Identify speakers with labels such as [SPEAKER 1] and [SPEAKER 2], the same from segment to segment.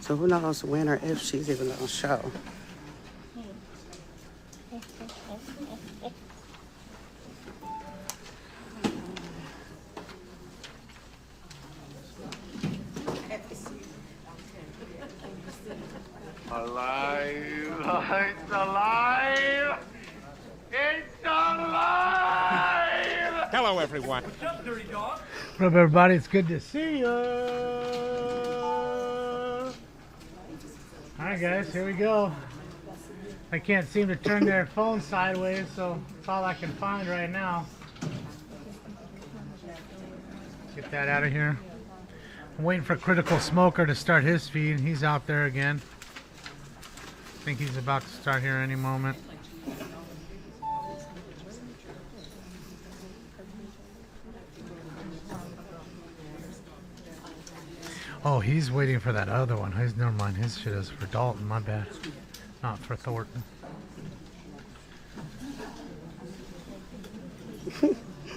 [SPEAKER 1] So who knows when or if she's even gonna show.
[SPEAKER 2] Alive! It's alive! It's alive!
[SPEAKER 3] Hello, everyone.
[SPEAKER 2] What's up, dirty dog?
[SPEAKER 4] What up, everybody? It's good to see you. All right, guys, here we go. I can't seem to turn their phone sideways, so that's all I can find right now. Get that out of here. I'm waiting for Critical Smoker to start his feed. He's out there again. I think he's about to start here any moment. Oh, he's waiting for that other one. Never mind. His shit is for Dalton. My bad. Not for Thornton.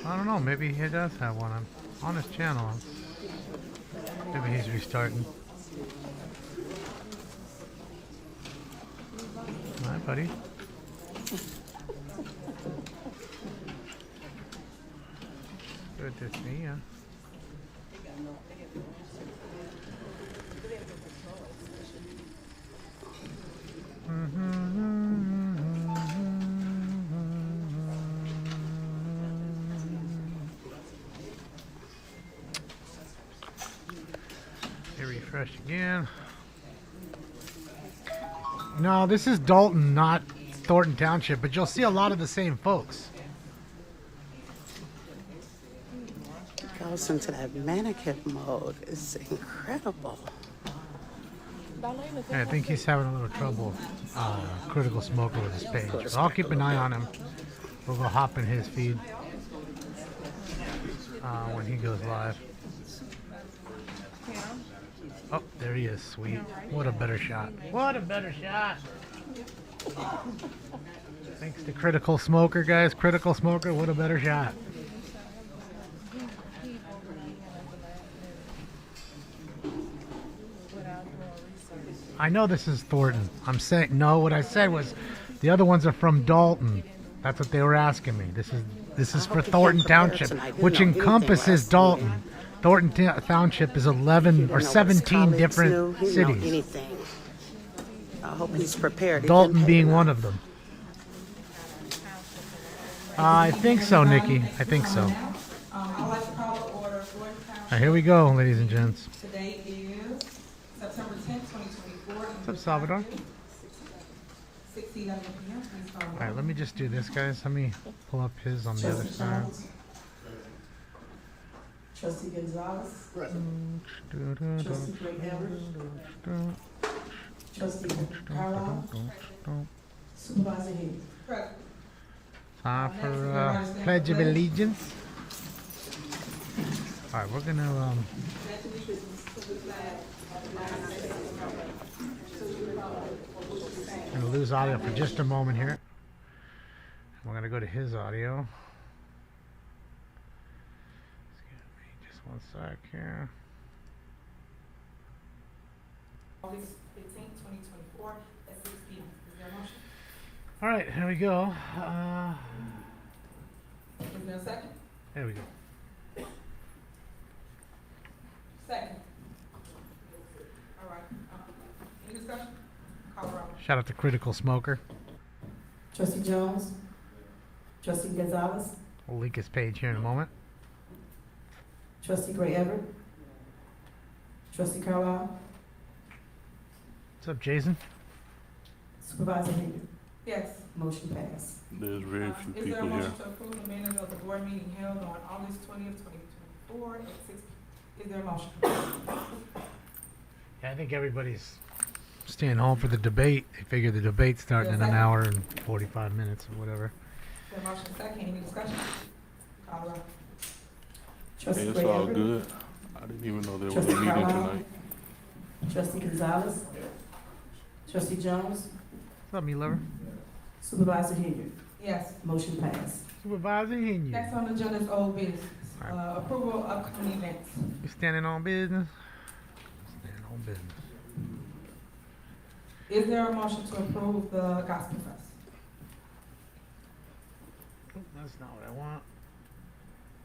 [SPEAKER 4] I don't know. Maybe he does have one on his channel. Maybe he's restarting. Hi, buddy. Good to see ya. Refresh again. No, this is Dalton, not Thornton Township, but you'll see a lot of the same folks.
[SPEAKER 1] Goes into that mannequin mode. It's incredible.
[SPEAKER 4] Yeah, I think he's having a little trouble Critical Smoker with his page. But I'll keep an eye on him. We'll go hop in his feed when he goes live. Oh, there he is. Sweet. What a better shot. What a better shot. Thanks to Critical Smoker, guys. Critical Smoker, what a better shot. I know this is Thornton. I'm saying, no, what I said was the other ones are from Dalton. That's what they were asking me. This is for Thornton Township, which encompasses Dalton. Thornton Township is 11 or 17 different cities.
[SPEAKER 1] I hope he's prepared.
[SPEAKER 4] Dalton being one of them. I think so, Nikki. I think so.
[SPEAKER 5] I'd like to call to order Thornton Township.
[SPEAKER 4] Right, here we go, ladies and gents.
[SPEAKER 5] Today is September 10th, 2024.
[SPEAKER 4] What's up, Salvador?
[SPEAKER 5] 6:11 p.m. Please call.
[SPEAKER 4] All right, let me just do this, guys. Let me pull up his on the other side.
[SPEAKER 5] Trustee Gonzalez. Trustee Great Everett. Trustee Carlisle. Supervisor Higgins.
[SPEAKER 4] Time for Pledge of Allegiance. All right, we're gonna lose audio for just a moment here. We're gonna go to his audio. Just one sec here.
[SPEAKER 5] August 15th, 2024 at 6 p.m. Is there a motion?
[SPEAKER 4] All right, here we go.
[SPEAKER 5] Is there a second?
[SPEAKER 4] There we go.
[SPEAKER 5] Second. All right. Any discussion? Call the roll.
[SPEAKER 4] Shout out to Critical Smoker.
[SPEAKER 5] Trustee Jones. Trustee Gonzalez.
[SPEAKER 4] We'll link his page here in a moment.
[SPEAKER 5] Trustee Gray Everett. Trustee Carlisle.
[SPEAKER 4] What's up, Jason?
[SPEAKER 5] Supervisor Higgins. Yes. Motion passed.
[SPEAKER 6] There's very few
[SPEAKER 5] Is there a
[SPEAKER 6] people here.
[SPEAKER 5] motion to approve the minutes of the board meeting held on August 20th, 2024 at 6? Is there a motion?
[SPEAKER 4] Yeah, I think everybody's staying home for the debate. They figure the debate's starting in an hour and 45 minutes or whatever.
[SPEAKER 5] Is there a motion second? Any discussion? Call the roll.
[SPEAKER 6] Hey, it's all good. I didn't even know there was a
[SPEAKER 5] Trustee
[SPEAKER 6] meeting
[SPEAKER 5] Carlisle.
[SPEAKER 6] tonight.
[SPEAKER 5] Trustee Gonzalez. Trustee Jones.
[SPEAKER 4] What's up, me lover?
[SPEAKER 5] Supervisor Higgins. Yes. Motion passed.
[SPEAKER 4] Supervisor Henry.
[SPEAKER 5] Next on the agenda is old business. Approval of upcoming events.
[SPEAKER 4] You standing on business? Standing on business.
[SPEAKER 5] Is there a motion to approve the Gospel Fest?
[SPEAKER 4] That's not what I want.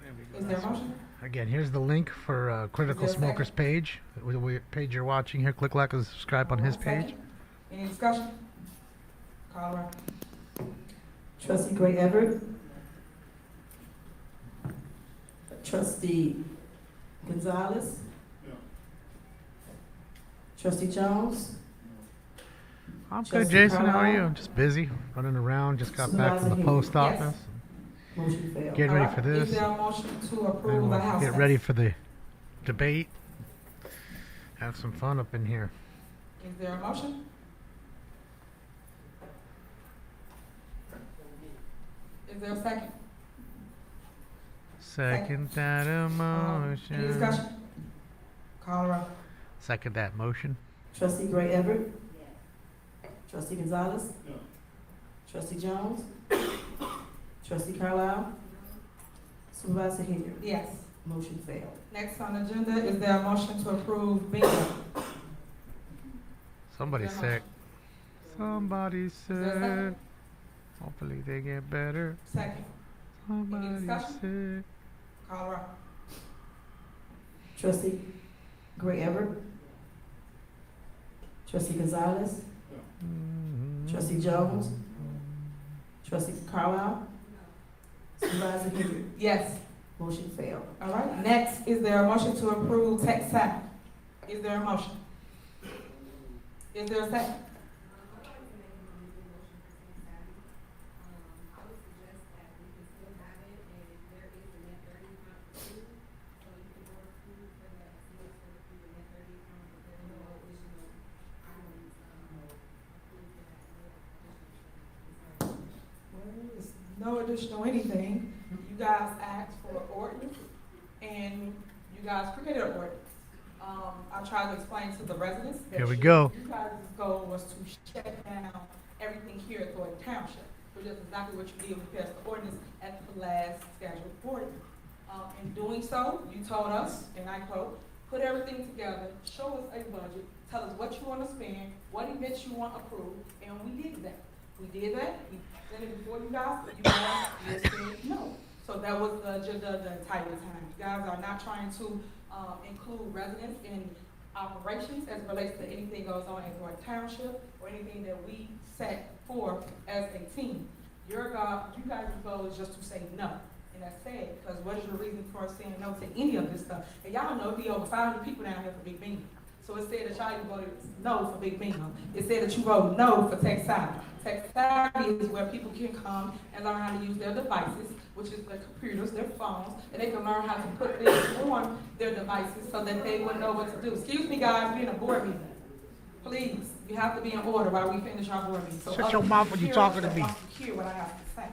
[SPEAKER 4] There we go.
[SPEAKER 5] Is there a motion?
[SPEAKER 4] Again, here's the link for Critical
[SPEAKER 5] Is there a
[SPEAKER 4] Smokers
[SPEAKER 5] second?
[SPEAKER 4] page. The page you're watching here. Click like and subscribe on his page.
[SPEAKER 5] Second. Any discussion? Call roll.
[SPEAKER 3] Trustee Gray Everett. Trustee Gonzalez. Trustee Jones.
[SPEAKER 4] I'm good,
[SPEAKER 3] Trustee
[SPEAKER 4] Jason. How are
[SPEAKER 3] Carlisle?
[SPEAKER 4] you? I'm just busy, running around. Just got back from the
[SPEAKER 3] Supervisor
[SPEAKER 4] post
[SPEAKER 5] Yes.
[SPEAKER 4] office.
[SPEAKER 3] Motion failed.
[SPEAKER 4] Getting
[SPEAKER 5] All
[SPEAKER 4] ready
[SPEAKER 5] right.
[SPEAKER 4] for this.
[SPEAKER 5] Is there a motion to
[SPEAKER 4] And
[SPEAKER 5] approve the
[SPEAKER 4] we'll
[SPEAKER 5] House
[SPEAKER 4] get
[SPEAKER 5] Fest?
[SPEAKER 4] ready for the debate. Have some fun up in here.
[SPEAKER 5] Is there a motion? Is there a second?
[SPEAKER 4] Second that
[SPEAKER 5] Any
[SPEAKER 4] emotion.
[SPEAKER 5] discussion? Call roll.
[SPEAKER 4] Second that motion.
[SPEAKER 3] Trustee Gray Everett. Trustee Gonzalez. Trustee Jones. Trustee Carlisle. Supervisor Henry.
[SPEAKER 5] Yes.
[SPEAKER 3] Motion failed.
[SPEAKER 5] Next on the agenda, is there a motion to approve bingo?
[SPEAKER 4] Somebody's
[SPEAKER 5] Yeah.
[SPEAKER 4] sick. Somebody's
[SPEAKER 5] there a second?
[SPEAKER 4] sick. Hopefully they get better.
[SPEAKER 5] Second.
[SPEAKER 4] Somebody's
[SPEAKER 5] discussion?
[SPEAKER 4] sick.
[SPEAKER 5] Call roll.
[SPEAKER 3] Trustee Gray Everett. Trustee Gonzalez. Trustee Jones. Trustee Carlisle. Supervisor Henry.
[SPEAKER 5] Yes.
[SPEAKER 3] Motion failed.
[SPEAKER 5] All right. Next, is there a motion to approve tax sale? Is there a motion? Is there a second? Well, it's no additional anything. You guys asked for an ordinance, and you guys created an ordinance. I tried to explain to the residents that
[SPEAKER 4] Here we go.
[SPEAKER 5] You guys' goal was to shut down everything here at Thornton Township, which is exactly what you did with passed the ordinance at the last scheduled board. In doing so, you told us, and I quote, "Put everything together, show us a budget, tell us what you want to spend, what events you want approved," and we did that. We did that, we presented it before you guys, but you guys just said no. So that was the agenda the entire time. You guys are not trying to include residents in operations as it relates to anything goes on in Thornton Township or anything that we set forth as a team. You guys' goal is just to say no. And that's sad, because what is your reason for saying no to any of this stuff? And y'all know it'd be over 500 people down here for Big Bingo. So it said that y'all even voted no for Big Bingo. It said that you voted no for Tech Savvy. Tech Savvy is where people can come and learn how to use their devices, which is their computers, their phones, and they can learn how to put this on their devices so that they would know what to do. Excuse me, guys, we're in a board meeting. Please, you have to be in order while we finish our board meeting. So
[SPEAKER 4] Shut
[SPEAKER 5] other
[SPEAKER 4] your mouth when
[SPEAKER 5] people
[SPEAKER 4] you're
[SPEAKER 5] hear us
[SPEAKER 4] talking to
[SPEAKER 5] that
[SPEAKER 4] me.
[SPEAKER 5] want to hear what I have to say.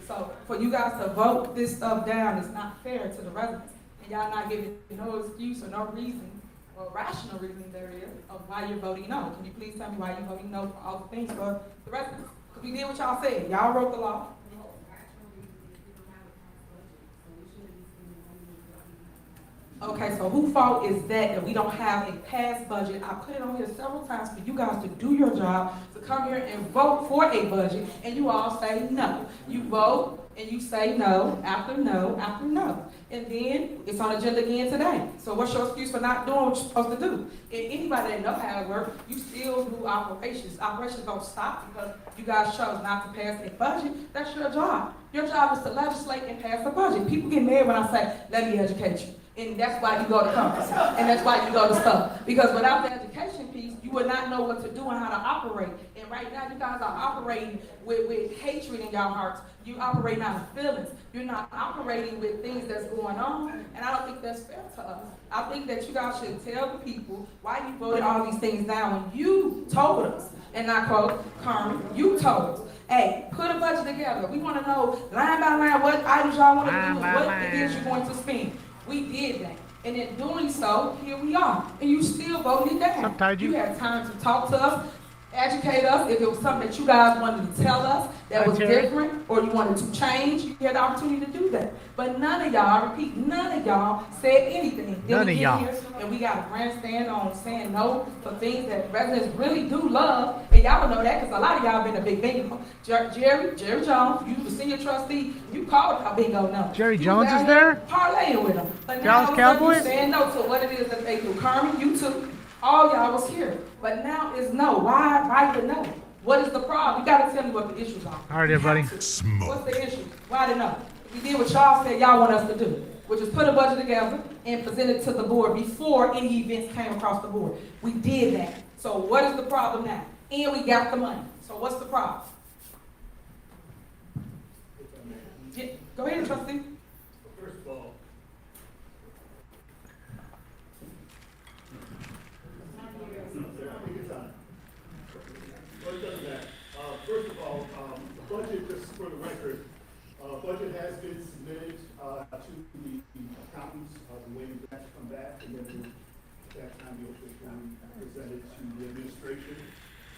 [SPEAKER 5] So for you guys to vote this stuff down is not fair to the residents. And y'all not giving no excuse or no reason, or rational reason there is, of why you're voting no. Can you please tell me why you're voting no for all the things for the residents? Because we did what y'all said. Y'all wrote the law. Okay, so whose fault is that we don't have a passed budget? I put it on here several times for you guys to do your job, to come here and vote for a budget, and you all say no. You vote and you say no after no after no. And then it's on agenda again today. So what's your excuse for not doing what you're supposed to do? And anybody that knows how it works, you still do operations. Operations don't stop because you guys chose not to pass a budget. That's your job. Your job is to legislate and pass a budget. People get mad when I say, let me educate you. And that's why you go to conferences. And that's why you go to stuff. Because without the education piece, you would not know what to do and how to operate. And right now, you guys are operating with hatred in your hearts. You operating out of feelings. You're not operating with things that's going on. And I don't think that's fair to us. I think that you guys should tell the people why you voted all these things down when you told us. And I quote, Carmen, you told us, hey, put a budget together. We want to know line by line what items y'all want to do and what it is you're going to spend. We did that. And in doing so, here we are. And you still voted it down.
[SPEAKER 4] Sometimes
[SPEAKER 5] you had time to talk to us. educate us if it was something that you guys wanted to tell us that was different, or you wanted to change. You had the opportunity to do that. But none of y'all, I repeat, none of y'all said anything. Then we get here and we got a grandstand on saying no for things that residents really do love, and y'all know that because a lot of y'all been a big bingo. Jerry Jones, you the senior trustee, you called our bingo number.
[SPEAKER 4] Jerry Jones is there?
[SPEAKER 5] Parlaying with them. But
[SPEAKER 4] Dallas
[SPEAKER 5] now
[SPEAKER 4] Cowboys?
[SPEAKER 5] you saying no to what it is that they do. Carmen, you too. All y'all was here. But now it's no. Why the no? What is the problem? You gotta tell me what the issues are.
[SPEAKER 4] All right, everybody.
[SPEAKER 5] What's the issue? Why the no? We did what y'all said y'all want us to do, which is put a budget together and present it to the board before any events came across the board. We did that. So what is the problem now? And we got the money. So what's the problem? Yeah, go ahead, trustee.
[SPEAKER 7] First of all, the budget, just for the record, budget has been submitted to the accountants. The waiting batch come back, and then at that time the official presented to the administration.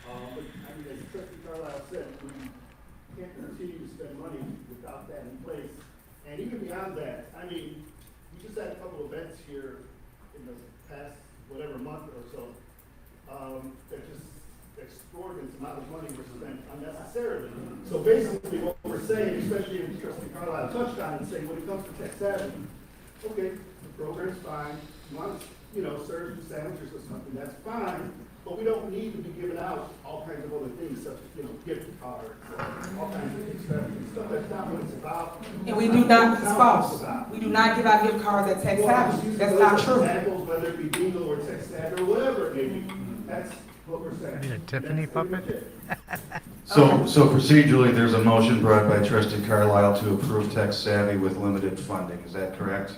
[SPEAKER 7] But I mean, as Trustee Carlisle said, we can't continue to spend money without that in place. And even beyond that, I mean, we just had a couple of events here in the past, whatever month or so, that just exorbitant amount of money was spent unnecessarily. So basically what we're saying, especially in Trustee Carlisle touched on, and saying when it comes to tech savvy, okay, the program's fine, you want to, serve some sandwiches or something, that's fine, but we don't need to be giving out all kinds of other things, such as, gift cards, all kinds of extravagant stuff. That's not what it's about.
[SPEAKER 5] And we do not, it's false. We do not give out gift cards at Tech Savvy. That's not true.
[SPEAKER 7] Examples, whether it be bingo or tech savvy or whatever it may be. That's what we're saying.
[SPEAKER 4] I need a Tiffany puppet.
[SPEAKER 8] So procedurally, there's a motion brought by Trustee Carlisle to approve Tech Savvy with limited funding. Is that correct?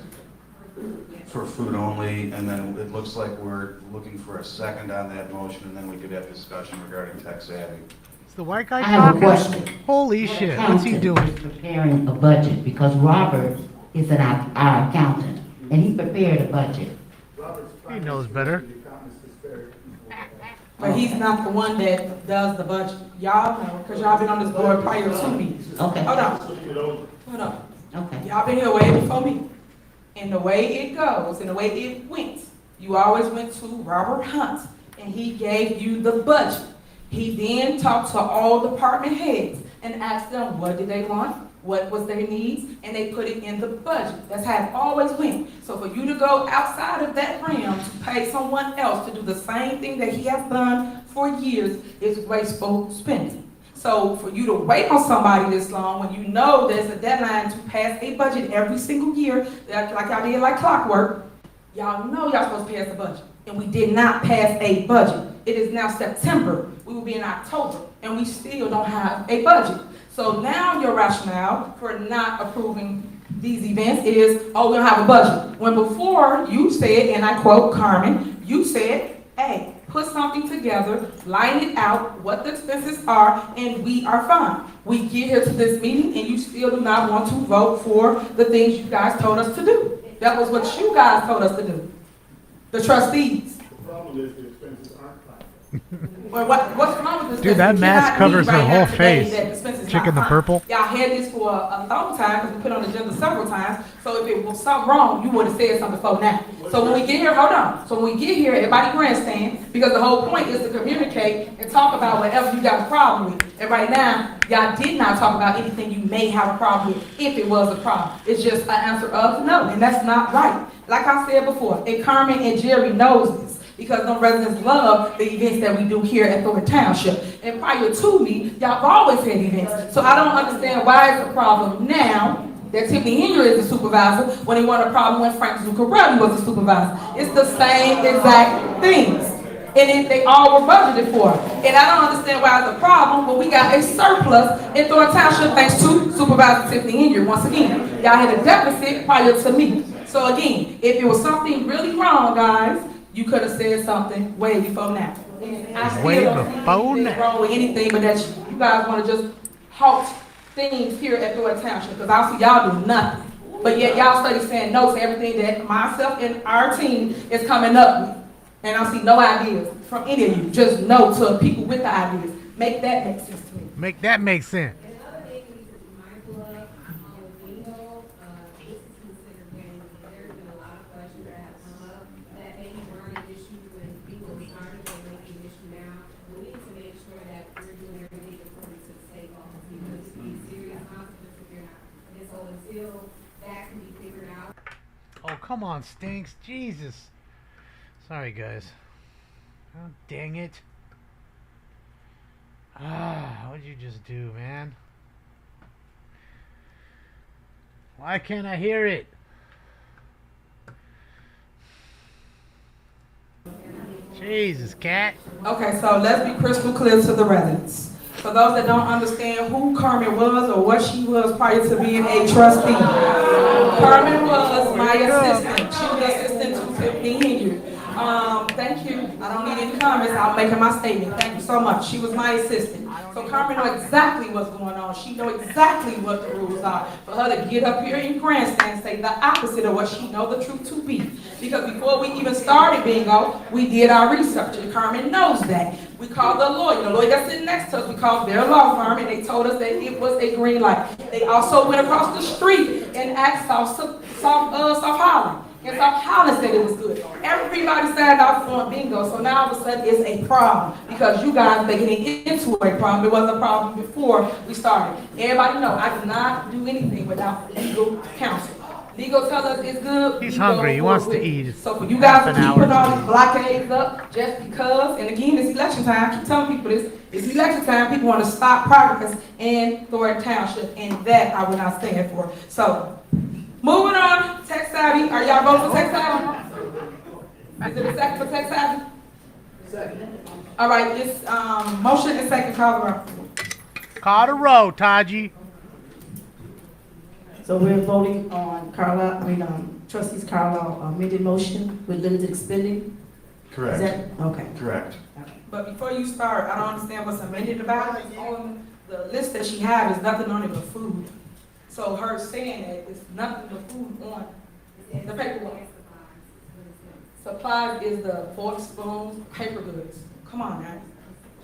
[SPEAKER 8] For food only, and then it looks like we're looking for a second on that motion, and then we could have discussion regarding Tech Savvy.
[SPEAKER 4] Is the white guy
[SPEAKER 9] I have a
[SPEAKER 4] talking?
[SPEAKER 9] question.
[SPEAKER 4] Holy shit, what's he
[SPEAKER 9] Accountant
[SPEAKER 4] doing?
[SPEAKER 9] is preparing a budget, because Robert is our accountant, and he prepared a budget.
[SPEAKER 4] He knows better.
[SPEAKER 5] But he's not the one that does the budget. Y'all know, because y'all been on this board prior to me.
[SPEAKER 9] Okay.
[SPEAKER 5] Hold on.
[SPEAKER 9] Okay.
[SPEAKER 5] Y'all been here way before me. And the way it goes, and the way it went, you always went to Robert Hunt, and he gave you the budget. He then talked to all department heads and asked them what did they want, what was their needs, and they put it in the budget. That's how it always went. So for you to go outside of that realm to pay someone else to do the same thing that he has done for years is wasteful spending. So for you to wait on somebody this long when you know there's a deadline to pass a budget every single year, like y'all did like clockwork, y'all know y'all supposed to pass a budget. And we did not pass a budget. It is now September. We will be in October, and we still don't have a budget. So now your rationale for not approving these events is, oh, we don't have a budget. When before you said, and I quote Carmen, you said, hey, put something together, line it out, what the expenses are, and we are fine. We get here to this meeting, and you still do not want to vote for the things you guys told us to do. That was what you guys told us to do. The trustees.
[SPEAKER 7] The problem is the expenses aren't fine.
[SPEAKER 5] Well, what's wrong with this?
[SPEAKER 4] Dude, that
[SPEAKER 5] You
[SPEAKER 4] mask
[SPEAKER 5] cannot
[SPEAKER 4] covers
[SPEAKER 5] leave
[SPEAKER 4] her
[SPEAKER 5] right
[SPEAKER 4] whole
[SPEAKER 5] now today
[SPEAKER 4] face.
[SPEAKER 5] that expenses
[SPEAKER 4] Chick
[SPEAKER 5] not
[SPEAKER 4] in the
[SPEAKER 5] fine.
[SPEAKER 4] purple.
[SPEAKER 5] Y'all had this for a long time because we put on the agenda several times. So if it was something wrong, you would have said something before now. So when we get here, hold on. So when we get here, everybody grandstand, because the whole point is to communicate and talk about whatever you got a problem with. And right now, y'all did not talk about anything you may have a problem with if it was a problem. It's just an answer of no, and that's not right. Like I said before, and Carmen and Jerry knows this, because them residents love the events that we do here at Thornton Township. And prior to me, y'all have always had events. So I don't understand why it's a problem now that Tiffany Henry is the supervisor when they want a problem when Frank Zuccarelli was the supervisor. It's the same exact things. And they all were budgeted for. And I don't understand why it's a problem when we got a surplus in Thornton Township thanks to Supervisor Tiffany Henry. Once again, y'all had a deficit prior to me. So again, if it was something really wrong, guys, you could have said something way before now. And I still
[SPEAKER 4] Way
[SPEAKER 5] don't see
[SPEAKER 4] before
[SPEAKER 5] anything
[SPEAKER 4] now.
[SPEAKER 5] wrong with anything, but that you guys want to just halt things here at Thornton Township, because I see y'all do nothing. But yet y'all study saying no to everything that myself and our team is coming up with. And I see no ideas from any of you, just no to people with the ideas. Make that make sense to me.
[SPEAKER 4] Make that make sense.
[SPEAKER 10] Another thing we need to be mindful of, bingo, this is considered gambling. There's been a lot of questions that have come up that maybe weren't an issue when bingo started, they may be an issue now. We need to make sure that we're doing everything according to the state laws, because it can be serious consequences if you're not. And so until that can be figured out.
[SPEAKER 4] Oh, come on, Stinks. Jesus. Sorry, guys. Oh, dang it. Ah, what'd you just do, man? Why can't I hear it? Jesus, cat.
[SPEAKER 5] Okay, so let's be crystal clear to the residents. For those that don't understand who Carmen was or what she was prior to being a trustee. Carmen was my assistant. She was assistant to 15 Hindu. Thank you. I don't need any comments. I'll make my statement. Thank you so much. She was my assistant. So Carmen know exactly what's going on. She know exactly what the rules are. For her to get up here in grandstand and say the opposite of what she know the truth to be. Because before we even started bingo, we did our research, and Carmen knows that. We called the lawyer that's sitting next to us. We called their law firm, and they told us that it was a green light. They also went across the street and asked South Holland. And South Holland said it was good. Everybody signed off on bingo, so now all of a sudden it's a problem because you guys making it into a problem. It wasn't a problem before we started. Everybody know I do not do anything without legal counsel. Legal tell us it's good.
[SPEAKER 4] He's hungry. He wants to eat.
[SPEAKER 5] So for you guys to keep putting all these blockades up just because, and again, it's election time. I keep telling people this. It's election time. People want to stop progress in Thornton Township, and that I will not stand for. So, moving on, tech savvy. Are y'all voting for tech savvy? Is it a second for tech savvy? Second. All right, it's motion and second. Call the roll.
[SPEAKER 4] Call the roll, Taji.
[SPEAKER 3] So we're voting on trustees Carlisle amended motion with limited spending? Is
[SPEAKER 8] Correct.
[SPEAKER 3] that, okay.
[SPEAKER 8] Correct.
[SPEAKER 5] But before you start, I don't understand what's amended about it. On the list that she had is nothing on it but food. So her saying that it's nothing but food on the paperwork. Supplies is the forks, spoons, paper goods. Come on, man.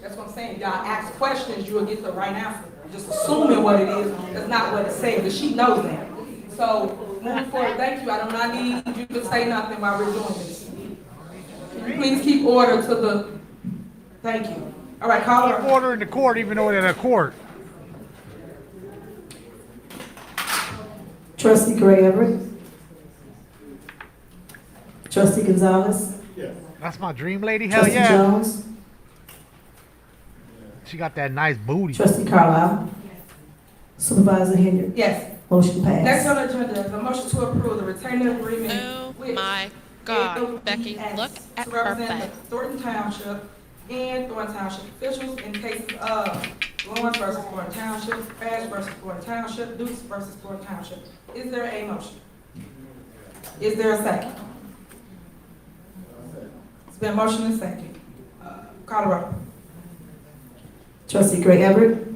[SPEAKER 5] That's what I'm saying. Y'all ask questions, you'll get the right answer. Just assuming what it is, that's not what it says, but she knows that. So, moving forward, thank you. I do not need you to say nothing while we're doing this. Can you please keep order to the, thank you. All right, call her.
[SPEAKER 4] Order in the court, even though it's in a court.
[SPEAKER 3] Trustee Gray Everett? Trustee Gonzalez?
[SPEAKER 7] Yes.
[SPEAKER 4] That's my dream lady. Hell
[SPEAKER 3] Trustee
[SPEAKER 4] yeah.
[SPEAKER 3] Jones?
[SPEAKER 4] She got that nice booty.
[SPEAKER 3] Trustee Carlisle? Supervisor Henry?
[SPEAKER 5] Yes.
[SPEAKER 3] Motion passed.
[SPEAKER 5] Next on the agenda is a motion to approve the retainer agreement
[SPEAKER 11] Oh
[SPEAKER 5] with
[SPEAKER 11] my God,
[SPEAKER 5] AOES
[SPEAKER 11] Becky, look at
[SPEAKER 5] to
[SPEAKER 11] her
[SPEAKER 5] represent
[SPEAKER 11] butt.
[SPEAKER 5] Thornton Township and Thornton Township officials in cases of Lawrence versus Thornton Township, Bash versus Thornton Township, Dukes versus Thornton Township. Is there a motion? Is there a second? It's been motion and second. Call the roll.
[SPEAKER 3] Trustee Gray Everett?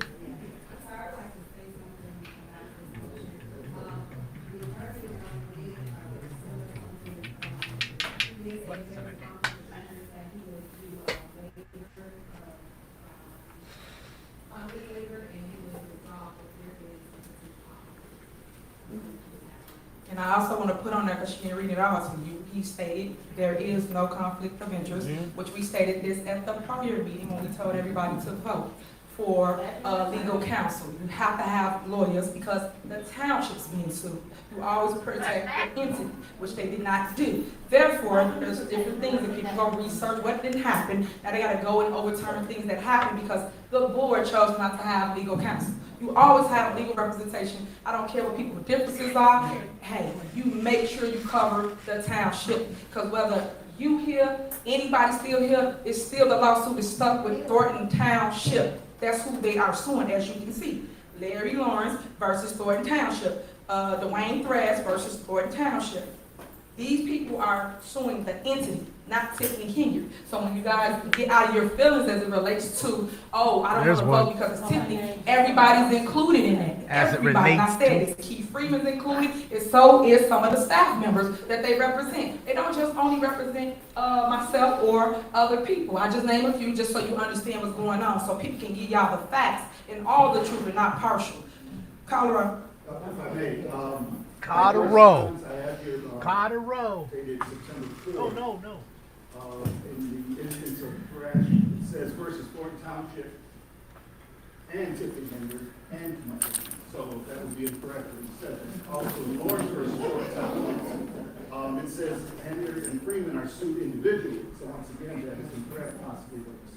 [SPEAKER 5] And I also want to put on there, because she didn't read it all to you, he stated there is no conflict of interest, which we stated this at the prior meeting when we told everybody to vote for legal counsel. You have to have lawyers because the township's being sued. You always protect the entity, which they did not do. Therefore, there's different things. If people go research what didn't happen, now they got to go and overturn things that happened because the board chose not to have legal counsel. You always have legal representation. I don't care what people's differences are. Hey, you make sure you cover the township. Because whether you here, anybody still here, it's still the lawsuit is stuck with Thornton Township. That's who they are suing, as you can see. Larry Lawrence versus Thornton Township. Dwayne Threads versus Thornton Township. These people are suing the entity, not Tiffany Kenyon. So when you guys get out of your feelings as it relates to, oh, I don't
[SPEAKER 4] There's
[SPEAKER 5] want to
[SPEAKER 4] one.
[SPEAKER 5] vote because it's Tiffany, everybody's included in that.
[SPEAKER 4] As it
[SPEAKER 5] Everybody.
[SPEAKER 4] relates
[SPEAKER 5] I said it's Keith Freeman's included, and so is some of the staff members that they represent. They don't just only represent myself or other people. I just name a few just so you understand what's going on, so people can give y'all the facts and all the truth and not partial. Colorado.
[SPEAKER 7] If I may,
[SPEAKER 4] Colorado.
[SPEAKER 7] I have here,
[SPEAKER 4] Colorado.
[SPEAKER 7] dated September 4th.
[SPEAKER 4] Oh, no.
[SPEAKER 7] In the instance of trash, it says versus Thornton Township and Tiffany Henry and Mike. So that would be incorrect. It says also Lawrence versus Thornton Township. It says Henry and Freeman are sued individually. So once again, that is incorrect, possibly what you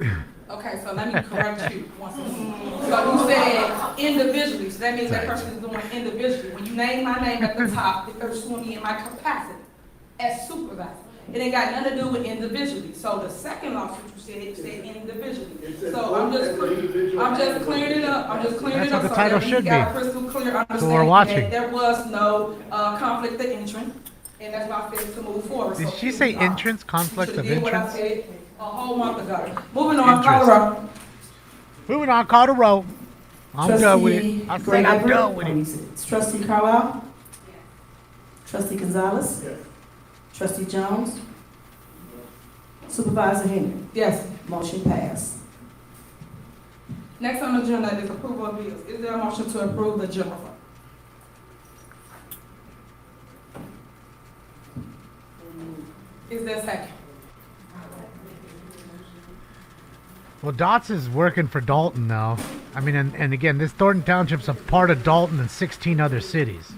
[SPEAKER 7] said.
[SPEAKER 5] Okay, so let me correct you once again. So you said individually, so that means that person is doing individually. When you name my name at the top, they're suing me in my capacity as supervisor. It ain't got nothing to do with individually. So the second lawsuit you said individually. So I'm just clearing it up. I'm just clearing it up.
[SPEAKER 4] That's what the title
[SPEAKER 5] so
[SPEAKER 4] should
[SPEAKER 5] that we got
[SPEAKER 4] be.
[SPEAKER 5] crystal clear
[SPEAKER 4] we're
[SPEAKER 5] understanding
[SPEAKER 4] watching.
[SPEAKER 5] that there was no conflict of interest, and that's why I failed to move forward.
[SPEAKER 4] Did
[SPEAKER 5] So
[SPEAKER 4] she
[SPEAKER 5] here
[SPEAKER 4] say
[SPEAKER 5] we are.
[SPEAKER 4] entrance, conflict
[SPEAKER 5] You
[SPEAKER 4] of
[SPEAKER 5] should've did what I
[SPEAKER 4] interest?
[SPEAKER 5] said a whole month ago. Moving on,
[SPEAKER 4] Interest.
[SPEAKER 5] Colorado.
[SPEAKER 4] Moving on, Colorado. I'm done with it. I said I'm done with it.
[SPEAKER 3] it. Trustee Carlisle? Trustee Gonzalez?
[SPEAKER 7] Yes.
[SPEAKER 3] Trustee Jones? Supervisor Henry?
[SPEAKER 5] Yes.
[SPEAKER 3] Motion passed.
[SPEAKER 5] Next on the agenda is approval of bills. Is there a motion to approve the general fund? Is there a second?
[SPEAKER 4] Well, Dots is working for Dalton now. I mean, and again, this Thornton Township's a part of Dalton and 16 other cities.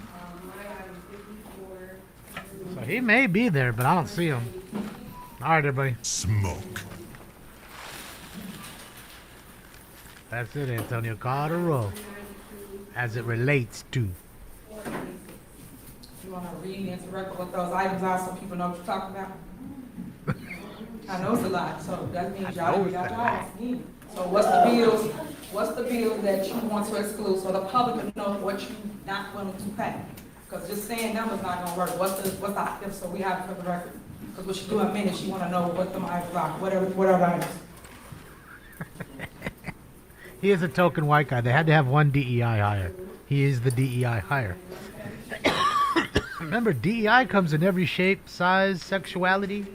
[SPEAKER 4] So he may be there, but I don't see him. All right, everybody.
[SPEAKER 12] Smoke.
[SPEAKER 4] That's it, Antonio. Colorado. As it relates to.
[SPEAKER 5] You want to read into record what those items are so people know what you're talking about? I know it's a lot, so that means y'all read out your house again. So what's the bills that you want to exclude so the public can know what you not willing to pay? Because just saying numbers not gonna work. What's the items so we have it for the record? Because what you do in minutes, you want to know what the items are, whatever items.
[SPEAKER 4] He is a token white guy. They had to have one DEI hire. He is the DEI hire. Remember, DEI comes in every shape, size, sexuality.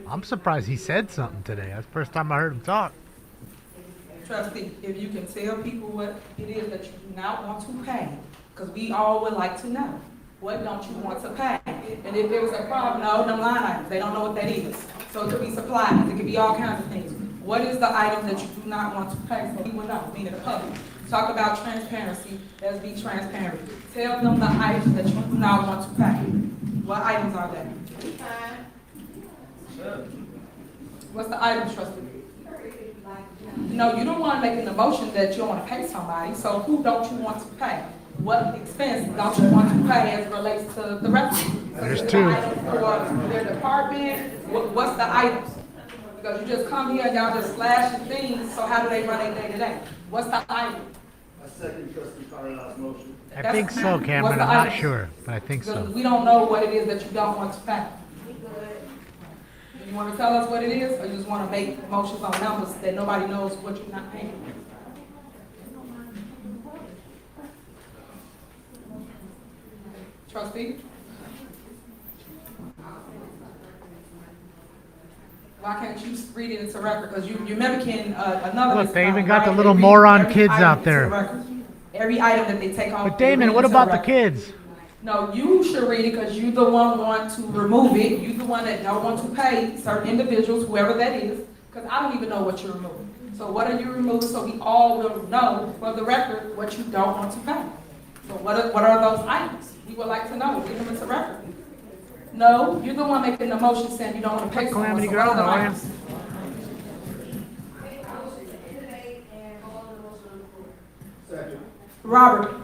[SPEAKER 4] I'm surprised he said something today. That's the first time I heard him talk.
[SPEAKER 5] Trustee, if you can tell people what it is that you do not want to pay, because we all would like to know. What don't you want to pay? And if there was a problem, no, them line items, they don't know what that is. So it could be supplies, it could be all kinds of things. What is the item that you do not want to pay so people know, meaning the public? Talk about transparency, let's be transparent. Tell them the items that you do not want to pay. What items are they? What's the item, trustee? No, you don't want to make an emotion that you don't want to pay somebody, so who don't you want to pay? What expense don't you want to pay as it relates to the revenue?
[SPEAKER 4] There's
[SPEAKER 5] Is it
[SPEAKER 4] two.
[SPEAKER 5] the item for their department? What's the items? Because you just come here, y'all just slashing things, so how do they run their day-to-day? What's the item?
[SPEAKER 7] I second trustee Carlisle's motion.
[SPEAKER 4] I think so, Cameron. I'm not sure, but I think
[SPEAKER 5] Because
[SPEAKER 4] so.
[SPEAKER 5] we don't know what it is that you don't want to pay. You want to tell us what it is, or you just want to make motions on numbers that nobody knows what you're not paying? Trustee? Why can't you read it into record? Because you're mimicking another.
[SPEAKER 4] Look, they
[SPEAKER 5] Ms.
[SPEAKER 4] even got
[SPEAKER 5] right?
[SPEAKER 4] the
[SPEAKER 5] They
[SPEAKER 4] little
[SPEAKER 5] read
[SPEAKER 4] moron
[SPEAKER 5] every
[SPEAKER 4] kids
[SPEAKER 5] item
[SPEAKER 4] out
[SPEAKER 5] into
[SPEAKER 4] there.
[SPEAKER 5] the record. Every item that they take off.
[SPEAKER 4] But Damon, what about the kids?
[SPEAKER 5] No, you should read it because you the one want to remove it. You the one that don't want to pay certain individuals, whoever that is, because I don't even know what you're removing. So what are you removing so we all will know for the record what you don't want to pay? So what are those items? We would like to know. Give them into record. No, you're the one making the motion saying you don't want to pay someone.
[SPEAKER 4] Calamity
[SPEAKER 5] So what
[SPEAKER 4] Girl,
[SPEAKER 5] are the
[SPEAKER 4] how are you?
[SPEAKER 5] items?
[SPEAKER 7] Second.
[SPEAKER 5] Robert,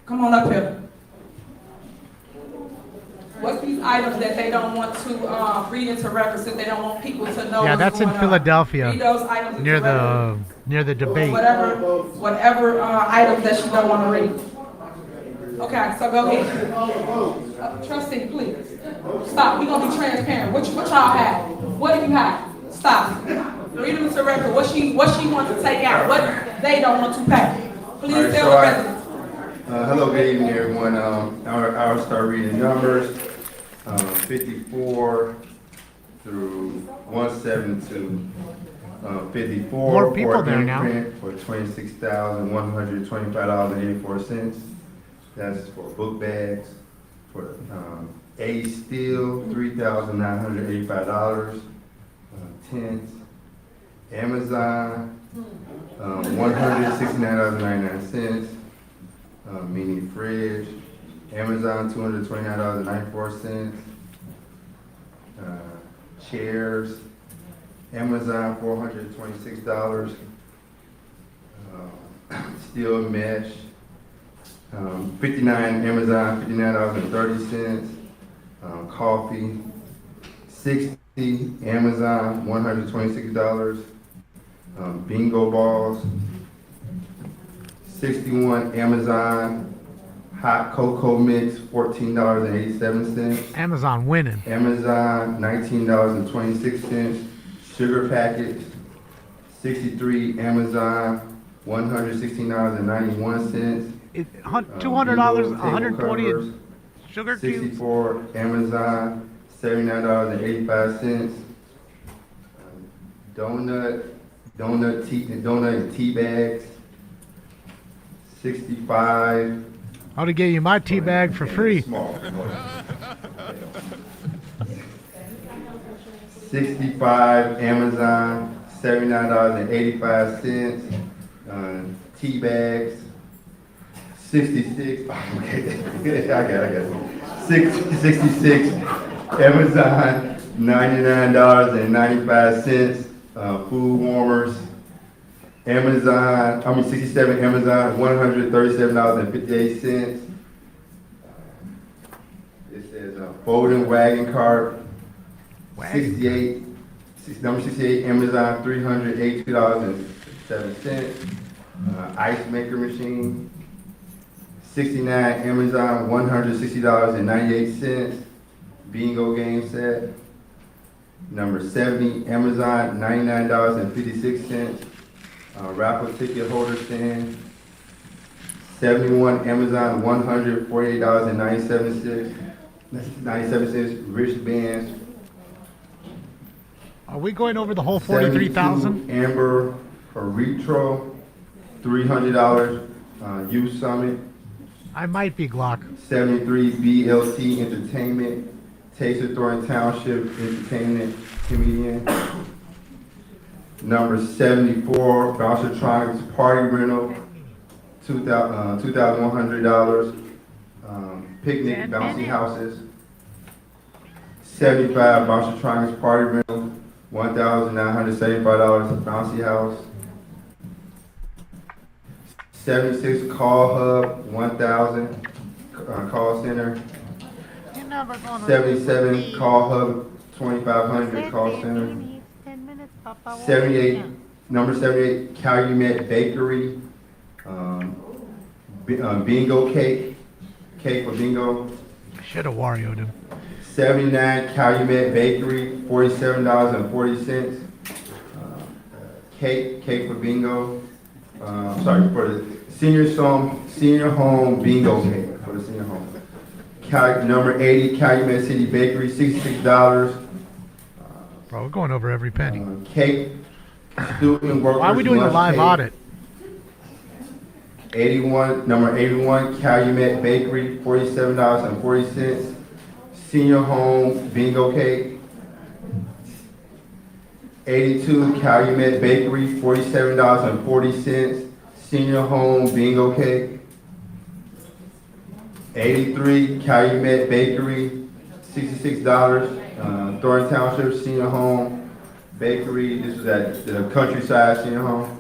[SPEAKER 5] come on up here. What's these items that they don't want to read into record since they don't want people to know?
[SPEAKER 4] Yeah,
[SPEAKER 5] what's
[SPEAKER 4] that's in
[SPEAKER 5] going on?
[SPEAKER 4] Philadelphia,
[SPEAKER 5] Read those items
[SPEAKER 4] near
[SPEAKER 5] into record.
[SPEAKER 4] the debate.
[SPEAKER 5] Whatever items that you don't want to read. Okay, so go ahead. Trustee, please. Stop, we gonna be transparent. What y'all have? What do you have? Stop. Read them to the record. What she wants to take out, what they don't want to pay. Please tell the residents.
[SPEAKER 12] Hello, good evening, everyone. I'll start reading numbers, 54 through 172. 54
[SPEAKER 4] More people
[SPEAKER 12] for
[SPEAKER 4] there now.
[SPEAKER 12] imprint for $26,125.84. That's for book bags. For A steel, $3,985. Tents. Amazon, $169.99. Mini fridge. Amazon, $229.94. Chairs. Amazon, $426. Steel mesh. 59 Amazon, $59.30. Coffee. 60 Amazon, $126. Bingo balls. 61 Amazon, hot cocoa mix, $14.87.
[SPEAKER 4] Amazon winning.
[SPEAKER 12] Amazon, $19.26. Sugar packets. 63 Amazon, $116.91.
[SPEAKER 4] $200, 120 sugar cubes.
[SPEAKER 12] 64 Amazon, $79.85. Donut and tea bags. 65.
[SPEAKER 4] I'll to get you my tea bag for free.
[SPEAKER 12] Small. 65 Amazon, $79.85. Tea bags. 66. Okay, I got it. 66 Amazon, $99.95. Food warmers. 67 Amazon, $137.58. It says folding wagon cart. 68 Amazon, $382.07. Ice maker machine. 69 Amazon, $160.98. Bingo game set. Number 70 Amazon, $99.56. Raffle ticket holder stand. 71 Amazon, $148.97. Wristbands.
[SPEAKER 4] Are we going over the whole 43,000?
[SPEAKER 12] 72 Amber for retro, $300. Youth Summit.
[SPEAKER 4] I might be Glock.
[SPEAKER 12] 73 BLT Entertainment, Taser Thornton Township Entertainment Comedian. Number 74 Bouncertronics Party Rental, $2,100. Picnic Bouncy Houses. 75 Bouncertronics Party Rental, $1,975 Bouncy House. 76 Call Hub, 1,000 call center. 77 Call Hub, 2,500 call center. 78, number 78 Calumet Bakery, bingo cake for bingo.
[SPEAKER 4] Should have Wario'd him.
[SPEAKER 12] 79 Calumet Bakery, $47.40. Cake for bingo. Sorry, for the senior home bingo cake for the senior home. Number 80 Calumet City Bakery, $66.
[SPEAKER 4] Bro, we're going over every penny.
[SPEAKER 12] Cake, student workers.
[SPEAKER 4] Why are we doing a live audit?
[SPEAKER 12] 81, number 81 Calumet Bakery, $47.40. Senior home bingo cake. 82 Calumet Bakery, $47.40. Senior home bingo cake. 83 Calumet Bakery, $66. Thornton Township Senior Home Bakery. This is at the Countryside Senior Home.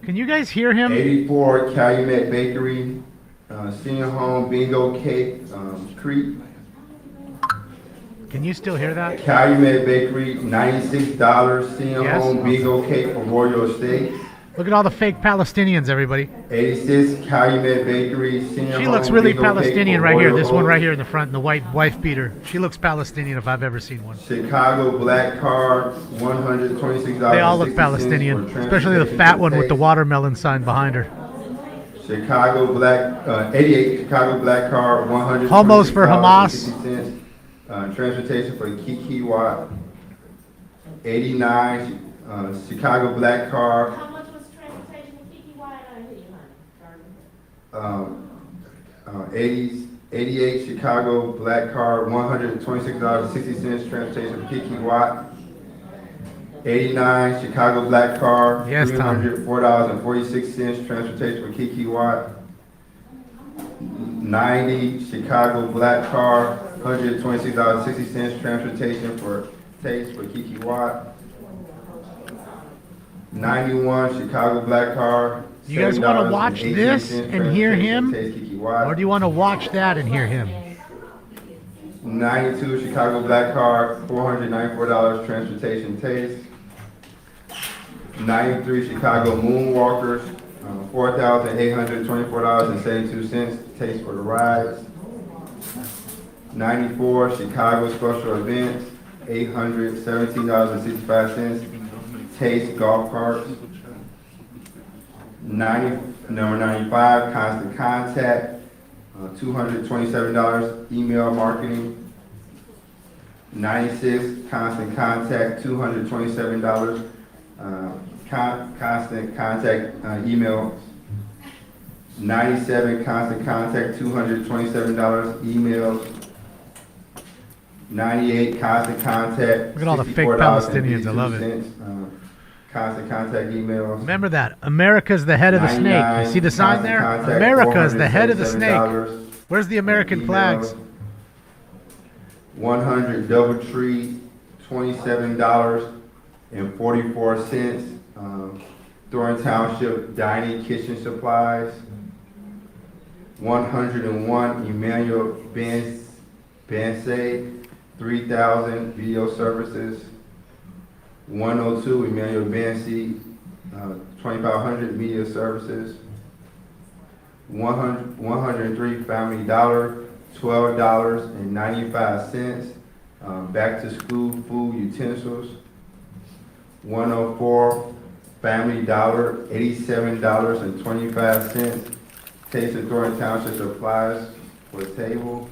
[SPEAKER 4] Can you guys hear him?
[SPEAKER 12] 84 Calumet Bakery, Senior Home Bingo Cake, Creek.
[SPEAKER 4] Can you still hear that?
[SPEAKER 12] Calumet Bakery, $96 Senior
[SPEAKER 4] Yes?
[SPEAKER 12] Home Bingo Cake for Royal Estate.
[SPEAKER 4] Look at all the fake Palestinians, everybody.
[SPEAKER 12] 86 Calumet Bakery Senior
[SPEAKER 4] She
[SPEAKER 12] Home
[SPEAKER 4] looks really
[SPEAKER 12] Bingo Cake
[SPEAKER 4] Palestinian
[SPEAKER 12] for
[SPEAKER 4] right here.
[SPEAKER 12] Royal
[SPEAKER 4] This one
[SPEAKER 12] Oak.
[SPEAKER 4] right here in the front, the white wife beater. She looks Palestinian if I've ever seen one.
[SPEAKER 12] Chicago Black Card, $126.
[SPEAKER 4] They all look Palestinian, especially the fat one with the watermelon sign behind her.
[SPEAKER 12] Chicago Black, 88 Chicago Black Card, $126.
[SPEAKER 4] Homos for Hamas.
[SPEAKER 12] Transportation for Kiki Watt. 89 Chicago Black Card.
[SPEAKER 9] How much was transportation in Kiki White? I didn't hear you, honey.
[SPEAKER 12] 88 Chicago Black Card, $126.60 transportation for Kiki Watt. 89 Chicago Black Card,
[SPEAKER 4] Yes, Tom.
[SPEAKER 12] $304.46 transportation for Kiki Watt. 90 Chicago Black Card, $126.60 transportation for Taste for Kiki Watt. 91 Chicago Black Card.
[SPEAKER 4] You guys want to watch this and hear him?
[SPEAKER 12] Or
[SPEAKER 4] Or do you want to watch that and hear him?
[SPEAKER 12] 92 Chicago Black Card, $494 transportation Taste. 93 Chicago Moonwalkers, $4,824.72 Taste for the rides. 94 Chicago Special Events, $817.65 Taste Golf Carts. Number 95 Constant Contact, $227 email marketing. 96 Constant Contact, $227 constant contact email. 97 Constant Contact, $227 emails. 98 Constant Contact.
[SPEAKER 4] Look at all the fake Palestinians. I love it.
[SPEAKER 12] $64.52, Constant Contact emails.
[SPEAKER 4] Remember that. America's the head of the snake. You see the sign there? America is the head of the snake. Where's the American flags?
[SPEAKER 12] 100 Doubletree, $27.44. Thornton Township Dining Kitchen Supplies. 101 Emmanuel Bansay, 3,000 Video Services. 102 Emmanuel Bansay, 2,500 Media Services. 103 Family Dollar, $12.95. Back to school food utensils. 104 Family Dollar, $87.25. Taste of Thornton Township supplies for table.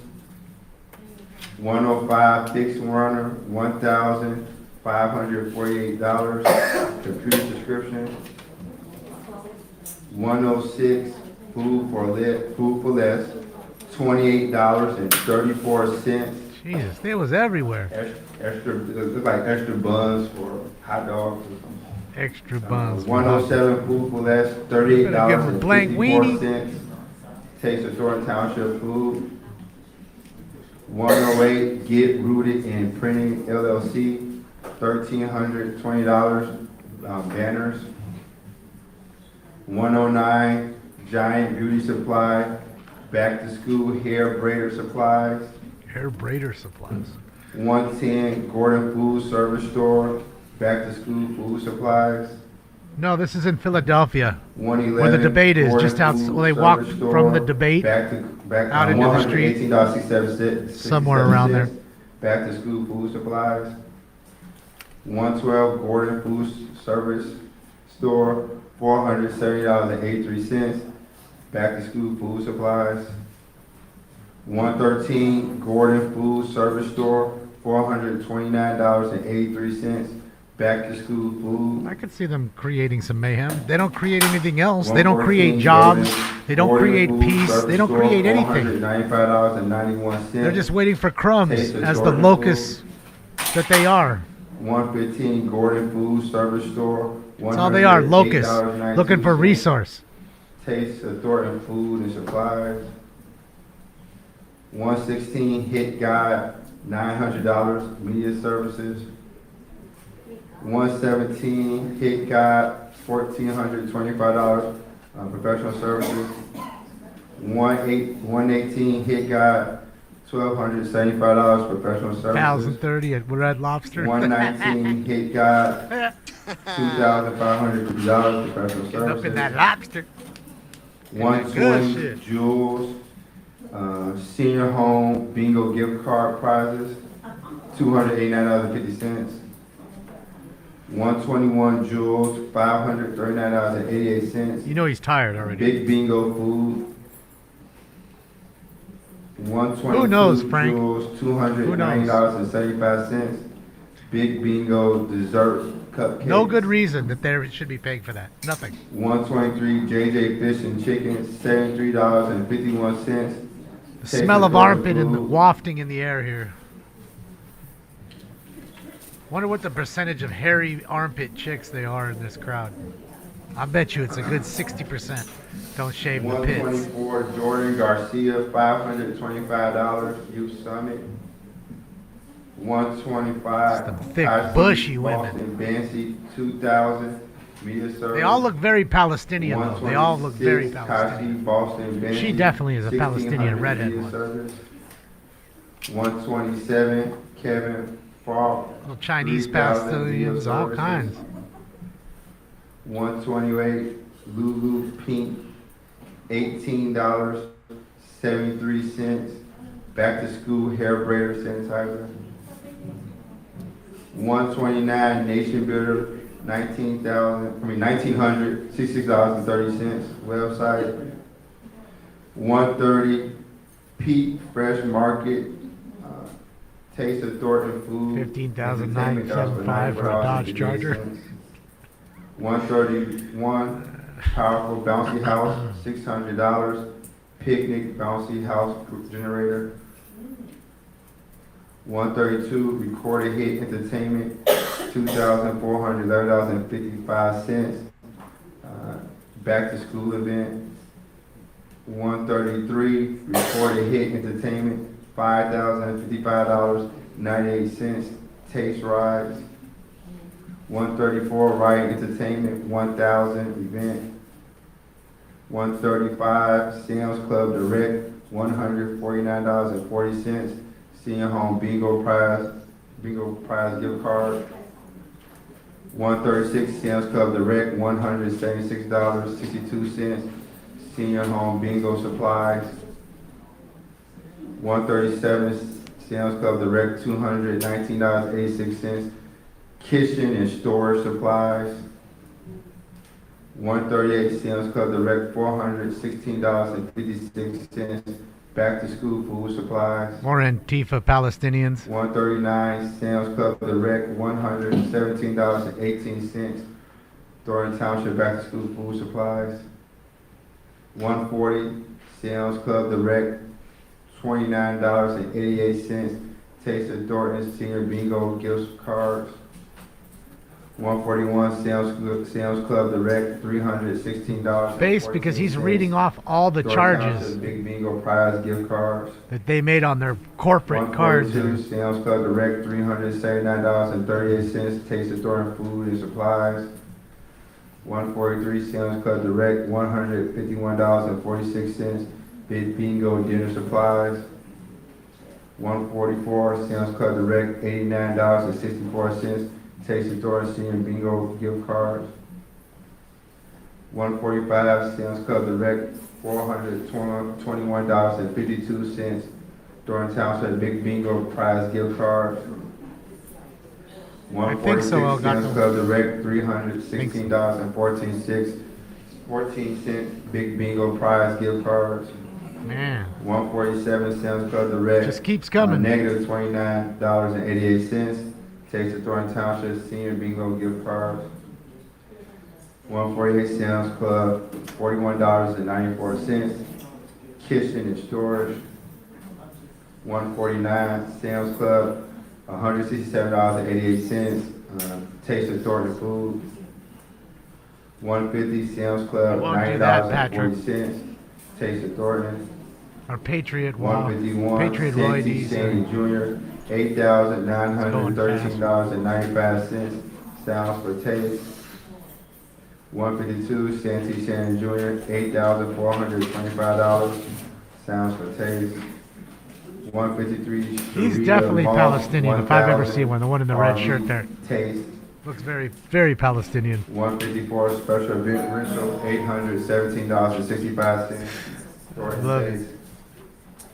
[SPEAKER 12] 105 Fixed Runner, $1,548. Computer subscription. 106 Food for Less, $28.34.
[SPEAKER 4] Jesus, they was everywhere.
[SPEAKER 12] Extra, it looks like extra buns for hot dogs or something.
[SPEAKER 4] Extra buns.
[SPEAKER 12] 107 Food for Less,
[SPEAKER 4] Better give 'em a blank
[SPEAKER 12] $38.54. Taste of Thornton Township food. 108 Get Rooted in Printing LLC, $1,320 banners. 109 Giant Beauty Supply, Back to School Hair Braider Supplies.
[SPEAKER 4] Hair braider supplies.
[SPEAKER 12] 110 Gordon Food Service Store, Back to School Food Supplies.
[SPEAKER 4] No, this is in Philadelphia,
[SPEAKER 12] 111
[SPEAKER 4] where the debate is.
[SPEAKER 12] Gordon
[SPEAKER 4] Just out,
[SPEAKER 12] Food
[SPEAKER 4] well, they walk
[SPEAKER 12] Service Store,
[SPEAKER 4] from the debate
[SPEAKER 12] back
[SPEAKER 4] out into the street.
[SPEAKER 12] $118.67
[SPEAKER 4] Somewhere around there.
[SPEAKER 12] Back to School Food Supplies. 112 Gordon Food Service Store, $470.83. Back to School Food Supplies. 113 Gordon Food Service Store, $429.83. Back to School Food.
[SPEAKER 4] I could see them creating some mayhem. They don't create anything else. They don't create jobs. They don't create peace. They don't create anything.
[SPEAKER 12] $195.91.
[SPEAKER 4] They're just waiting for crumbs as the locusts that they are.
[SPEAKER 12] 115 Gordon Food Service Store.
[SPEAKER 4] That's all they are, locusts, looking for resource.
[SPEAKER 12] Taste of Thornton Food and Supplies. 116 Hit Guide, $900 Media Services. 117 Hit Guide, $1,425 Professional Services. 118 Hit Guide, $1,275 professional services.
[SPEAKER 4] 1,030 at Red Lobster.
[SPEAKER 12] 119 Hit God, $2,550 professional
[SPEAKER 4] Getting up in that
[SPEAKER 12] services.
[SPEAKER 4] lobster. Good
[SPEAKER 12] 120
[SPEAKER 4] shit.
[SPEAKER 12] Jewels, senior home bingo gift card prizes, $289.50. 121 Jewels, $539.88.
[SPEAKER 4] You know he's tired already.
[SPEAKER 12] Big bingo food. 122
[SPEAKER 4] Who knows, Frank?
[SPEAKER 12] Jewels,
[SPEAKER 4] Who knows?
[SPEAKER 12] $290.75. Big bingo dessert cupcakes.
[SPEAKER 4] No good reason that they should be paying for that. Nothing.
[SPEAKER 12] 123 JJ Fish and Chicken, $73.51.
[SPEAKER 4] The smell of armpit and wafting in the air here. Wonder what the percentage of hairy armpit chicks they are in this crowd. I bet you it's a good 60%. Don't shave the pits.
[SPEAKER 12] 124 Jordan Garcia, $525 Youth Summit. 125
[SPEAKER 4] Some thick,
[SPEAKER 12] I See
[SPEAKER 4] bushy
[SPEAKER 12] Boston
[SPEAKER 4] women.
[SPEAKER 12] Bancy, 2000 media service.
[SPEAKER 4] They all look very Palestinian though. They all look very
[SPEAKER 12] 126
[SPEAKER 4] Palestinian.
[SPEAKER 12] Kashi Boston Bancy,
[SPEAKER 4] She definitely is a Palestinian
[SPEAKER 12] 1600
[SPEAKER 4] redhead
[SPEAKER 12] media
[SPEAKER 4] one.
[SPEAKER 12] service. 127 Kevin Falk,
[SPEAKER 4] Little Chinese
[SPEAKER 12] 3000
[SPEAKER 4] Palestinians,
[SPEAKER 12] media
[SPEAKER 4] all
[SPEAKER 12] services.
[SPEAKER 4] kinds.
[SPEAKER 12] 128 Lulu Pink, $18.73. Back to school hair braider sanitizer. 129 Nation Builder, $1,966.30 website. 130 Pete Fresh Market, Taste of Thornton Food.
[SPEAKER 4] $15,975 for a Dodge Charger.
[SPEAKER 12] 131 Powerful Bouncy House, $600. Picnic Bouncy House generator. 132 Recorded Hit Entertainment, $2,411.55. Back to school event. 133 Recorded Hit Entertainment, $5,055.98. Taste Rides. 134 Riot Entertainment, 1,000 event. 135 Sam's Club Direct, $149.40. Senior Home Bingo Prize gift card. 136 Sam's Club Direct, $176.62. Senior Home Bingo Supplies. 137 Sam's Club Direct, $219.86. Kitchen and storage supplies. 138 Sam's Club Direct, $416.56. Back to school food supplies.
[SPEAKER 4] More Antifa Palestinians.
[SPEAKER 12] 139 Sam's Club Direct, $117.18. Thornton Township back to school food supplies. 140 Sam's Club Direct, $29.88. Taste of Thornton Senior Bingo gift cards. 141 Sam's Club Direct, $316.
[SPEAKER 4] Base because he's reading off all the charges
[SPEAKER 12] Big Bingo Prize gift cards.
[SPEAKER 4] that they made on their corporate cards.
[SPEAKER 12] 142 Sam's Club Direct, $379.38. Taste of Thornton Food and Supplies. 143 Sam's Club Direct, $151.46. Big Bingo Dinner Supplies. 144 Sam's Club Direct, $89.64. Taste of Thornton Senior Bingo gift cards. 145 Sam's Club Direct, $421.52. Thornton Township Big Bingo Prize gift cards.
[SPEAKER 4] I think so,
[SPEAKER 12] 146 Sam's
[SPEAKER 4] Elgato.
[SPEAKER 12] Club Direct, $316.14. Big Bingo Prize gift cards.
[SPEAKER 4] Man,
[SPEAKER 12] 147 Sam's Club Direct.
[SPEAKER 4] just keeps coming.
[SPEAKER 12] Negative $29.88. Taste of Thornton Township Senior Bingo gift cards. 148 Sam's Club, $41.94. Kitchen and storage. 149 Sam's Club, $167.88. Taste of Thornton Food. 150 Sam's Club,
[SPEAKER 4] You won't do that, Patrick.
[SPEAKER 12] $90.40. Taste of Thornton.
[SPEAKER 4] Our Patriot Wall.
[SPEAKER 12] 151
[SPEAKER 4] Patriot
[SPEAKER 12] Santee
[SPEAKER 4] Roydies.
[SPEAKER 12] Sandy Jr., $8,913.95. Sounds for Taste. 152 Santee Sandy Jr., $8,425. Sounds for Taste. 153.
[SPEAKER 4] He's
[SPEAKER 12] Sharia
[SPEAKER 4] definitely
[SPEAKER 12] Mall,
[SPEAKER 4] Palestinian if I've ever
[SPEAKER 12] 1000.
[SPEAKER 4] seen one. The one in the red
[SPEAKER 12] RV
[SPEAKER 4] shirt there.
[SPEAKER 12] Taste.
[SPEAKER 4] Looks very, very Palestinian.
[SPEAKER 12] 154 special event rental, $817.65.
[SPEAKER 4] Love it.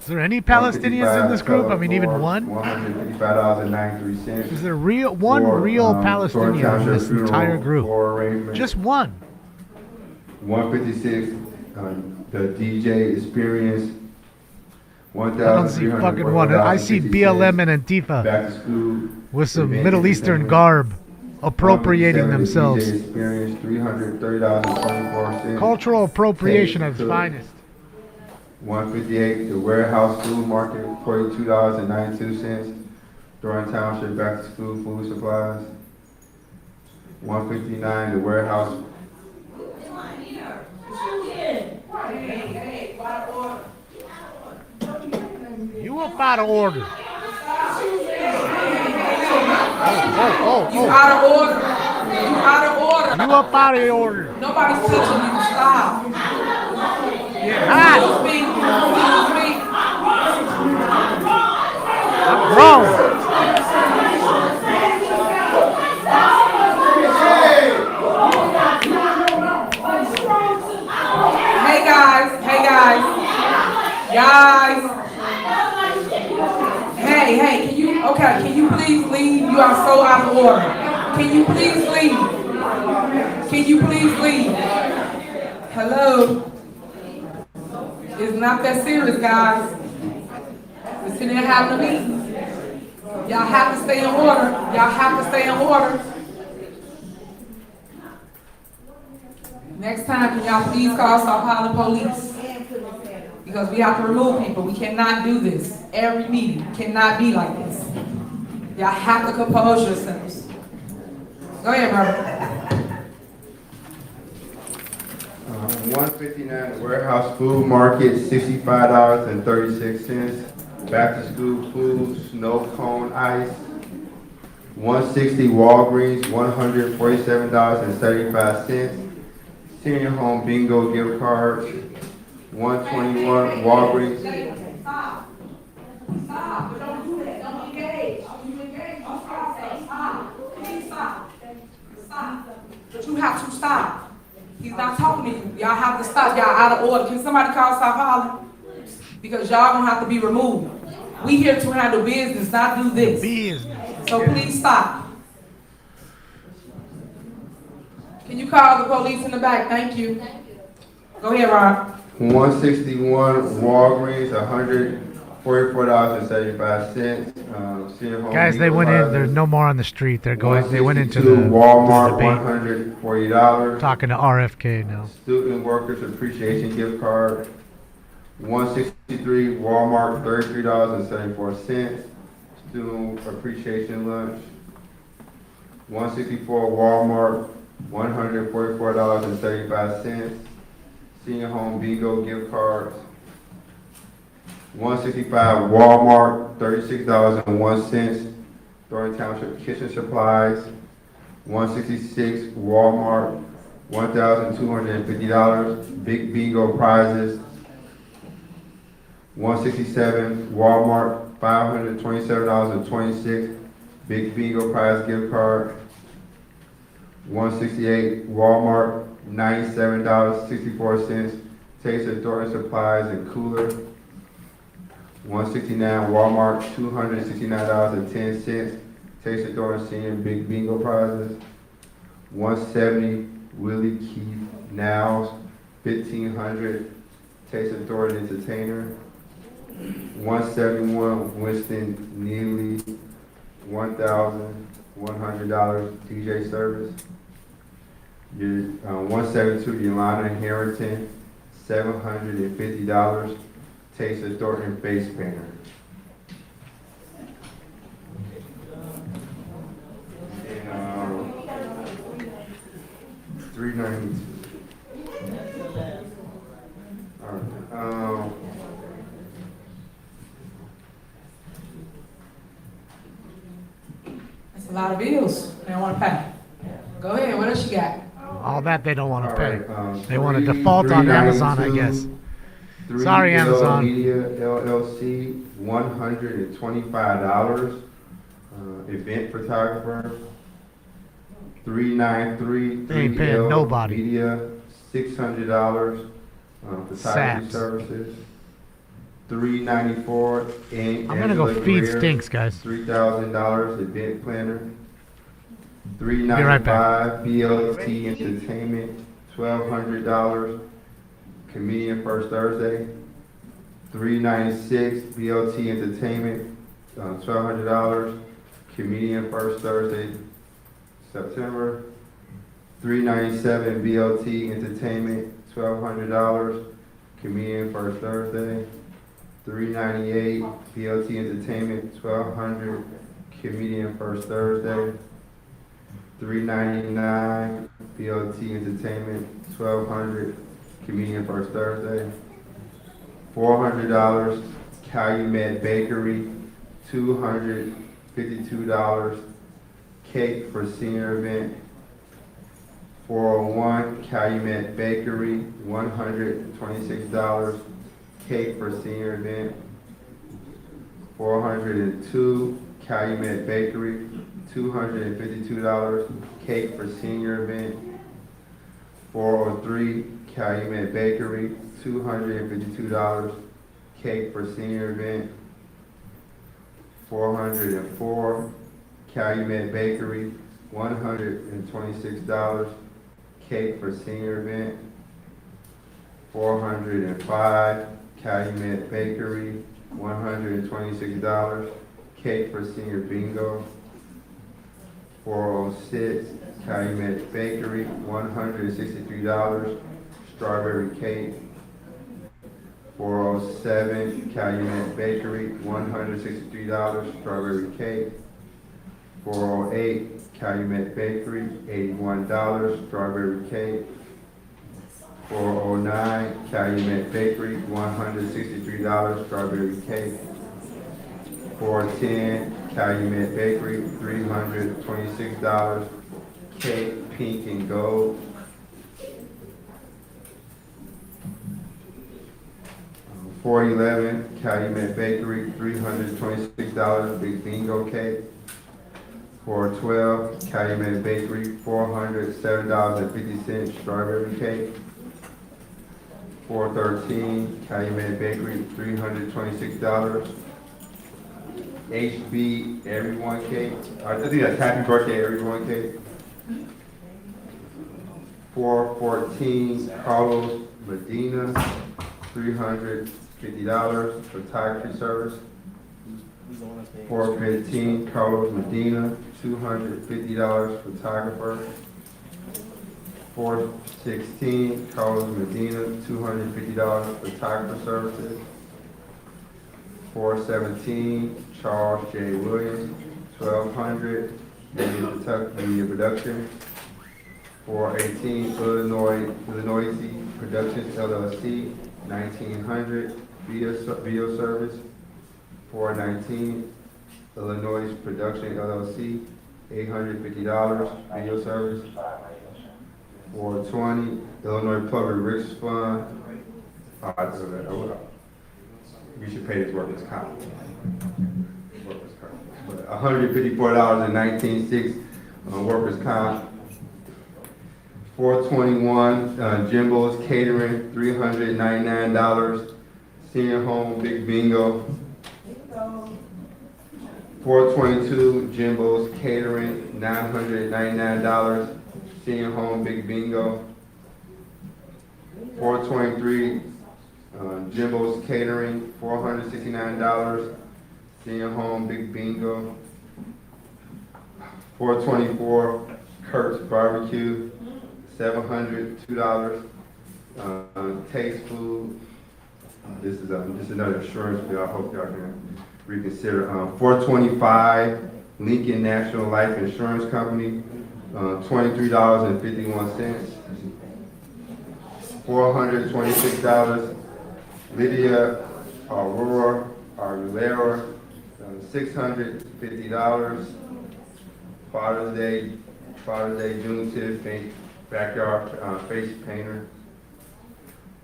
[SPEAKER 4] Is there any Palestinians in this group? I mean, even one?
[SPEAKER 12] $155.93.
[SPEAKER 4] Is there one real Palestinian in this entire group? Just one.
[SPEAKER 12] 156, the DJ experience.
[SPEAKER 4] I don't see fucking one. I see BLM and Antifa
[SPEAKER 12] Back to school.
[SPEAKER 4] with some Middle Eastern garb appropriating
[SPEAKER 12] 157,
[SPEAKER 4] themselves.
[SPEAKER 12] DJ experience, $330.24.
[SPEAKER 4] Cultural appropriation at its finest.
[SPEAKER 12] 158, the warehouse food market, $42.92. Thornton Township back to school food supplies. 159, the warehouse.
[SPEAKER 4] You up out of order.
[SPEAKER 5] You out of order. You out of order.
[SPEAKER 4] You up out of order.
[SPEAKER 5] Nobody's touching you. Stop.
[SPEAKER 4] Hot.
[SPEAKER 5] Excuse me.
[SPEAKER 4] I'm grown.
[SPEAKER 5] Hey guys. Hey, can you please leave? You are so out of order. Can you please leave? Hello? It's not that serious, guys. We're sitting here having a meeting. Y'all have to stay in order. Next time, can y'all please call South Highland Police? Because we have to remove people. We cannot do this. Every meeting cannot be like this. Y'all have to compose yourselves. Go ahead, brother.
[SPEAKER 12] 159, the warehouse food market, $65.36. Back to school food, snow cone ice. 160, Walgreens, $147.75. Senior home bingo gift cards. 121, Walgreens.
[SPEAKER 5] Stop. Don't do that. Don't engage. Stop. Please stop. But you have to stop. He's not talking to you. Y'all have to stop. Y'all out of order. Can somebody call South Highland? Because y'all gonna have to be removed. We here to handle business, not do this. So please stop. Can you call the police in the back? Thank you. Go ahead, Ron.
[SPEAKER 12] 161, Walgreens, $144.75.
[SPEAKER 4] Guys, they went in. They're no more on the street. They went into the
[SPEAKER 12] Walmart,
[SPEAKER 4] debate.
[SPEAKER 12] $140.
[SPEAKER 4] Talking to RFK now.
[SPEAKER 12] Student Workers Appreciation Gift Card. 163, Walmart, $33.74. Student Appreciation Lunch. 164, Walmart, $144.35. Senior Home Bingo Gift Cards. 165, Walmart, $36.01. Thornton Township Kitchen Supplies. 166, Walmart, $1,250. Big Bingo Prizes. 167, Walmart, $527.26. Big Bingo Prize Gift Card. 168, Walmart, $97.64. Taste of Thornton Supplies and Cooler. 169, Walmart, $269.10. Taste of Thornton Senior Big Bingo Prizes. 170, Willie Keith Now's, $1,500. Taste of Thornton Entertainer. 171, Winston Neely, $1,100 DJ service. 172, Yolanda Harrington, $750. Taste of Thornton Face Painter. And 392. All right.
[SPEAKER 5] That's a lot of bills they don't want to pay. Go ahead, what else you got?
[SPEAKER 4] All that they don't want to pay.
[SPEAKER 12] All right,
[SPEAKER 4] They want to default on Amazon, I guess. Sorry,
[SPEAKER 12] 3L
[SPEAKER 4] Amazon.
[SPEAKER 12] Media LLC, $125. Event photographer. 393
[SPEAKER 4] They ain't paying
[SPEAKER 12] 3L
[SPEAKER 4] nobody.
[SPEAKER 12] Media, $600. Photography
[SPEAKER 4] Saps.
[SPEAKER 12] services. 394
[SPEAKER 4] I'm gonna go feed Stinks, guys.
[SPEAKER 12] $3,000 event planner.
[SPEAKER 4] Be right back.
[SPEAKER 12] 395 BLT Entertainment, $1,200. Comedian First Thursday. 396 BLT Entertainment, $1,200. Comedian First Thursday, September. 397 BLT Entertainment, $1,200. Comedian First Thursday. 398 BLT Entertainment, $1,200. Comedian First Thursday. 399 BLT Entertainment, $1,200. Comedian First Thursday. $400 Calumet Bakery, $252. Cake for senior event. 401 Calumet Bakery, $126. Cake for senior event. 402 Calumet Bakery, $252. Cake for senior event. 403 Calumet Bakery, $252. Cake for senior event. 404 Calumet Bakery, $126. Cake for senior event. 405 Calumet Bakery, $126. Cake for senior bingo. 406 Calumet Bakery, $163. Strawberry cake. 407 Calumet Bakery, $163. Strawberry cake. 408 Calumet Bakery, $81. Strawberry cake. 409 Calumet Bakery, $163. Strawberry cake. 410 Calumet Bakery, $326. Cake, pink and gold. 411 Calumet Bakery, $326. Big bingo cake. 412 Calumet Bakery, $407.50. Strawberry cake. 413 Calumet Bakery, $326. HB Everyone Cake. I think that's Happy Birthday Everyone Cake. 414 Carlos Medina, $350. Photography service. 415 Carlos Medina, $250. Photographer. 416 Carlos Medina, $250. Photographer services. 417 Charles J. Williams, $1,200. Media production. 418 Illinois Productions LLC, $1,900. Video service. 419 Illinois Production LLC, $850. Video service. 420 Illinois Public Risk Fund. We should pay this workers' comp. $154.19 on workers' comp. 421 Jimbo's Catering, $399. Senior Home Big Bingo. 422 Jimbo's Catering, $999. Senior Home Big Bingo. 423 Jimbo's Catering, $469. Senior Home Big Bingo. 424 Kurt's Barbecue, $702. Taste Food. This is another insurance bill. I hope y'all can reconsider. 425 Lincoln National Life Insurance Company, $23.51. $426. Lydia Aurora Aguilera, $650. Father's Day, Juneteenth, backyard face painter.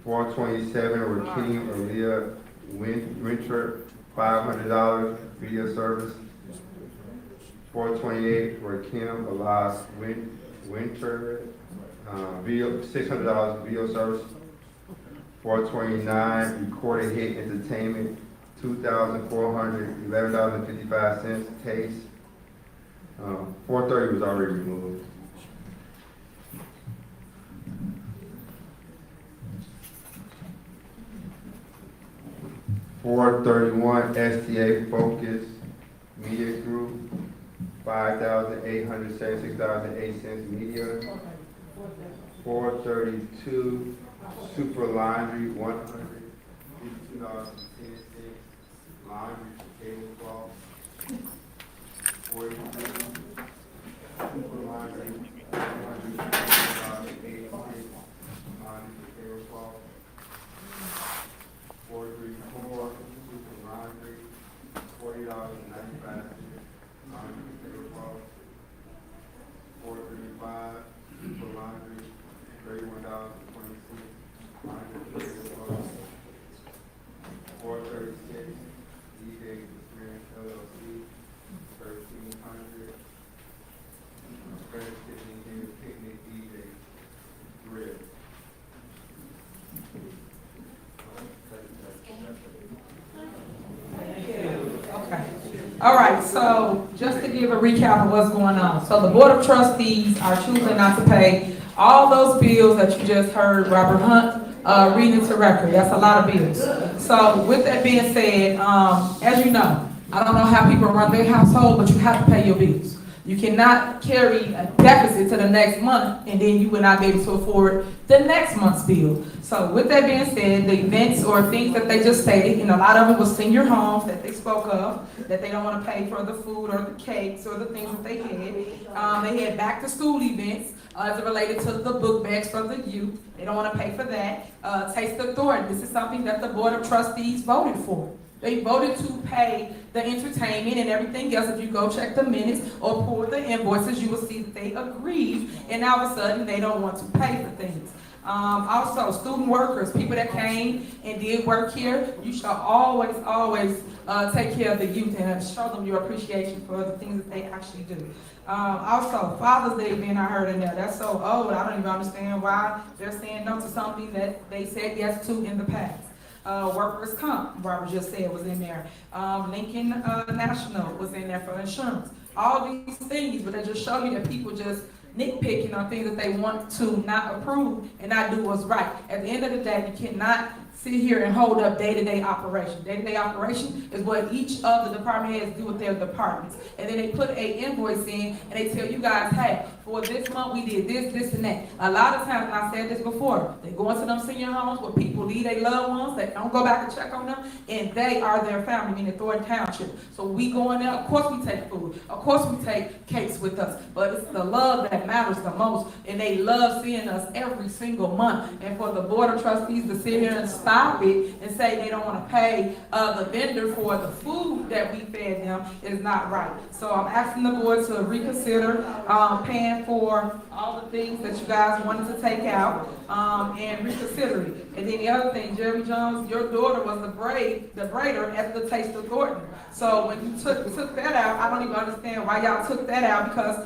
[SPEAKER 12] 427, Rakeem Aaliyah Winter, $500 video service. 428, Rakim Alas Winter, $600 video service. 429, Recorded Hit Entertainment, $2,411.55. Taste. 430 was already removed. $431, STA Focus Media Group, $5,876.08 media. 432, Super Laundry, $152.10, laundry for tablecloth. 43, Super Laundry, $152.08, laundry for tablecloth. 434, Super Laundry, $40.95, laundry for tablecloth. 435, Super Laundry, $31.26, laundry for tablecloth. 436, DJ Experience LLC, $1,300, Friendship Engineer Picnic DJ Grill.
[SPEAKER 5] Okay. All right, so just to give a recap of what's going on. So the Board of Trustees are choosing not to pay all those bills that you just heard Robert Hunt read into record. That's a lot of bills. So with that being said, as you know, I don't know how people run their household, but you have to pay your bills. You cannot carry a deficit to the next month and then you will not be able to afford the next month's bill. So with that being said, the events or things that they just stated, and a lot of them was senior homes that they spoke of, that they don't want to pay for the food or the cakes or the things that they had. They had back to school events as it related to the book bags for the youth. They don't want to pay for that. Taste of Thornton, this is something that the Board of Trustees voted for. They voted to pay the entertainment and everything else. If you go check the minutes or pull the invoices, you will see that they agreed, and all of a sudden they don't want to pay for things. Also, student workers, people that came and did work here, you should always take care of the youth and show them your appreciation for the things that they actually do. Also, Father's Day event I heard in there. That's so old. I don't even understand why they're saying no to something that they said yes to in the past. Workers' comp, Barbara just said, was in there. Lincoln National was in there for insurance. All these things, but they just show you that people just nitpicking on things that they want to not approve and not do what's right. At the end of the day, you cannot sit here and hold up day-to-day operation. Day-to-day operation is what each of the department heads do with their departments. And then they put a invoice in and they tell you guys, hey, for this month we did this, this, and that. A lot of times, and I said this before, they go into them senior homes where people leave their loved ones, they don't go back and check on them, and they are their family, meaning Thornton Township. So we go in there, of course we take food, of course we take cakes with us, but it's the love that matters the most, and they love seeing us every single month. And for the Board of Trustees to sit here and stop it and say they don't want to pay the vendor for the food that we fed them is not right. So I'm asking the board to reconsider paying for all the things that you guys wanted to take out and reconsider it. And then the other thing, Jerry Jones, your daughter was the braider at the Taste of Thornton. So when you took that out, I don't even understand why y'all took that out, because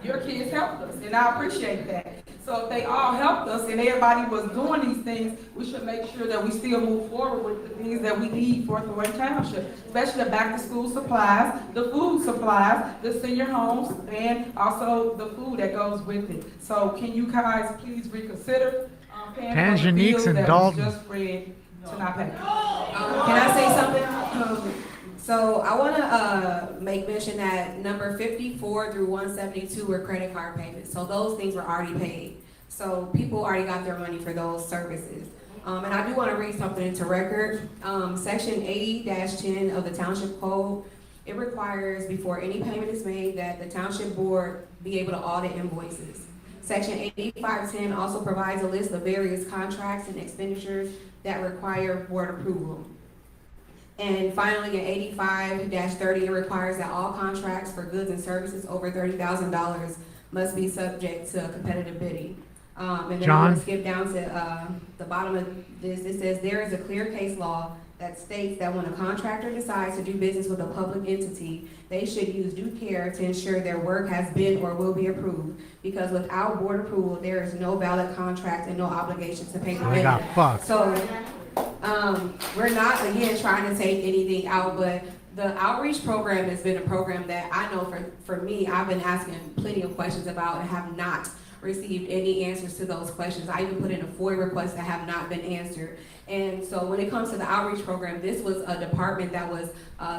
[SPEAKER 5] your kids helped us, and I appreciate that. So if they all helped us and everybody was doing these things, we should make sure that we still move forward with the things that we need for Thornton Township, especially the back-to-school supplies, the food supplies, the senior homes, and also the food that goes with it. So can you guys please reconsider paying for the bills that was just read to not pay?
[SPEAKER 10] Can I say something? So I want to make mention that number 54 through 172 were credit card payments. So those things were already paid. So people already got their money for those services. And I do want to read something into record. Section 80-10 of the Township Code, it requires before any payment is made that the Township Board be able to audit invoices. Section 8510 also provides a list of various contracts and expenditures that require board approval. And finally, in 85-30, it requires that all contracts for goods and services over $30,000 must be subject to competitive bidding. And then I'm
[SPEAKER 4] John?
[SPEAKER 10] gonna skip down to, the bottom of this. It says, there is a clear case law that states that when a contractor decides to do business with a public entity, they should use due care to ensure their work has been or will be approved. Because without board approval, there is no valid contract and no obligation to pay the
[SPEAKER 4] They got
[SPEAKER 10] vendor.
[SPEAKER 4] fucked.
[SPEAKER 10] So, we're not, again, trying to take anything out, but the outreach program has been a program that I know for me, I've been asking plenty of questions about and have not received any answers to those questions. I even put in a FOIA request that have not been answered. And so when it comes to the outreach program, this was a department that was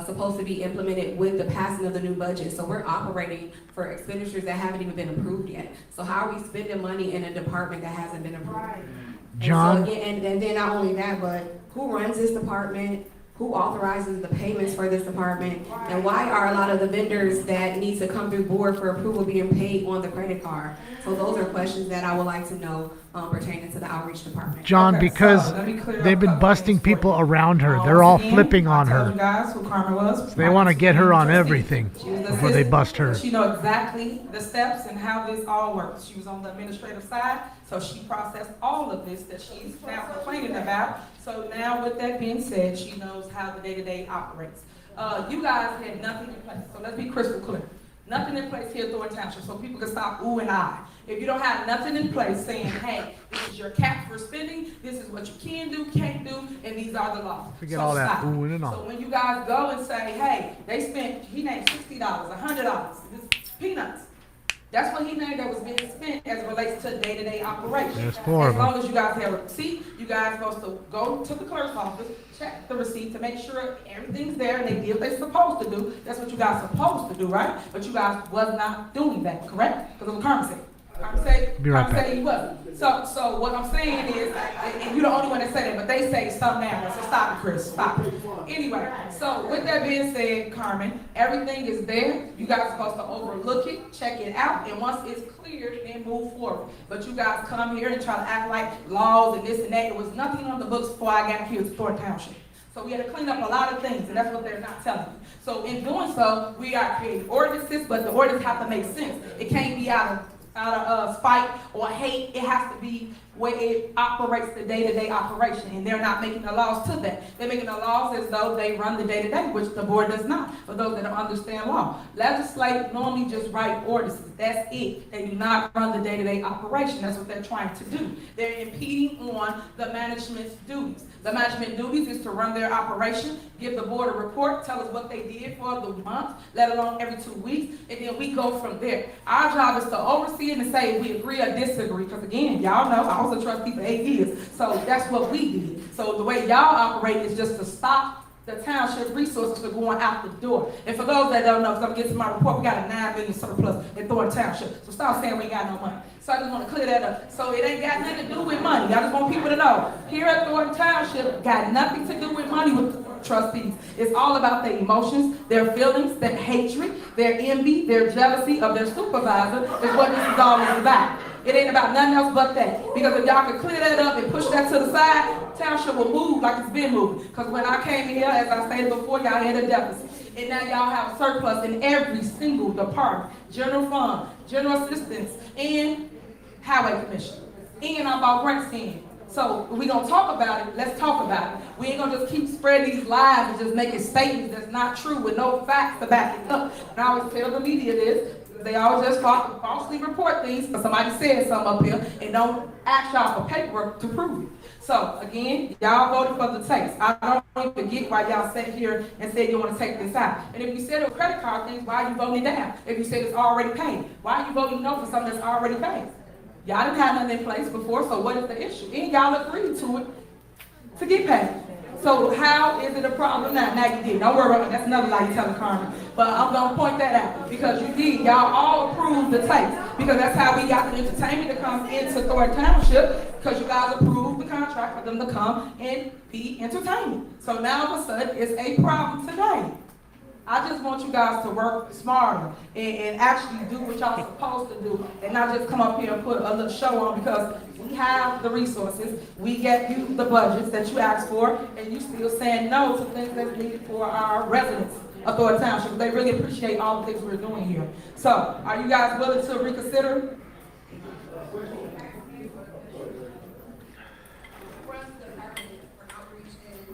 [SPEAKER 10] supposed to be implemented with the passing of the new budget. So we're operating for expenditures that haven't even been approved yet. So how are we spending money in a department that hasn't been approved?
[SPEAKER 4] John?
[SPEAKER 10] And, so again, and then not only that, but who runs this department? Who authorizes the payments for this department? And why are a lot of the vendors that need to come through board for approval being paid on the credit card? So those are questions that I would like to know pertaining to the outreach department.
[SPEAKER 4] John,
[SPEAKER 5] Okay,
[SPEAKER 4] because
[SPEAKER 5] so let me clear up
[SPEAKER 4] they've
[SPEAKER 5] a
[SPEAKER 4] been
[SPEAKER 5] couple
[SPEAKER 4] busting
[SPEAKER 5] things for you.
[SPEAKER 4] people around her. They're all
[SPEAKER 5] Again,
[SPEAKER 4] flipping on
[SPEAKER 5] I told
[SPEAKER 4] her.
[SPEAKER 5] you guys who Carmen was.
[SPEAKER 4] They want to get her on everything
[SPEAKER 5] She was the
[SPEAKER 4] before they
[SPEAKER 5] assistant.
[SPEAKER 4] bust her.
[SPEAKER 5] She knows exactly the steps and how this all works. She was on the administrative side, so she processed all of this that she's now complaining about. So now with that being said, she knows how the day-to-day operates. You guys had nothing in place, so let's be crystal clear. Nothing in place here at Thornton Township, so people can stop ooh and ah. If you don't have nothing in place saying, hey, this is your cap for spending, this is what you can do, can't do, and these are the laws.
[SPEAKER 4] Forget
[SPEAKER 5] So
[SPEAKER 4] all that
[SPEAKER 5] stop.
[SPEAKER 4] oohing and
[SPEAKER 5] So
[SPEAKER 4] on.
[SPEAKER 5] when you guys go and say, hey, they spent, he named $60, $100, this peanuts. That's what he named that was being spent as it relates to day-to-day operations.
[SPEAKER 4] There's four of
[SPEAKER 5] As long
[SPEAKER 4] them.
[SPEAKER 5] as you guys have a receipt, you guys supposed to go to the clerk's office, check the receipt to make sure everything's there and they did what they're supposed to do. That's what you guys supposed to do, right? But you guys was not doing that, correct? Because it was Carmen said.
[SPEAKER 4] Be right back.
[SPEAKER 5] He wasn't. So what I'm saying is, and you're the only one that said it, but they say stop now. So stop it, Chris. Stop it. Anyway, so with that being said, Carmen, everything is there. You guys are supposed to overlook it, check it out, and once it's cleared, then move forward. But you guys come here and try to act like laws and this and that. There was nothing on the books before I got here to Thornton Township. So we had to clean up a lot of things, and that's what they're not telling you. So in doing so, we are creating ordinances, but the ordinance have to make sense. It can't be out of spite or hate. It has to be where it operates the day-to-day operation, and they're not making the laws to that. They're making the laws as though they run the day-to-day, which the board does not, for those that don't understand law. Legislate normally just write ordinances. That's it. They do not run the day-to-day operation. That's what they're trying to do. They're impeding on the management's duties. The management duties is to run their operation, give the board a report, tell us what they did for the month, let alone every 2 weeks, and then we go from there. Our job is to oversee it and say if we agree or disagree, because again, y'all know I was a trustee for 8 years, so that's what we did. So the way y'all operate is just to stop the township resources from going out the door. And for those that don't know, because I'm getting to my report, we got a $9 million surplus in Thornton Township. So stop saying we ain't got no money. So I just want to clear that up. So it ain't got nothing to do with money. I just want people to know. Here at Thornton Township, got nothing to do with money with trustees. It's all about their emotions, their feelings, their hatred, their envy, their jealousy of their supervisor is what this is all about. It ain't about nothing else but that. Because if y'all can clear that up and push that to the side, township will move like it's been moving. Because when I came here, as I stated before, y'all had a deficit. And now y'all have a surplus in every single department. General fund, general assistance, and highway commission. And I bought grants in. So if we gonna talk about it, let's talk about it. We ain't gonna just keep spreading these lies and just making statements that's not true with no facts to back it up. And I always tell the media this. They always just falsely report things because somebody said something up here and don't ask y'all for paperwork to prove it. So again, y'all voted for the tax. I don't even get why y'all sat here and said you want to take this out. And if you said it was credit card things, why are you voting it down? If you said it's already paid, why are you voting no for something that's already paid? Y'all didn't have nothing in place before, so what is the issue? And y'all agreed to it to get paid. So how is it a problem now? Now you did. Don't worry about it. That's another lie you're telling Carmen. But I'm going to point that out because you did. Y'all all approved the tax because that's how we got the entertainment to come into Thornton Township because you guys approved the contract for them to come and be entertainment. So now all of a sudden it's a problem today. I just want you guys to work smarter and actually do what y'all supposed to do and not just come up here and put a little show on because we have the resources, we get you the budgets that you asked for, and you still saying no to things that's needed for our residents of Thornton Township. They really appreciate all the things we're doing here. So, are you guys willing to reconsider?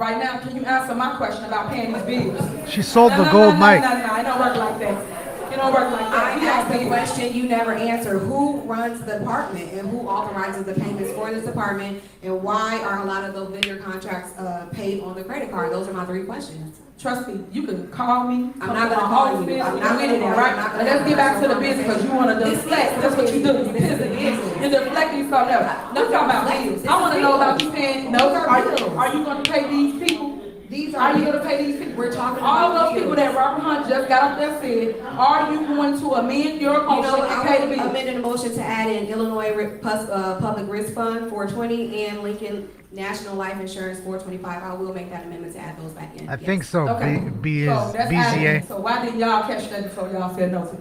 [SPEAKER 5] Right now, can you answer my question about paying these bills?
[SPEAKER 4] She sold the
[SPEAKER 5] No,
[SPEAKER 4] gold mic.
[SPEAKER 5] No, it don't work like that. It don't work like that.
[SPEAKER 10] I asked the question, you never answer. Who runs the department and who authorizes the payments for this department? And why are a lot of those vendor contracts paid on the credit card? Those are my 3 questions.
[SPEAKER 5] Trust me, you can call me.
[SPEAKER 10] I'm not gonna call you.
[SPEAKER 5] I'm
[SPEAKER 10] I'm
[SPEAKER 5] not
[SPEAKER 10] not
[SPEAKER 5] with it,
[SPEAKER 10] gonna-
[SPEAKER 5] right?
[SPEAKER 10] I'm not
[SPEAKER 5] But
[SPEAKER 10] gonna-
[SPEAKER 5] let's get back to the business, because you wanna deflect. That's what you do. You pivot. You're deflecting something else. Let's talk about bills. I wanna know about you paying, are you gonna pay these people?
[SPEAKER 10] These
[SPEAKER 5] Are you gonna pay these people?
[SPEAKER 10] We're talking
[SPEAKER 5] All
[SPEAKER 10] about
[SPEAKER 5] those people that Robert Hunt just got up there said, are you going to amend your
[SPEAKER 10] You
[SPEAKER 5] motion
[SPEAKER 10] know,
[SPEAKER 5] and pay the
[SPEAKER 10] I'm
[SPEAKER 5] bills?
[SPEAKER 10] amending the motion to add in Illinois Public Risk Fund 420 and Lincoln National Life Insurance 425. I will make that amendment to add those back in.
[SPEAKER 4] I
[SPEAKER 10] Yes.
[SPEAKER 4] think so.
[SPEAKER 5] Okay.
[SPEAKER 4] B
[SPEAKER 5] So
[SPEAKER 4] is
[SPEAKER 5] that's
[SPEAKER 4] BZA.
[SPEAKER 5] added. So why didn't y'all catch that before y'all said no to it?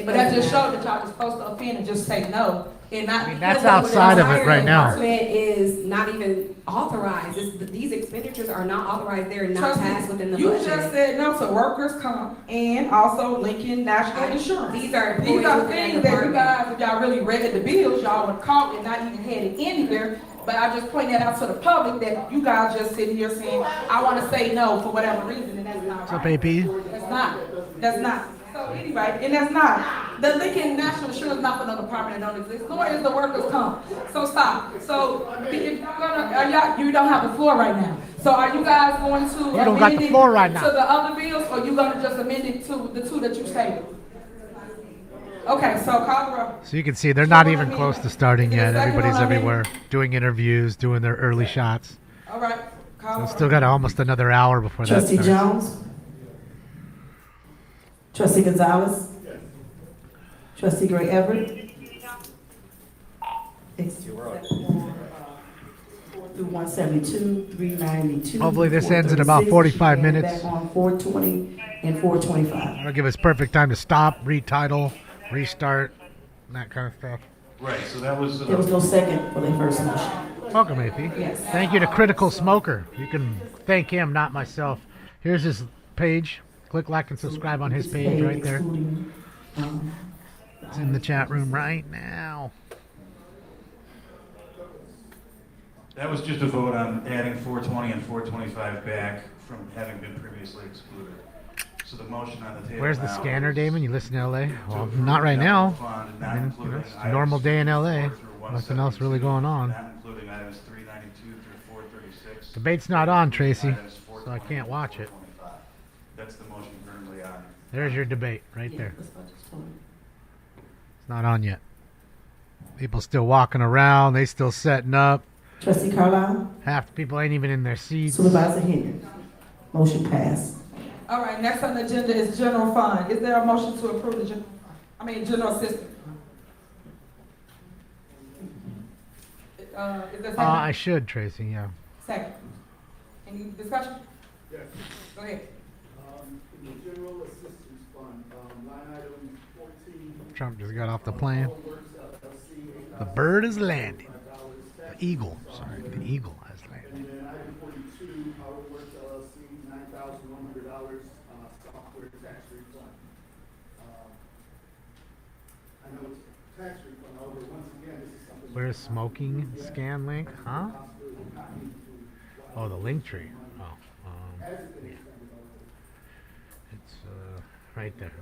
[SPEAKER 5] But that just showed that y'all was supposed to offend and just say no and not.
[SPEAKER 4] That's outside of it right now.
[SPEAKER 10] Department is not even authorized. These expenditures are not authorized. They're not
[SPEAKER 5] Trust me,
[SPEAKER 10] passed within the
[SPEAKER 5] you
[SPEAKER 10] budget.
[SPEAKER 5] just said no to workers' comp and also Lincoln National Insurance.
[SPEAKER 10] These are
[SPEAKER 5] These are
[SPEAKER 10] employees
[SPEAKER 5] things
[SPEAKER 10] within
[SPEAKER 5] that
[SPEAKER 10] the
[SPEAKER 5] you guys, if y'all really read the bills, y'all would have caught and not even had it in here. But I just point that out to the public that you guys just sitting here saying, I want to say no for whatever reason, and that's not
[SPEAKER 4] What's up,
[SPEAKER 5] right.
[SPEAKER 4] AP?
[SPEAKER 5] That's not. That's not. So anyway, and that's not. The Lincoln National Insurance is not for no department that don't exist, nor is the workers' comp. So stop. So if y'all gonna, you don't have the floor right now. So are you guys going to
[SPEAKER 4] You don't got the floor right now.
[SPEAKER 5] to the other bills, or you gonna just amend it to the 2 that you stated? Okay, so call the roll.
[SPEAKER 4] So you can see they're not even close to starting
[SPEAKER 5] Is it a
[SPEAKER 4] yet.
[SPEAKER 5] second
[SPEAKER 4] Everybody's
[SPEAKER 5] on that
[SPEAKER 4] everywhere doing interviews, doing their early shots.
[SPEAKER 5] All right, call
[SPEAKER 4] So
[SPEAKER 5] the
[SPEAKER 4] still got almost another hour before that
[SPEAKER 3] Trustee
[SPEAKER 4] starts.
[SPEAKER 3] Jones? Trustee Gonzalez? Trustee Gray Everett? Through 172, 392.
[SPEAKER 4] Hopefully this ends in about 45 minutes.
[SPEAKER 3] Back on 420 and 425.
[SPEAKER 4] That'll give us perfect time to stop, retitle, restart, and that kind of stuff.
[SPEAKER 8] Right, so that was,
[SPEAKER 3] There was no second for the first motion.
[SPEAKER 4] Welcome, AP.
[SPEAKER 3] Yes.
[SPEAKER 4] Thank you to Critical Smoker. You can thank him, not myself. Here's his page. Click like and subscribe on his page right there.
[SPEAKER 3] Excluding,
[SPEAKER 4] It's in the chat room right now.
[SPEAKER 8] that was just a vote on adding 420 and 425 back from having been previously excluded. So the motion on the table
[SPEAKER 4] Where's the
[SPEAKER 8] now
[SPEAKER 4] scanner,
[SPEAKER 8] is
[SPEAKER 4] Damon? You listen to LA? Well,
[SPEAKER 8] to
[SPEAKER 4] not right
[SPEAKER 8] approve
[SPEAKER 4] now.
[SPEAKER 8] the fund, not
[SPEAKER 4] I mean,
[SPEAKER 8] including
[SPEAKER 4] it's a
[SPEAKER 8] items
[SPEAKER 4] normal day in LA.
[SPEAKER 8] 4 through
[SPEAKER 4] Nothing else really
[SPEAKER 8] 172,
[SPEAKER 4] going on.
[SPEAKER 8] Not including items 392 through 436.
[SPEAKER 4] Debate's not on, Tracy,
[SPEAKER 8] items
[SPEAKER 4] so I
[SPEAKER 8] 420
[SPEAKER 4] can't watch it.
[SPEAKER 8] 425. That's the motion currently on.
[SPEAKER 4] There's your debate right
[SPEAKER 3] Yeah,
[SPEAKER 4] there.
[SPEAKER 3] this budget's totally-
[SPEAKER 4] It's not on yet. People still walking around. They still setting up.
[SPEAKER 3] Trustee Carlisle?
[SPEAKER 4] Half the people ain't even in their seats.
[SPEAKER 3] Supervisor Henry? Motion passed.
[SPEAKER 5] All right, next on the agenda is general fund. Is there a motion to approve the general assistance? Is there a second?
[SPEAKER 4] I should, Tracy, yeah.
[SPEAKER 5] Second. Any discussion?
[SPEAKER 7] Yes.
[SPEAKER 5] Go ahead.
[SPEAKER 7] In the general assistance fund, line item 14.
[SPEAKER 4] Trump just got off the plane.
[SPEAKER 7] Works LLC,
[SPEAKER 4] The bird has landed. The eagle, sorry, the eagle has landed.
[SPEAKER 7] And then item 42, Power Works LLC, $9,100, software tax refund. I know it's a tax refund, however, once again, this is something.
[SPEAKER 4] Where's smoking scan link? Huh? Oh, the link tree. Oh, yeah. It's right there.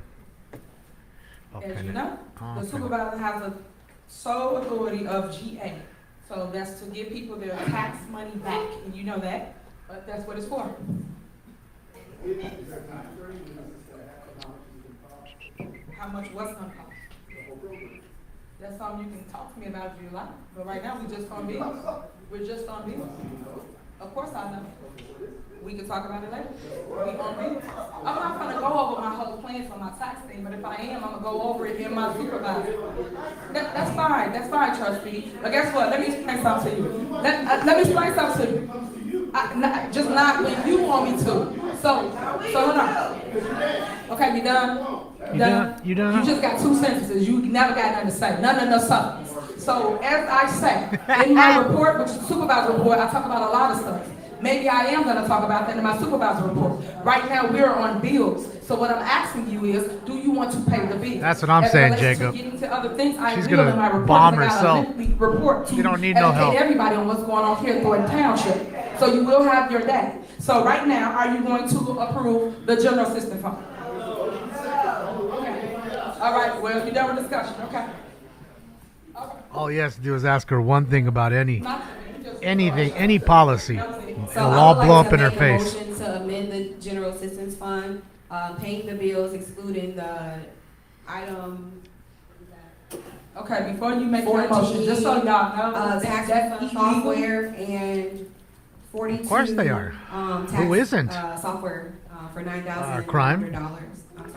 [SPEAKER 4] I'll
[SPEAKER 5] As
[SPEAKER 4] pin
[SPEAKER 5] you
[SPEAKER 4] it.
[SPEAKER 5] know,
[SPEAKER 4] I'll
[SPEAKER 5] the
[SPEAKER 4] pin it.
[SPEAKER 5] supervisor has the sole authority of GA. So that's to give people their tax money back, and you know that, but that's what it's for. How much was gonna cost? That's something you can talk to me about if you like, but right now, we just on bills. We're just on bills. Of course I know. We can talk about it later. We on bills. I'm not gonna go over my whole plan for my tax thing, but if I am, I'm gonna go over it in my supervisor. That's fine, trustee. But guess what? Let me explain something to you. Let me explain something to you. Just not when you want me to. So hold on. Okay, you done?
[SPEAKER 4] You done?
[SPEAKER 5] You just got 2 sentences. You never got nothing to say. None of no substance. So as I say, in my report, which is the supervisor report, I talk about a lot of stuff. Maybe I am going to talk about that in my supervisor report. Right now, we're on bills. So what I'm asking you is, do you want to pay the bills?
[SPEAKER 4] That's what I'm saying, Jacob.
[SPEAKER 5] Getting to other things, I
[SPEAKER 4] She's
[SPEAKER 5] will
[SPEAKER 4] gonna
[SPEAKER 5] in my report,
[SPEAKER 4] bomb
[SPEAKER 5] because I got a
[SPEAKER 4] herself.
[SPEAKER 5] lengthy report to
[SPEAKER 4] You don't need no
[SPEAKER 5] educate
[SPEAKER 4] help.
[SPEAKER 5] everybody on what's going on here at Thornton Township. So you will have your day. So right now, are you going to approve the general assistance fund? Okay. All right, well, you're done with discussion, okay?
[SPEAKER 4] All he has to do is ask her one thing about anything, any policy. It'll all blow up in her face.
[SPEAKER 10] Motion to amend the general assistance fund, paying the bills excluding the item.
[SPEAKER 5] Okay, before you make that motion, just so y'all know,
[SPEAKER 10] Tax
[SPEAKER 5] that's
[SPEAKER 10] refund
[SPEAKER 5] illegal.
[SPEAKER 10] software and 42.
[SPEAKER 4] Of course they are.
[SPEAKER 10] Tax,
[SPEAKER 4] Who isn't?
[SPEAKER 10] Software for $9,000.
[SPEAKER 4] Crime.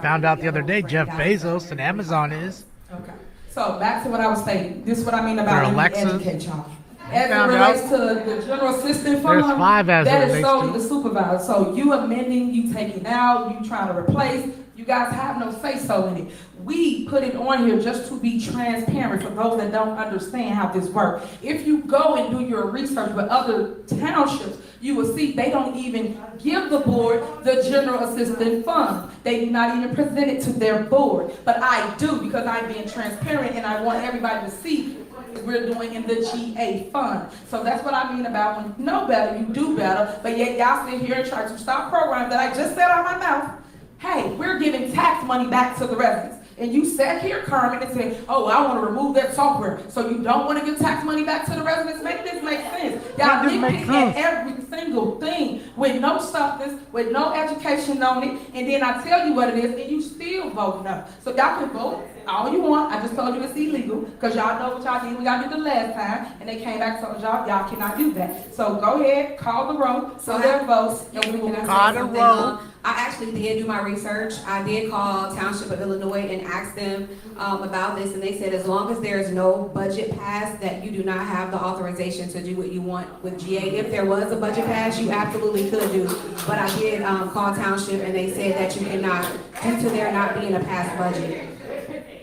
[SPEAKER 4] Found out the other day Jeff Bezos and Amazon is.
[SPEAKER 5] Okay, so back to what I was saying. This is what I mean
[SPEAKER 4] Their
[SPEAKER 5] about
[SPEAKER 4] Alexas.
[SPEAKER 5] educate y'all. As it
[SPEAKER 4] Found
[SPEAKER 5] relates
[SPEAKER 4] out.
[SPEAKER 5] to the general assistance fund,
[SPEAKER 4] There's 5 as
[SPEAKER 5] that
[SPEAKER 4] it
[SPEAKER 5] is
[SPEAKER 4] relates
[SPEAKER 5] solely
[SPEAKER 4] to.
[SPEAKER 5] the supervisor. So you amending, you taking out, you trying to replace, you guys have no say-so in it. We put it on here just to be transparent for those that don't understand how this works. If you go and do your research with other townships, you will see they don't even give the board the general assistance fund. They do not even present it to their board. But I do, because I'm being transparent and I want everybody to see what we're doing in the GA fund. So that's what I mean about when you know better, you do better, but yet y'all sit here and try to stop programs that I just said out my mouth. Hey, we're giving tax money back to the residents. And you sat here, Carmen, and said, oh, I want to remove that software. So you don't want to give tax money back to the residents? Make this make sense. Y'all nitpick at every single thing with no substance, with no education on it, and then I tell you what it is, and you still vote no. So y'all can vote all you want. I just told you it's illegal, because y'all know what y'all did. We got did the last time, and they came back and told y'all cannot do that. So go ahead, call the roll, so their votes, and we will
[SPEAKER 4] Call the roll.
[SPEAKER 10] I actually did do my research. I did call Township of Illinois and asked them about this, and they said as long as there's no budget passed, that you do not have the authorization to do what you want with GA. If there was a budget pass, you absolutely could do. But I did call Township, and they said that you cannot, due to there not being a passed budget.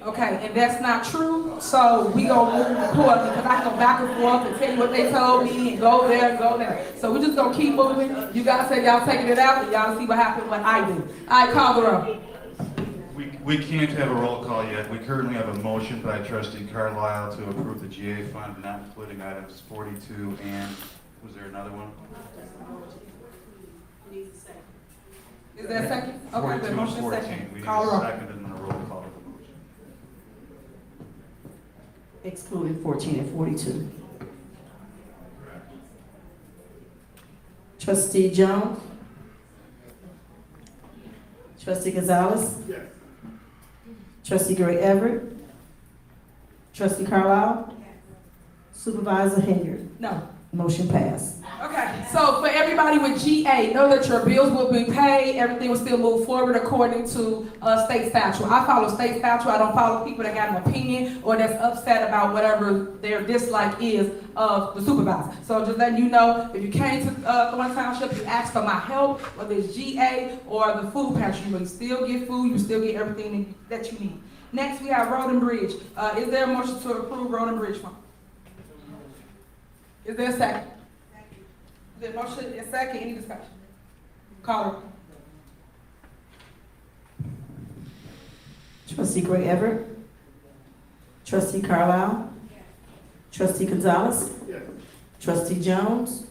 [SPEAKER 5] Okay, and that's not true, so we gonna move accordingly, because I go back and forth and tell you what they told me, and go there and go there. So we just gonna keep moving. You guys say y'all taking it out, and y'all see what happened when I do. All right, call the roll.
[SPEAKER 8] We can't have a roll call yet. We currently have a motion by trustee Carlisle to approve the GA fund, not including items 42 and, was there another one?
[SPEAKER 5] Is there a second? Okay,
[SPEAKER 8] 42
[SPEAKER 5] the
[SPEAKER 8] and
[SPEAKER 5] motion is
[SPEAKER 8] 14.
[SPEAKER 5] second.
[SPEAKER 8] We need
[SPEAKER 5] Call the
[SPEAKER 8] a
[SPEAKER 5] roll.
[SPEAKER 8] second and then a roll call of the motion.
[SPEAKER 3] Excluding 14 and 42. Trustee Jones? Trustee Gonzalez?
[SPEAKER 7] Yes.
[SPEAKER 3] Trustee Gray Everett? Trustee Carlisle? Supervisor Henry?
[SPEAKER 5] No.
[SPEAKER 3] Motion passed.
[SPEAKER 5] Okay, so for everybody with GA, know that your bills will be paid, everything will still move forward according to state statute. I follow state statute, I don't follow people that got an opinion or that's upset about whatever their dislike is of the supervisor. So just letting you know, if you came to Thornton Township, you asked for my help, whether it's GA or the food pantry, you still get food, you still get everything that you need. Next, we have Road and Bridge. Is there a motion to approve Road and Bridge fund? Is there a second? The motion is second, any discussion? Call her.
[SPEAKER 3] Trustee Gray Everett? Trustee Carlisle? Trustee Gonzalez?
[SPEAKER 7] Yes.
[SPEAKER 3] Trustee Jones?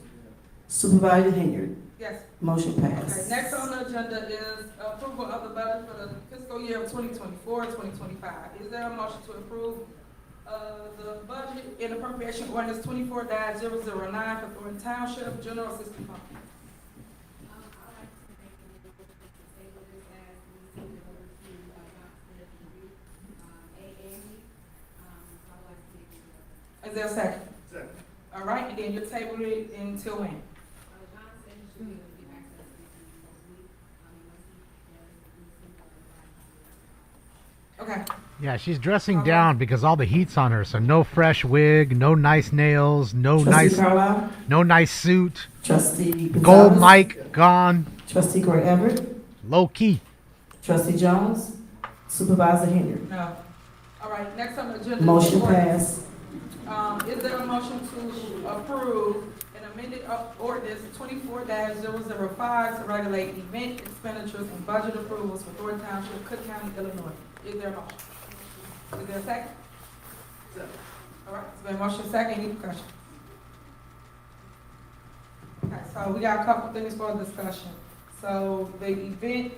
[SPEAKER 3] Supervisor Henry?
[SPEAKER 5] Yes.
[SPEAKER 3] Motion
[SPEAKER 5] Okay,
[SPEAKER 3] passed.
[SPEAKER 5] next on the agenda is approval of the budget for the fiscal year of 2024-2025. Is there a motion to approve the budget in appropriation ordinance 24-009 for Thornton Township General Assistance Fund? Is there a second?
[SPEAKER 7] Second.
[SPEAKER 5] All right, and then you table it until when? Okay.
[SPEAKER 4] Yeah, she's dressing down because all the heat's on her. So no fresh wig, no nice nails,
[SPEAKER 3] Trustee Carlisle?
[SPEAKER 4] no nice suit.
[SPEAKER 3] Trustee
[SPEAKER 4] Gold
[SPEAKER 3] Gonzalez?
[SPEAKER 4] mic gone.
[SPEAKER 3] Trustee Gray Everett?
[SPEAKER 4] Low key.
[SPEAKER 3] Trustee Jones? Supervisor Henry?
[SPEAKER 5] No. All right, next on the agenda. is
[SPEAKER 3] Motion
[SPEAKER 5] ordinance.
[SPEAKER 3] passed.
[SPEAKER 5] Is there a motion to approve an amended ordinance 24-005 to regulate event expenditures and budget approvals for Thornton Township, Cook County, Illinois? Is there a motion? Is there a second?
[SPEAKER 7] Second.
[SPEAKER 5] All right, it's been motion second, any discussion? Okay, so we got a couple things for discussion. So the event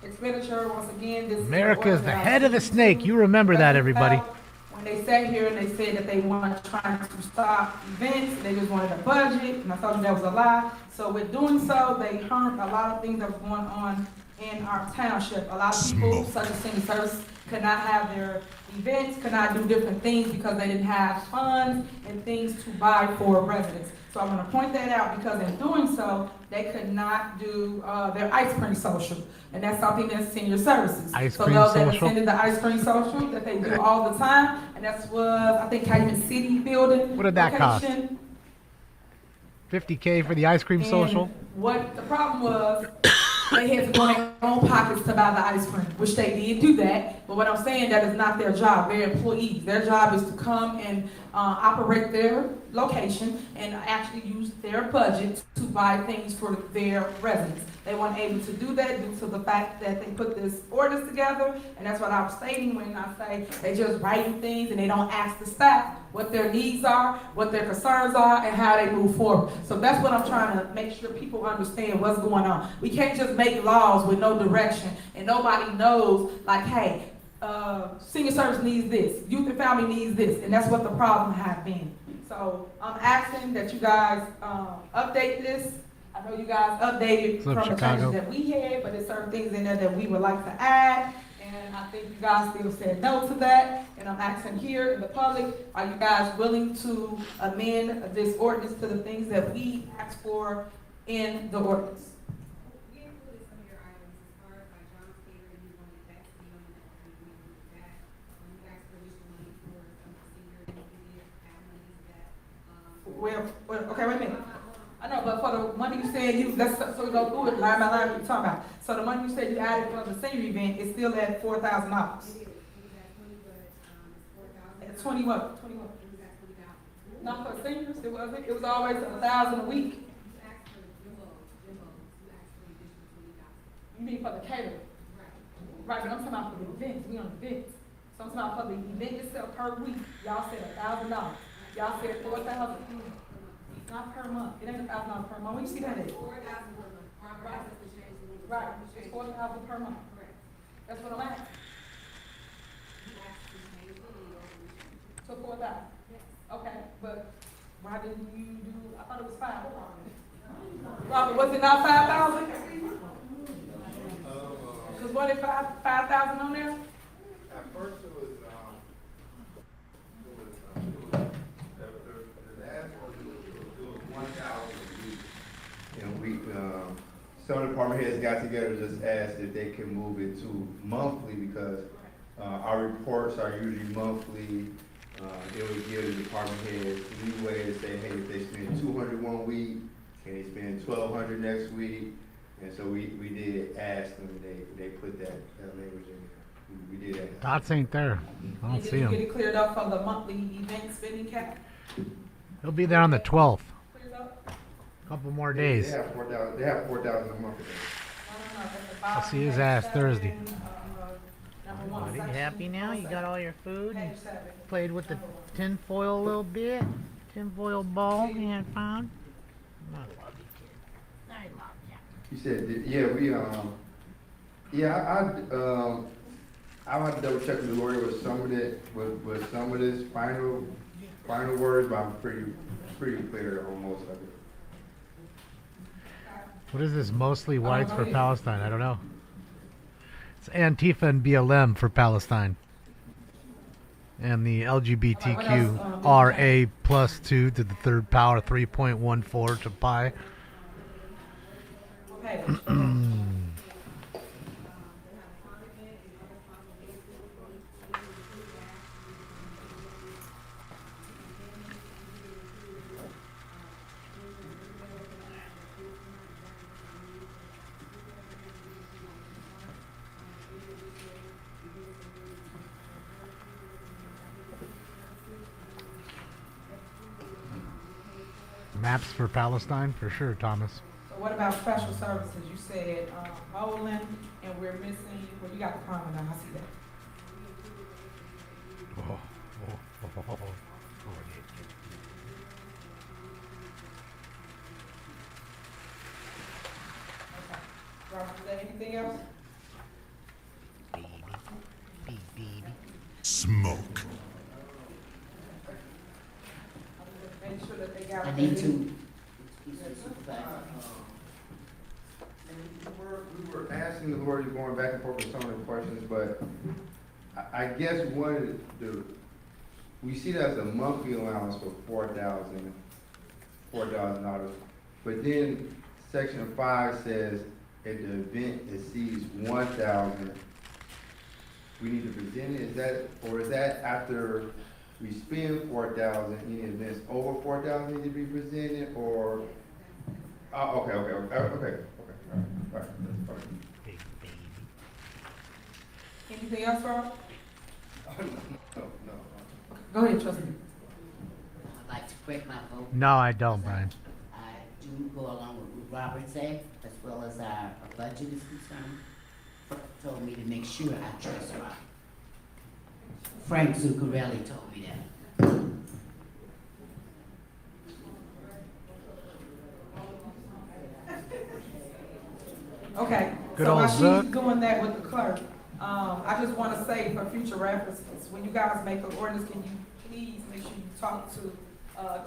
[SPEAKER 5] expenditure, once again, this is.
[SPEAKER 4] America is the
[SPEAKER 5] that I
[SPEAKER 4] head of the
[SPEAKER 5] sent
[SPEAKER 4] snake. You remember that, everybody.
[SPEAKER 5] When they sat here and they said that they weren't trying to stop events, they just wanted a budget, and I told them that was a lie. So with doing so, they harmed a lot of things that was going on in our township. A lot of people, such as senior service, could not have their events, could not do different things because they didn't have funds and things to buy for residents. So I'm gonna point that out because in doing so, they could not do their ice cream social. And that's something that's senior services.
[SPEAKER 4] Ice
[SPEAKER 5] So
[SPEAKER 4] cream
[SPEAKER 5] those that
[SPEAKER 4] social?
[SPEAKER 5] attended the ice cream social that they do all the time, and that's what, I think, Calumet City building.
[SPEAKER 4] What did that cost?
[SPEAKER 5] location.
[SPEAKER 4] $50K for the ice cream
[SPEAKER 5] And
[SPEAKER 4] social?
[SPEAKER 5] what the problem was, they had to go in their own pockets to buy the ice cream, which they did do that. But what I'm saying, that is not their job. They're employees. Their job is to come and operate their location and actually use their budget to buy things for their residents. They weren't able to do that due to the fact that they put this ordinance together, and that's what I was stating when I say they just writing things and they don't ask the staff what their needs are, what their concerns are, and how they move forward. So that's what I'm trying to make sure people understand what's going on. We can't just make laws with no direction and nobody knows, like, hey, senior service needs this, youth and family needs this, and that's what the problem has been. So I'm asking that you guys update this. I know you guys updated from the changes that we had, but there's certain things in there that we would like to add. And I think you guys still said no to that. And I'm asking here in the public, are you guys willing to amend this ordinance to the things that we asked for in the ordinance?
[SPEAKER 10] We included some of your items as far as like John's catering, you wanted that to be on that, we included that. You asked for additional money for some senior, and we did add money to that.
[SPEAKER 5] Well, okay, wait a minute. I know, but for the money you said you, let's, so we go through it line by line, what you're talking about. So the money you said you added for the senior event is still at $4,000.
[SPEAKER 10] It was at 20, but, it's 4,000.
[SPEAKER 5] At 20 what? 20 what?
[SPEAKER 10] It was at 20,000.
[SPEAKER 5] Not for seniors, it wasn't, it was always $1,000 a week.
[SPEAKER 10] You asked for Jimbo, you asked for an additional 20,000.
[SPEAKER 5] You mean for the catering?
[SPEAKER 10] Right.
[SPEAKER 5] Right, but I'm talking about for the events, we on events. So I'm talking about for the event itself per week, y'all said $1,000. Y'all said 4,000. Not per month, it ain't $1,000 per month, when you see that at?
[SPEAKER 10] 4,000 per month. Our process to change the rules.
[SPEAKER 5] Right, it's 4,000 per month.
[SPEAKER 10] Correct.
[SPEAKER 5] That's what I'm asking.
[SPEAKER 10] You asked to change the rules.
[SPEAKER 5] So 4,000?
[SPEAKER 10] Yes.
[SPEAKER 5] Okay, but why didn't you do, I thought it was 5. Robert, was it not 5,000? Cause what if 5,000 on there?
[SPEAKER 12] At first it was, the last one, it was 1,000 a week. And we, some department heads got together, just asked if they can move it to monthly because, our reports are usually monthly. It would give the department heads leeway to say, hey, if they spend 200 one week, can they spend 1,200 next week? And so we did ask them, they put that language in there. We did that.
[SPEAKER 4] Dots ain't there. I don't see
[SPEAKER 5] Did you get
[SPEAKER 4] him.
[SPEAKER 5] it cleared up for the monthly event spending cap?
[SPEAKER 4] He'll be there on the 12th.
[SPEAKER 5] Cleared up?
[SPEAKER 4] Couple more
[SPEAKER 12] They
[SPEAKER 4] days.
[SPEAKER 12] have 4,000, they have 4,000 a month.
[SPEAKER 5] At the
[SPEAKER 4] I'll
[SPEAKER 5] bottom,
[SPEAKER 4] see his
[SPEAKER 5] page
[SPEAKER 4] ass
[SPEAKER 5] 7,
[SPEAKER 4] Thursday.
[SPEAKER 5] Number 1,
[SPEAKER 4] Are you
[SPEAKER 5] section
[SPEAKER 4] happy now? You got all your food and
[SPEAKER 5] Page 7.
[SPEAKER 4] played with the tin foil a little bit? Tin foil ball you had found? I love you, kid. I love you.
[SPEAKER 12] You said, yeah, I would have to double check with the lawyer with some of it, with some of this final words, but I'm pretty clear on most of it.
[SPEAKER 4] What is this? Mostly whites for Palestine? I don't know. It's Antifa and BLM for Palestine. And the LGBTQ RA plus 2 to the third power 3.14 to pi.
[SPEAKER 5] Okay.
[SPEAKER 4] Maps for Palestine for sure, Thomas.
[SPEAKER 5] So what about special services? You said bowling, and we're missing, well, you got the comment on, I see that. Robert, is there anything else?
[SPEAKER 13] Smoke.
[SPEAKER 5] Make sure that they got.
[SPEAKER 9] I need to. Supervisor.
[SPEAKER 12] We were asking the Lord, going back and forth with some of the questions, but I guess one of we see that as a monthly allowance for $4,000, but then section 5 says if the event exceeds 1,000, we need to present it. Is that, or is that after we spend 4,000, any events over 4,000 need to be presented, or? Okay. All right.
[SPEAKER 5] Anything else, Rob?
[SPEAKER 12] No.
[SPEAKER 5] Go ahead, trustee.
[SPEAKER 9] I'd like to correct my vote.
[SPEAKER 4] No, I don't, Brian.
[SPEAKER 9] I do go along with what Robert said, as well as our budget is concerned. Told me to make sure I trust Robert. Frank Zuccarelli told me that.
[SPEAKER 5] Okay.
[SPEAKER 4] Good
[SPEAKER 5] So
[SPEAKER 4] old
[SPEAKER 5] while
[SPEAKER 4] Zuck.
[SPEAKER 5] she's doing that with the clerk, I just want to say for future references, when you guys make an ordinance, can you please make sure you talk to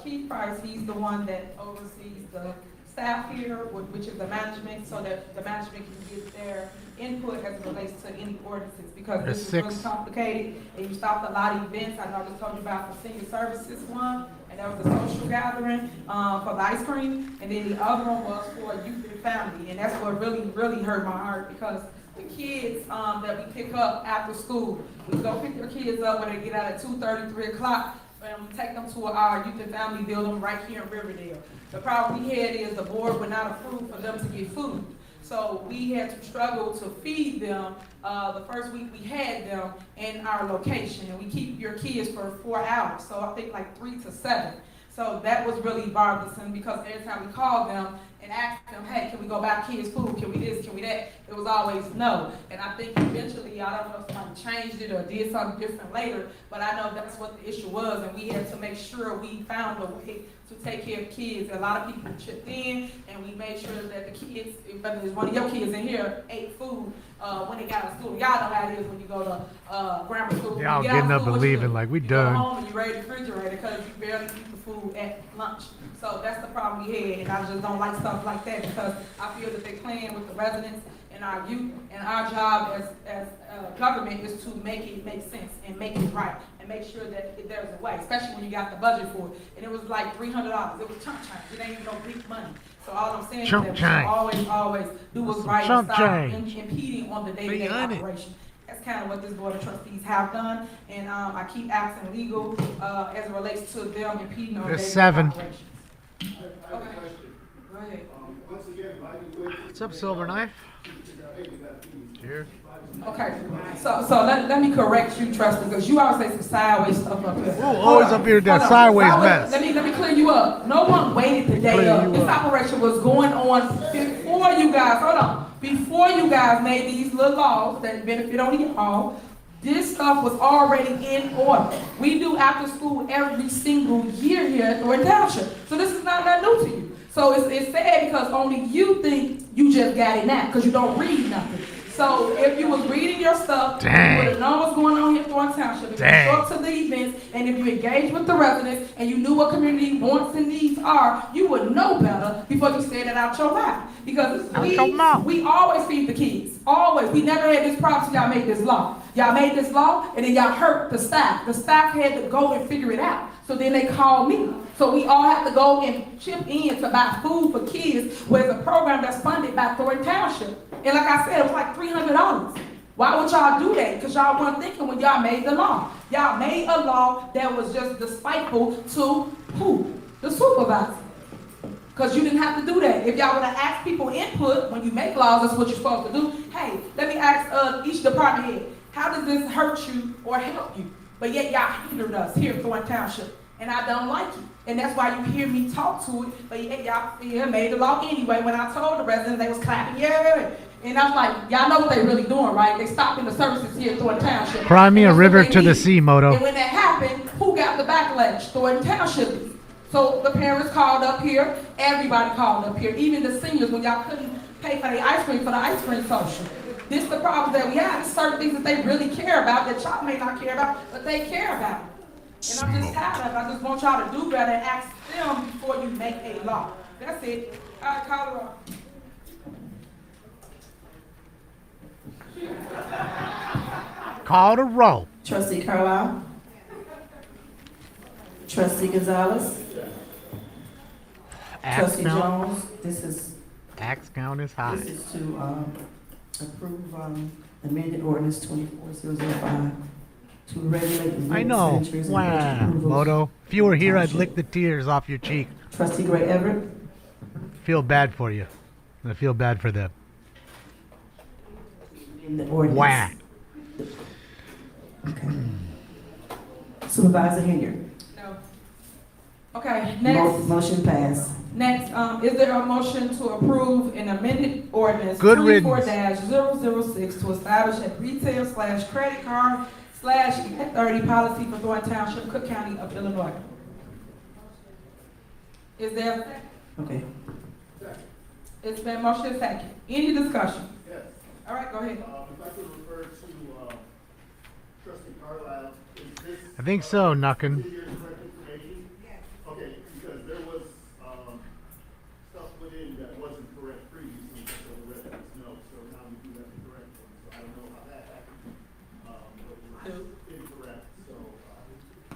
[SPEAKER 5] Keith Price? He's the one that oversees the staff here, which is the management, so that the management can get their input as it relates to any ordinances, because
[SPEAKER 4] There's
[SPEAKER 5] this is really
[SPEAKER 4] 6.
[SPEAKER 5] complicated, and you stopped a lot of events. I know I just told you about the senior services one, and that was a social gathering for the ice cream, and then the other one was for youth and family, and that's what really hurt my heart, because the kids that we pick up after school, we go pick your kids up when they get out at 2:30, 3 o'clock, and we take them to our youth and family building right here in Riverdale. The problem we had is the board would not approve for them to get food. So we had to struggle to feed them the first week we had them in our location. And we keep your kids for 4 hours, so I think like 3 to 7. So that was really bothersome, because every time we called them and asked them, hey, can we go buy kids food? Can we this? Can we that? It was always no. And I think eventually, I don't know if somebody changed it or did something different later, but I know that's what the issue was, and we had to make sure we found a way to take care of kids. A lot of people chipped in, and we made sure that the kids, if there's one of your kids in here, ate food when they got out of school. Y'all know how it is when you go to grammar school.
[SPEAKER 4] Y'all
[SPEAKER 5] You get out
[SPEAKER 4] getting
[SPEAKER 5] of
[SPEAKER 4] up
[SPEAKER 5] school,
[SPEAKER 4] and
[SPEAKER 5] what you
[SPEAKER 4] leaving
[SPEAKER 5] do?
[SPEAKER 4] like we
[SPEAKER 5] You
[SPEAKER 4] done.
[SPEAKER 5] go home and you ready to refrigerator because you barely eat the food at lunch. So that's the problem we had, and I just don't like stuff like that, because I feel that they're playing with the residents and our youth, and our job as government is to make it make sense and make it right and make sure that there's a way, especially when you got the budget for it. And it was like $300. It was chunk change. It ain't even no big money. So all I'm saying
[SPEAKER 4] Chunk
[SPEAKER 5] is that we
[SPEAKER 4] change.
[SPEAKER 5] always do what's
[SPEAKER 4] Some
[SPEAKER 5] right and
[SPEAKER 4] chunk
[SPEAKER 5] stop
[SPEAKER 4] change.
[SPEAKER 5] impeding on the day-to-day
[SPEAKER 4] Behind it.
[SPEAKER 5] operation. That's kind of what this board of trustees have done, and I keep asking legal as it relates to them impeding on
[SPEAKER 4] There's
[SPEAKER 5] day-to-day
[SPEAKER 4] 7.
[SPEAKER 5] operations.
[SPEAKER 7] I have a question.
[SPEAKER 5] Go ahead.
[SPEAKER 7] Once again, why do you wait?
[SPEAKER 4] What's up, Silver Knife? Here.
[SPEAKER 5] Okay, so let me correct you, trustee, because you always say some sideways stuff up here.
[SPEAKER 4] Oh, always up here with that
[SPEAKER 5] Hold on.
[SPEAKER 4] sideways
[SPEAKER 5] Let
[SPEAKER 4] mess.
[SPEAKER 5] me clear you up. No one waited the day
[SPEAKER 4] Clear
[SPEAKER 5] up.
[SPEAKER 4] you
[SPEAKER 5] This
[SPEAKER 4] up.
[SPEAKER 5] operation was going on before you guys, hold on, before you guys made these little laws that benefit only y'all. This stuff was already in order. We do after school every single year here at Thornton Township. So this is not that new to you. So it's sad because only you think you just got it now because you don't read nothing. So if you was reading your stuff,
[SPEAKER 4] Dang.
[SPEAKER 5] you would have known what's going on here at Thornton Township. If
[SPEAKER 4] Dang.
[SPEAKER 5] you show up to the events and if you engage with the residents and you knew what community wants and needs are, you would know better before you said it out your mouth. Because
[SPEAKER 4] Out your mouth.
[SPEAKER 5] we always feed the kids. Always. We never had this problem till y'all made this law. Y'all made this law and then y'all hurt the staff. The staff had to go and figure it out. So then they called me. So we all have to go and chip in to buy food for kids, where it's a program that's funded by Thornton Township. And like I said, it was like $300. Why would y'all do that? Because y'all weren't thinking when y'all made the law. Y'all made a law that was just despiteful to who? The supervisor. Because you didn't have to do that. If y'all would have asked people input when you make laws, that's what you're supposed to do. Hey, let me ask each department head, how does this hurt you or help you? But yet y'all hindered us here in Thornton Township. And I don't like it. And that's why you hear me talk to it. But yet y'all made the law anyway. When I told the residents, they was clapping, yeah. And I was like, y'all know what they really doing, right? They stopping the services here in Thornton Township.
[SPEAKER 4] Cry me
[SPEAKER 5] And
[SPEAKER 4] a
[SPEAKER 5] that's
[SPEAKER 4] river
[SPEAKER 5] what they
[SPEAKER 4] to the
[SPEAKER 5] need.
[SPEAKER 4] sea, Moto.
[SPEAKER 5] And when that happened, who got the backlash? Thornton Township. So the parents called up here. Everybody called up here. Even the seniors, when y'all couldn't pay for the ice cream social. This is the problem that we have. There's certain things that they really care about that y'all may not care about, but they care about. And I'm just tired of it. I just want y'all to do better and ask them before you make a law. That's it. All right, call it off.
[SPEAKER 4] Call the roll.
[SPEAKER 3] Trustee Carlisle. Trustee Gonzalez.
[SPEAKER 4] Axe
[SPEAKER 3] Trustee
[SPEAKER 4] count.
[SPEAKER 3] Jones. This is
[SPEAKER 4] High.
[SPEAKER 3] to approve amended ordinance 24005 to regulate the
[SPEAKER 4] I know.
[SPEAKER 3] expenditures and
[SPEAKER 4] Wow.
[SPEAKER 3] budget approvals.
[SPEAKER 4] Moto, if you were here, I'd lick the tears off your cheek.
[SPEAKER 3] Trustee Gray Everett.
[SPEAKER 4] Feel bad for you. I feel bad for them.
[SPEAKER 3] In the ordinance.
[SPEAKER 4] Wah.
[SPEAKER 3] Okay. Supervisor Henry.
[SPEAKER 5] No. Okay, next.
[SPEAKER 3] Motion passed.
[SPEAKER 5] Next, is there a motion to approve an amended ordinance
[SPEAKER 4] Good
[SPEAKER 5] 24-006 to establish a retail/credit card/30 policy for Thornton Township, Cook County of Illinois? Is there?
[SPEAKER 3] Okay.
[SPEAKER 5] It's been motion and second. Any discussion?
[SPEAKER 7] Yes.
[SPEAKER 5] All right, go ahead.
[SPEAKER 7] If I could refer to trustee Carlisle, is this?
[SPEAKER 4] I think so, Knuckin.
[SPEAKER 7] Is your correct information? Yes. Okay, because there was stuff put in that wasn't correct previously, so the residents know. So now we do have the correct one. So I don't know how that happened, but it was incorrect. So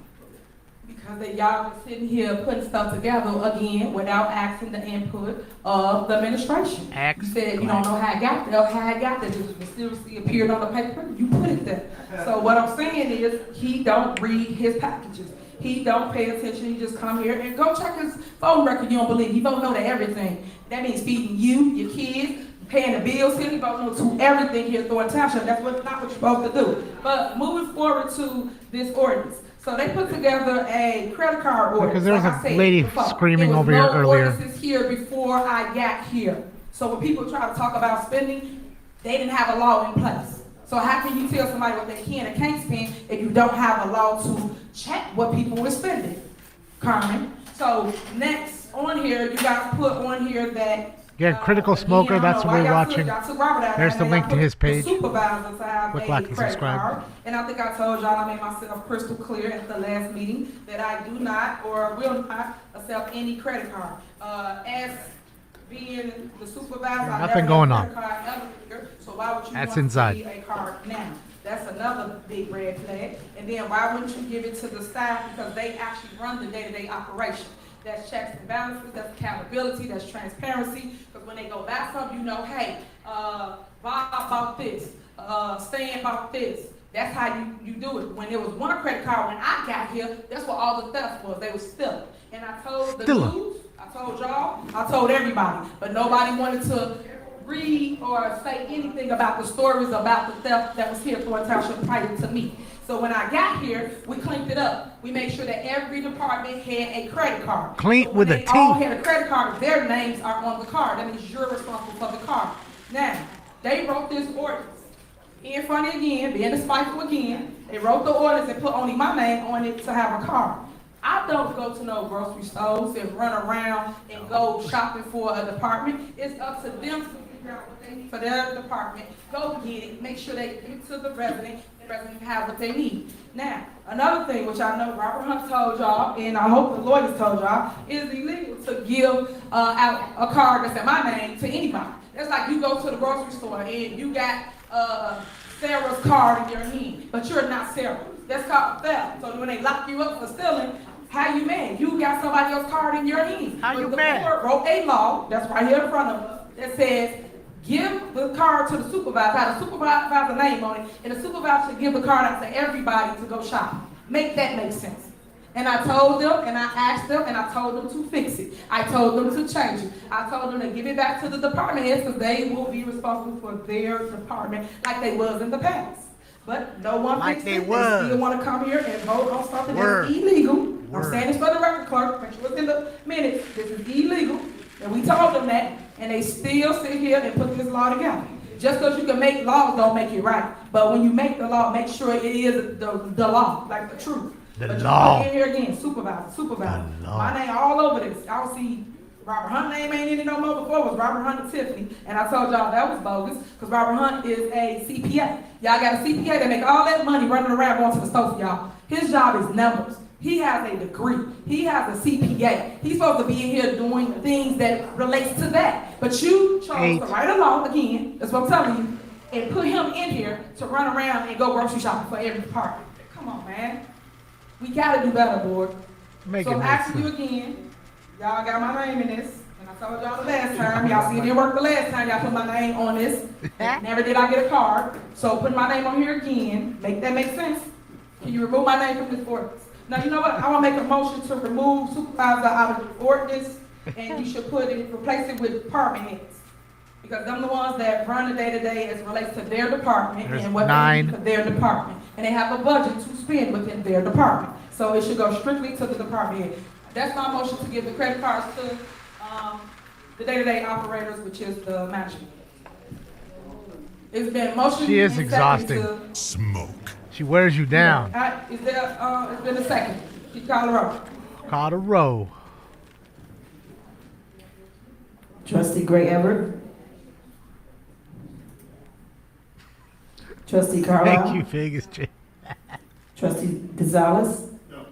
[SPEAKER 7] okay.
[SPEAKER 5] Because y'all been sitting here putting stuff together again without asking the input of the administration. You said you don't know how it got there, It just mysteriously appeared on the paper, you put it there. So what I'm saying is, he don't read his packages. He don't pay attention, he just come here and go check his phone record, you don't believe, he don't know to everything. That means feeding you, your kids, paying the bills here, he don't know to everything here at Thornton Township. That's not what you're supposed to do. But moving forward to this ordinance. So they put together a credit card ordinance.
[SPEAKER 4] Because there was
[SPEAKER 5] like I
[SPEAKER 4] a
[SPEAKER 5] said
[SPEAKER 4] lady
[SPEAKER 5] before.
[SPEAKER 4] screaming over
[SPEAKER 5] There
[SPEAKER 4] here
[SPEAKER 5] was no
[SPEAKER 4] earlier.
[SPEAKER 5] ordinances here before I got here. So when people try to talk about spending, they didn't have a law in place. So how can you tell somebody what they can and can't spend if you don't have a law to check what people are spending, Carmen? So next on here, you guys put on here that
[SPEAKER 4] Yeah, critical smoker, that's what we're watching. There's the link to his page.
[SPEAKER 5] Supervisor to have
[SPEAKER 4] Click
[SPEAKER 5] a
[SPEAKER 4] like and
[SPEAKER 5] credit
[SPEAKER 4] subscribe.
[SPEAKER 5] card. And I think I told y'all, I made myself crystal clear at the last meeting that I do not or will not accept any credit card. As being the supervisor, I
[SPEAKER 4] Nothing
[SPEAKER 5] never
[SPEAKER 4] going
[SPEAKER 5] had a
[SPEAKER 4] on.
[SPEAKER 5] credit card ever here, so why would you
[SPEAKER 4] That's
[SPEAKER 5] want
[SPEAKER 4] inside.
[SPEAKER 5] to see a card now? That's another big red flag. And then why wouldn't you give it to the staff? Because they actually run the day-to-day operation. That's checks and balances, that's accountability, that's transparency. Because when they go buy something, you know, hey, Bob bought this, Stan bought this. That's how you do it. When there was one credit card, when I got here, that's what all the theft was. They were stealing. And I told the news, I told y'all, I told everybody. But nobody wanted to read or say anything about the stories about the theft that was here at Thornton Township prior to me. So when I got here, we cleaned it up. We made sure that every department had a credit card.
[SPEAKER 4] Clean
[SPEAKER 5] So
[SPEAKER 4] with
[SPEAKER 5] when
[SPEAKER 4] a
[SPEAKER 5] they all
[SPEAKER 4] T.
[SPEAKER 5] had a credit card, their names are on the card. That means you're responsible for the card. Now, they wrote this ordinance. Being funny again, being spiteful again, they wrote the ordinance and put only my name on it to have a card. I don't go to no grocery stores and run around and go shopping for a department. It's up to them to figure out what they need for their department. Go get it, make sure they give it to the resident, the resident have what they need. Now, another thing which I know Robert Hunt told y'all, and I hope the lawyers told y'all, it is illegal to give out a card that's in my name to anybody. That's like you go to the grocery store and you got Sarah's card in your hand, but you're not Sarah. That's called theft. So when they lock you up for stealing, how you mad? You got somebody else's card in your hand.
[SPEAKER 4] How you
[SPEAKER 5] But
[SPEAKER 4] mad?
[SPEAKER 5] The court wrote a law, that's right here in front of us, that says give the card to the supervisor, have the supervisor name on it, and the supervisor should give the card out to everybody to go shopping. Make that make sense. And I told them, and I asked them, and I told them to fix it. I told them to change it. I told them to give it back to the department heads because they will be responsible for their department like they was in the past. But no one
[SPEAKER 4] Like
[SPEAKER 5] fixed
[SPEAKER 4] they
[SPEAKER 5] it.
[SPEAKER 4] was.
[SPEAKER 5] They still want to come here and vote on something
[SPEAKER 4] Word.
[SPEAKER 5] that's illegal.
[SPEAKER 4] Word.
[SPEAKER 5] I'm saying this for the record, clerk. Make sure it's in the minutes. This is illegal. And we told them that, and they still sit here and put this law together. Just because you can make laws don't make it right. But when you make the law, make sure it is the law, like the truth.
[SPEAKER 4] The
[SPEAKER 5] But
[SPEAKER 4] law.
[SPEAKER 5] you put in here again, supervisor.
[SPEAKER 4] The law.
[SPEAKER 5] My name all over this. I don't see Robert Hunt name ain't in it no more. Before it was Robert Hunt and Tiffany, and I told y'all that was bogus because Robert Hunt is a CPA. Y'all got a CPA that make all that money running around going to the store for y'all. His job is numbers. He has a degree. He has a CPA. He's supposed to be in here doing things that relates to that. But you chose to write a law again. That's what I'm telling you. And put him in here to run around and go grocery shopping for every department. Come on, man. We gotta do better, board. So I'm asking you again. Y'all got my name in this. And I told y'all the last time. Y'all see it didn't work the last time. Y'all put my name on this. Never did I get a card. So put my name on here again. Make that make sense? Can you remove my name from this ordinance? Now, you know what? I want to make a motion to remove supervisor out of the ordinance, and you should replace it with department heads. Because them the ones that run the day-to-day as it relates to their department and what they need for their department. And they have a budget to spend within their department. So it should go strictly to the department head. That's my motion to give the credit cards to the day-to-day operators, which is the management. It's been motion.
[SPEAKER 4] She is exhausting. Smoke. She wears you down.
[SPEAKER 5] It's been a second. She called a row.
[SPEAKER 4] Called a row.
[SPEAKER 3] Trustee Gray Everett. Trustee Carlisle.
[SPEAKER 4] Thank you, Vegas.
[SPEAKER 3] Trustee Gonzalez.
[SPEAKER 7] No.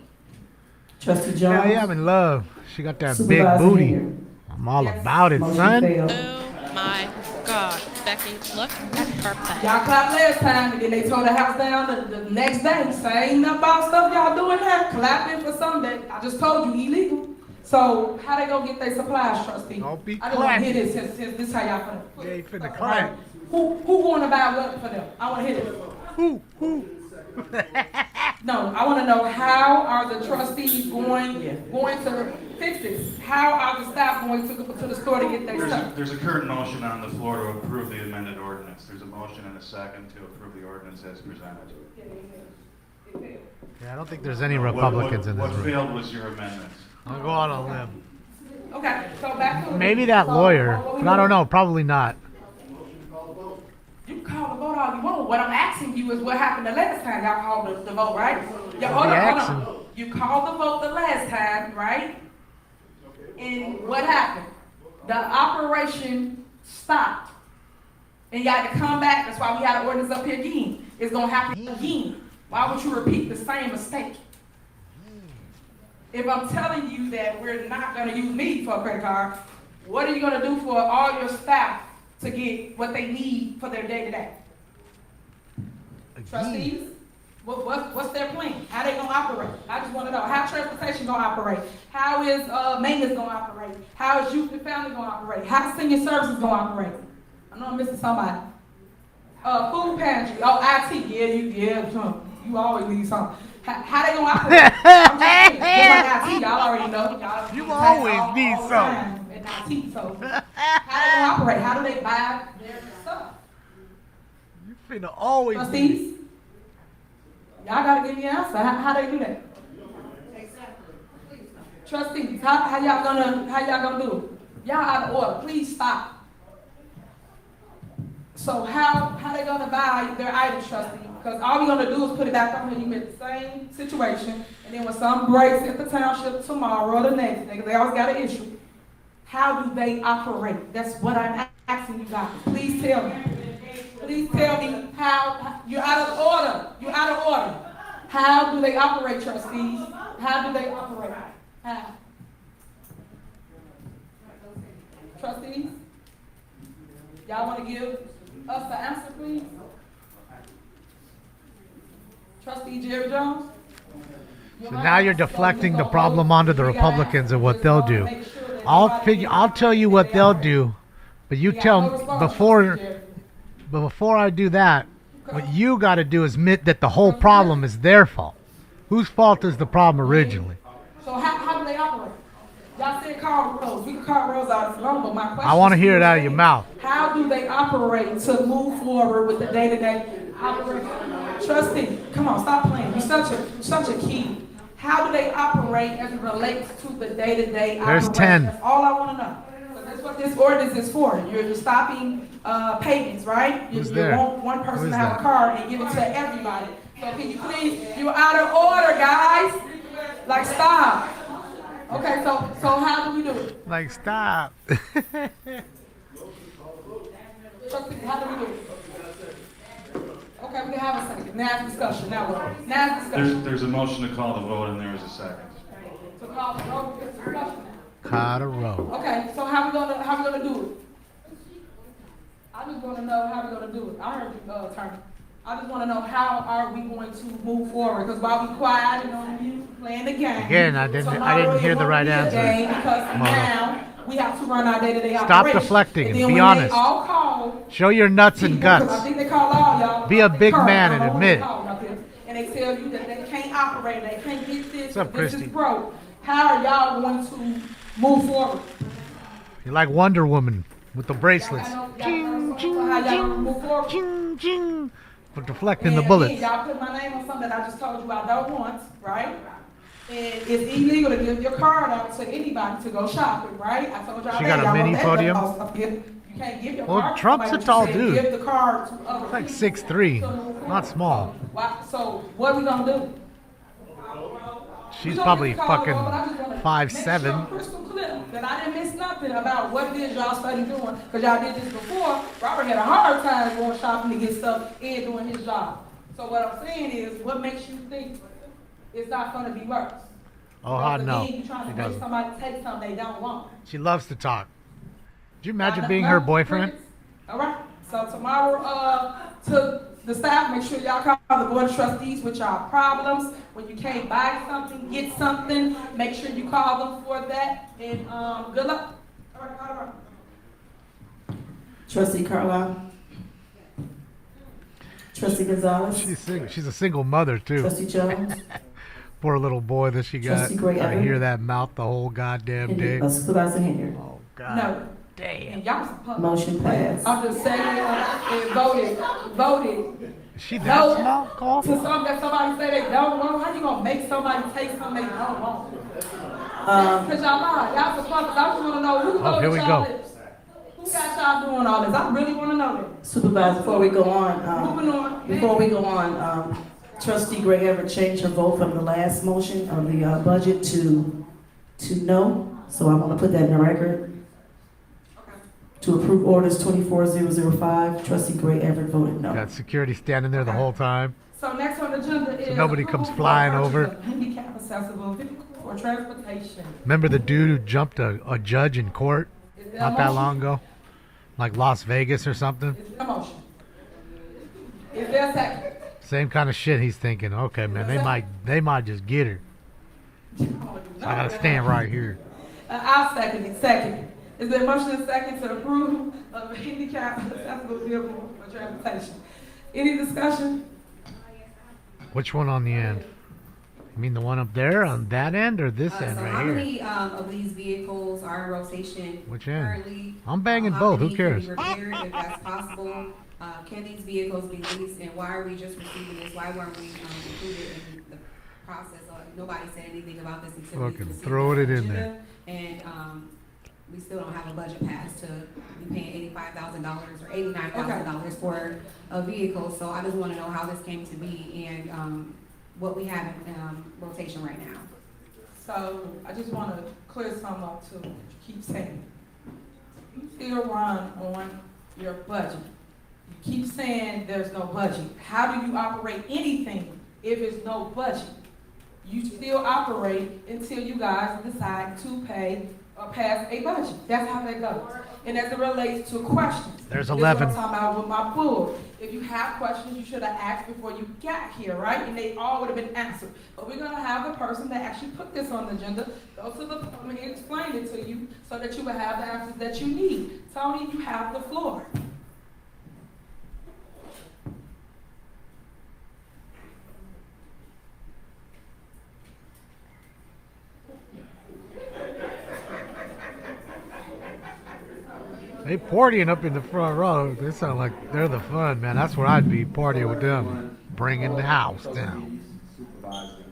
[SPEAKER 3] Trustee Jones.
[SPEAKER 4] Hell yeah, I'm in love. She got that
[SPEAKER 3] Supervisor
[SPEAKER 4] big booty.
[SPEAKER 3] Hager.
[SPEAKER 4] I'm all about it, son.
[SPEAKER 11] Oh my God, Becky, look at her butt.
[SPEAKER 5] Y'all clapped last time, and then they tore the house down the next day. Same about stuff y'all doing now. Clapping for something that I just told you illegal. So how they gonna get their supplies, trustee?
[SPEAKER 4] Don't be
[SPEAKER 5] I just want to
[SPEAKER 4] clapping.
[SPEAKER 5] hear this since this how y'all finna.
[SPEAKER 4] They ain't finna clap.
[SPEAKER 5] Who going to buy what for them? I want to hear this.
[SPEAKER 4] Who?
[SPEAKER 5] No, I want to know how are the trustees going to fix this? How are the staff going to the store to get their stuff?
[SPEAKER 8] There's a current motion on the floor to approve the amended ordinance. There's a motion and a second to approve the ordinance as presented.
[SPEAKER 4] Yeah, I don't think there's any Republicans in this
[SPEAKER 8] What
[SPEAKER 4] room.
[SPEAKER 8] failed was your amendment.
[SPEAKER 4] I'll go on a limb.
[SPEAKER 5] Okay, so back to
[SPEAKER 4] Maybe that lawyer, but I don't know. Probably not.
[SPEAKER 5] You can call the vote all you want. What I'm asking you is what happened the last time y'all called the vote, right? Yeah, hold on. You called the vote the last time, right? And what happened? The operation stopped. And you had to come back. That's why we had an ordinance up here again. It's going to happen again. Why would you repeat the same mistake? If I'm telling you that we're not going to use me for a credit card, what are you going to do for all your staff to get what they need for their day-to-day? Trustees, what's their plan? How they gonna operate? I just want to know how transportation gonna operate. How is maintenance gonna operate? How is youth and family gonna operate? How is senior services gonna operate? I know I'm missing somebody. Food pantry. Oh, IT. You always need something. How they gonna operate? I'm just saying, just like IT, y'all already know.
[SPEAKER 4] You always need something.
[SPEAKER 5] IT, so how they gonna operate? How do they buy their stuff?
[SPEAKER 4] You finna always.
[SPEAKER 5] Trustees, y'all gotta give me an answer. How they do that? Trustees, how y'all gonna do it? Y'all out of order. Please stop. So how they gonna buy their items, trustee? Because all we're gonna do is put it back on when you get the same situation, and then when some breaks at the township tomorrow or the next day, 'cause they always got an issue. How do they operate? That's what I'm asking you guys. Please tell me. Please tell me how you're out of order. You're out of order. How do they operate, trustees? How do they operate? How? Trustees? Y'all want to give us the answer, please? Trustee Jerry Jones?
[SPEAKER 4] So now you're deflecting the problem onto the Republicans and what they'll do. I'll tell you what they'll do, but you tell before I do that, what you got to do is admit that the whole problem is their fault. Whose fault is the problem originally?
[SPEAKER 5] So how do they operate? Y'all said Carl Rose. We can call Rose out of long, but my question
[SPEAKER 4] I want to hear it out of your mouth.
[SPEAKER 5] How do they operate to move forward with the day-to-day operation? Trustee, come on, stop playing. You're such a key. How do they operate as it relates to the day-to-day
[SPEAKER 4] There's
[SPEAKER 5] operation?
[SPEAKER 4] 10.
[SPEAKER 5] That's all I want to know. So that's what this ordinance is for. You're stopping payments, right? You want one person to have a card and give it to everybody. So can you please, you're out of order, guys. Like, stop. Okay, so how do we do it?
[SPEAKER 4] Like, stop.
[SPEAKER 5] Trustee, how do we do it? Okay, we can have a second. Now it's discussion. Now what? Now it's discussion.
[SPEAKER 8] There's a motion to call the vote and there is a second.
[SPEAKER 5] To call the roll, it's discussion.
[SPEAKER 4] Caught a row.
[SPEAKER 5] Okay, so how we gonna do it? I just wanna know how we gonna do it. I heard you, attorney. I just wanna know how are we going to move forward? Because while we quiet and on mute, playing the game.
[SPEAKER 4] Again, I didn't hear the right answer.
[SPEAKER 5] Because
[SPEAKER 4] Mona.
[SPEAKER 5] now we have to run our day-to-day
[SPEAKER 4] Stop
[SPEAKER 5] operation.
[SPEAKER 4] deflecting and
[SPEAKER 5] then
[SPEAKER 4] be
[SPEAKER 5] when
[SPEAKER 4] honest.
[SPEAKER 5] They all call,
[SPEAKER 4] Show your nuts and
[SPEAKER 5] people, 'cause I
[SPEAKER 4] guts.
[SPEAKER 5] think they call all y'all.
[SPEAKER 4] Be a big
[SPEAKER 5] Kurt,
[SPEAKER 4] man
[SPEAKER 5] I
[SPEAKER 4] and
[SPEAKER 5] don't know who
[SPEAKER 4] admit.
[SPEAKER 5] they call up here. And they tell you that they can't operate, they can't get this,
[SPEAKER 4] What's up,
[SPEAKER 5] this
[SPEAKER 4] Christy?
[SPEAKER 5] is broke. How are y'all going to move forward?
[SPEAKER 4] You're like Wonder Woman with the bracelets.
[SPEAKER 5] How y'all gonna move forward?
[SPEAKER 4] Ching, ching. For deflecting
[SPEAKER 5] And
[SPEAKER 4] the bullets.
[SPEAKER 5] again, y'all put my name on something that I just told you I don't want, right? And it's illegal to give your card out to anybody to go shopping, right? I told y'all
[SPEAKER 4] She
[SPEAKER 5] that.
[SPEAKER 4] got a
[SPEAKER 5] Y'all
[SPEAKER 4] mini
[SPEAKER 5] want that
[SPEAKER 4] podium?
[SPEAKER 5] law up here. You can't give your
[SPEAKER 4] Well,
[SPEAKER 5] card to
[SPEAKER 4] Trump's
[SPEAKER 5] somebody,
[SPEAKER 4] a
[SPEAKER 5] but you
[SPEAKER 4] tall
[SPEAKER 5] say
[SPEAKER 4] dude.
[SPEAKER 5] Give the card to other
[SPEAKER 4] He's like
[SPEAKER 5] people.
[SPEAKER 4] 6'3",
[SPEAKER 5] So move forward.
[SPEAKER 4] not small.
[SPEAKER 5] So what are we gonna do?
[SPEAKER 4] She's
[SPEAKER 5] We gonna
[SPEAKER 4] probably
[SPEAKER 5] get the call,
[SPEAKER 4] fucking
[SPEAKER 5] but I just wanna
[SPEAKER 4] 5'7".
[SPEAKER 5] Make sure crystal clear that I didn't miss nothing about what it is y'all study doing, because y'all did this before. Robert had a hard time going shopping to get stuff and doing his job. So what I'm saying is, what makes you think it's not gonna be worse?
[SPEAKER 4] Oh,
[SPEAKER 5] Because
[SPEAKER 4] no.
[SPEAKER 5] again, you trying
[SPEAKER 4] She
[SPEAKER 5] to make
[SPEAKER 4] doesn't.
[SPEAKER 5] somebody take something they don't want.
[SPEAKER 4] She loves to talk. Could you imagine being her boyfriend?
[SPEAKER 5] All right, so tomorrow, to the staff, make sure y'all call the board of trustees with y'all problems. When you can't buy something, get something, make sure you call them for that, and, good luck. All right.
[SPEAKER 3] Trustee Carlisle. Trustee Gonzalez.
[SPEAKER 4] She's a single mother, too.
[SPEAKER 3] Trustee Jones.
[SPEAKER 4] Poor little boy that she got.
[SPEAKER 3] Trustee Gray
[SPEAKER 4] I
[SPEAKER 3] Everett.
[SPEAKER 4] hear that mouth the whole goddamn day.
[SPEAKER 3] Supervisor Henry.
[SPEAKER 4] Oh, God.
[SPEAKER 5] No.
[SPEAKER 4] Damn.
[SPEAKER 5] And y'all some puppets.
[SPEAKER 3] Motion passed.
[SPEAKER 5] I'm just saying, and voted.
[SPEAKER 4] Is she that
[SPEAKER 5] No,
[SPEAKER 4] small?
[SPEAKER 5] to
[SPEAKER 4] Coffee?
[SPEAKER 5] something that somebody say they don't want, how you gonna make somebody take something they don't want? Cause y'all lie, y'all some puppets, I just wanna know who
[SPEAKER 4] Oh, here we
[SPEAKER 5] y'all
[SPEAKER 4] go.
[SPEAKER 5] lips. Who got y'all doing all this? I really wanna know that.
[SPEAKER 3] Supervisor, before we go on,
[SPEAKER 5] Moving on.
[SPEAKER 3] Trustee Gray Everett changed her vote from the last motion on the budget to no. So I want to put that in the record. To approve orders 24005, Trustee Gray Everett voted no.
[SPEAKER 4] Got security standing there the whole time.
[SPEAKER 5] So next on the agenda is.
[SPEAKER 4] nobody comes
[SPEAKER 5] approval for
[SPEAKER 4] flying
[SPEAKER 5] purchase
[SPEAKER 4] over.
[SPEAKER 5] of Handicap accessible vehicle for transportation.
[SPEAKER 4] Remember the dude who jumped a judge in court
[SPEAKER 5] Is there a
[SPEAKER 4] not that
[SPEAKER 5] motion?
[SPEAKER 4] long ago? Like Las Vegas or something?
[SPEAKER 5] Is there a motion? Is there a second?
[SPEAKER 4] Same kind of shit he's thinking. Okay, man, they might just get her. So I gotta stand right here.
[SPEAKER 5] I'll second it. Second. Is there a motion and second to approve of a handicap accessible vehicle for transportation? Any discussion?
[SPEAKER 4] Which one on the end? You mean the one up there on that end or this end
[SPEAKER 10] So
[SPEAKER 4] right
[SPEAKER 10] how
[SPEAKER 4] here?
[SPEAKER 10] many of these vehicles are in rotation
[SPEAKER 4] Which end?
[SPEAKER 10] currently?
[SPEAKER 4] I'm banging
[SPEAKER 10] How
[SPEAKER 4] both. Who
[SPEAKER 10] many can
[SPEAKER 4] cares?
[SPEAKER 10] be repaired if that's possible? Can these vehicles be leased, and why are we just receiving this? Why weren't we included in the process? Nobody said anything about this until we
[SPEAKER 4] Fucking
[SPEAKER 10] received
[SPEAKER 4] throwing
[SPEAKER 10] the
[SPEAKER 4] it in
[SPEAKER 10] agenda. And we still don't have a budget pass to be paying $85,000 or $89,000 for a vehicle. So I just want to know how this came to be and what we have in rotation right now.
[SPEAKER 5] So I just want to clear something up too. You keep saying you still run on your budget. You keep saying there's no budget. How do you operate anything if there's no budget? You still operate until you guys decide to pay or pass a budget. That's how that goes. And as it relates to questions.
[SPEAKER 4] There's
[SPEAKER 5] this is
[SPEAKER 4] 11.
[SPEAKER 5] what I'm talking about with my board. If you have questions, you should have asked before you got here, right? And they all would have been answered. But we're gonna have the person that actually put this on the agenda go to the podium and explain it to you so that you will have the answers that you need. Tony, you have the floor.
[SPEAKER 4] They partying up in the front row. They sound like they're the fun, man. That's where I'd be partying with them, bringing the house down.
[SPEAKER 13] Supervisor,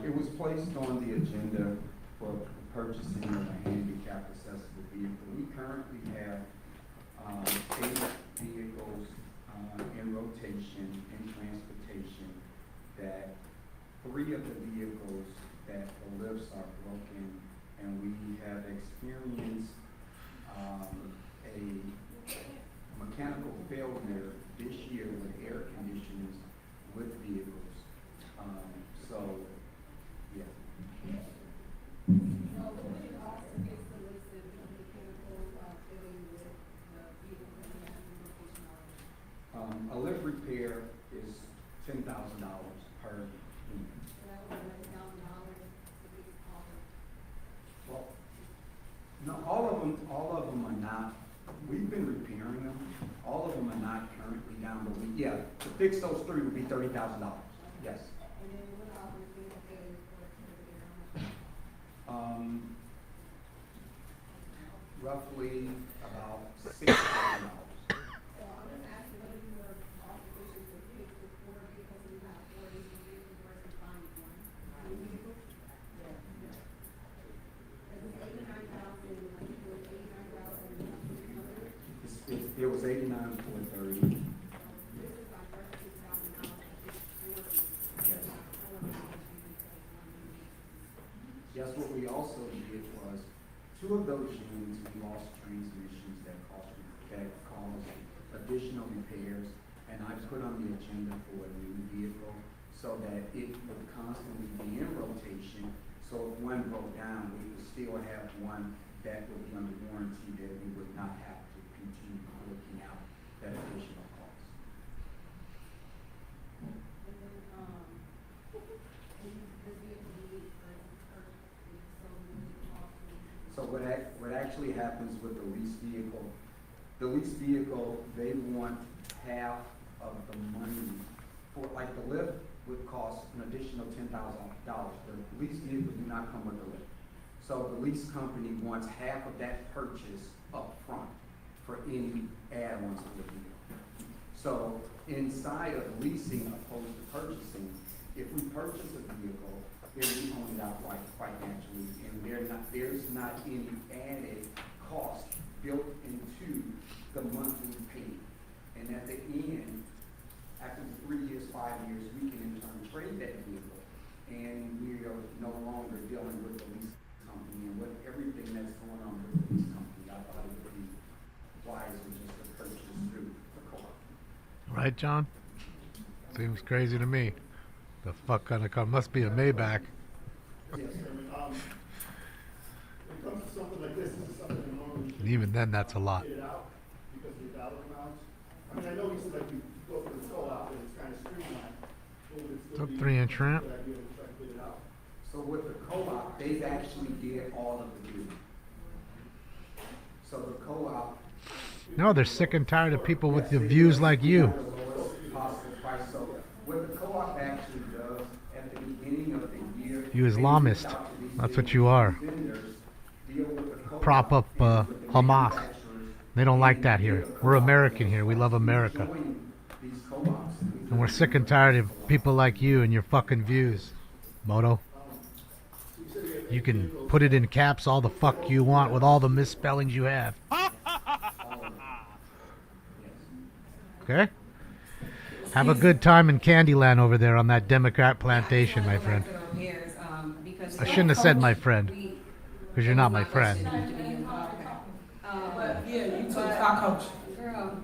[SPEAKER 13] it was placed on the agenda for purchasing of a handicap accessible vehicle. We currently have 8 vehicles in rotation, in transportation, that 3 of the vehicles that the lifts are broken, and we have experienced a mechanical failure this year with air conditioners with vehicles. So, yeah. A lift repair is $10,000 per unit. Well, no, all of them are not. We've been repairing them. All of them are not currently down, but we, yeah, to fix those three would be $30,000. Yes. Roughly about $6,000. It was 89 for 30. Yes, what we also did was, 2 of those units, we lost transmissions that caused additional repairs, and I put on the agenda for a new vehicle so that it would constantly be in rotation. So if one broke down, we would still have one that would be under warranty, that we would not have to continue looking out that additional cost. So what actually happens with the lease vehicle, they want half of the money for, like the lift would cost an additional $10,000. The lease vehicle do not come with the lift. So the lease company wants half of that purchase up front for any add-ons to the vehicle. So inside of leasing opposed to purchasing, if we purchase a vehicle, then we own it outright quite naturally, and there's not any added cost built into the monthly payment. And at the end, after 3 years, 5 years, we can in turn trade that vehicle, and we are no longer dealing with the lease company and with everything that's going on with the lease company. I thought it would be wiser just to purchase through the co-op.
[SPEAKER 4] Right, John? Seems crazy to me. The fuck kind of car must be a Maybach.
[SPEAKER 7] Yes, sir. When it comes to something like this is something that normally.
[SPEAKER 4] And even then, that's a lot.
[SPEAKER 7] Get it out because of the dollar amounts. I mean, I know you said like you go for the co-op and it's kind of streamlined. But would it still
[SPEAKER 4] It's a
[SPEAKER 7] be
[SPEAKER 4] 3-inch ramp.
[SPEAKER 7] a good idea to try to get it out?
[SPEAKER 13] So with the co-op, they actually did all of the duty. So the co-op.
[SPEAKER 4] No, they're sick and tired of people with the views like you.
[SPEAKER 13] Possible price. So what the co-op actually does at the beginning of the year.
[SPEAKER 4] You Islamist. That's what you are. Prop up Hamas. They don't like that here. We're American here. We love America. And we're sick and tired of people like you and your fucking views, Moto. You can put it in caps all the fuck you want with all the misspellings you have. Okay? Have a good time in Candyland over there on that Democrat plantation, my friend. I shouldn't have said my friend, because you're not my friend.
[SPEAKER 5] Yeah, you took stock coach.
[SPEAKER 10] Girl.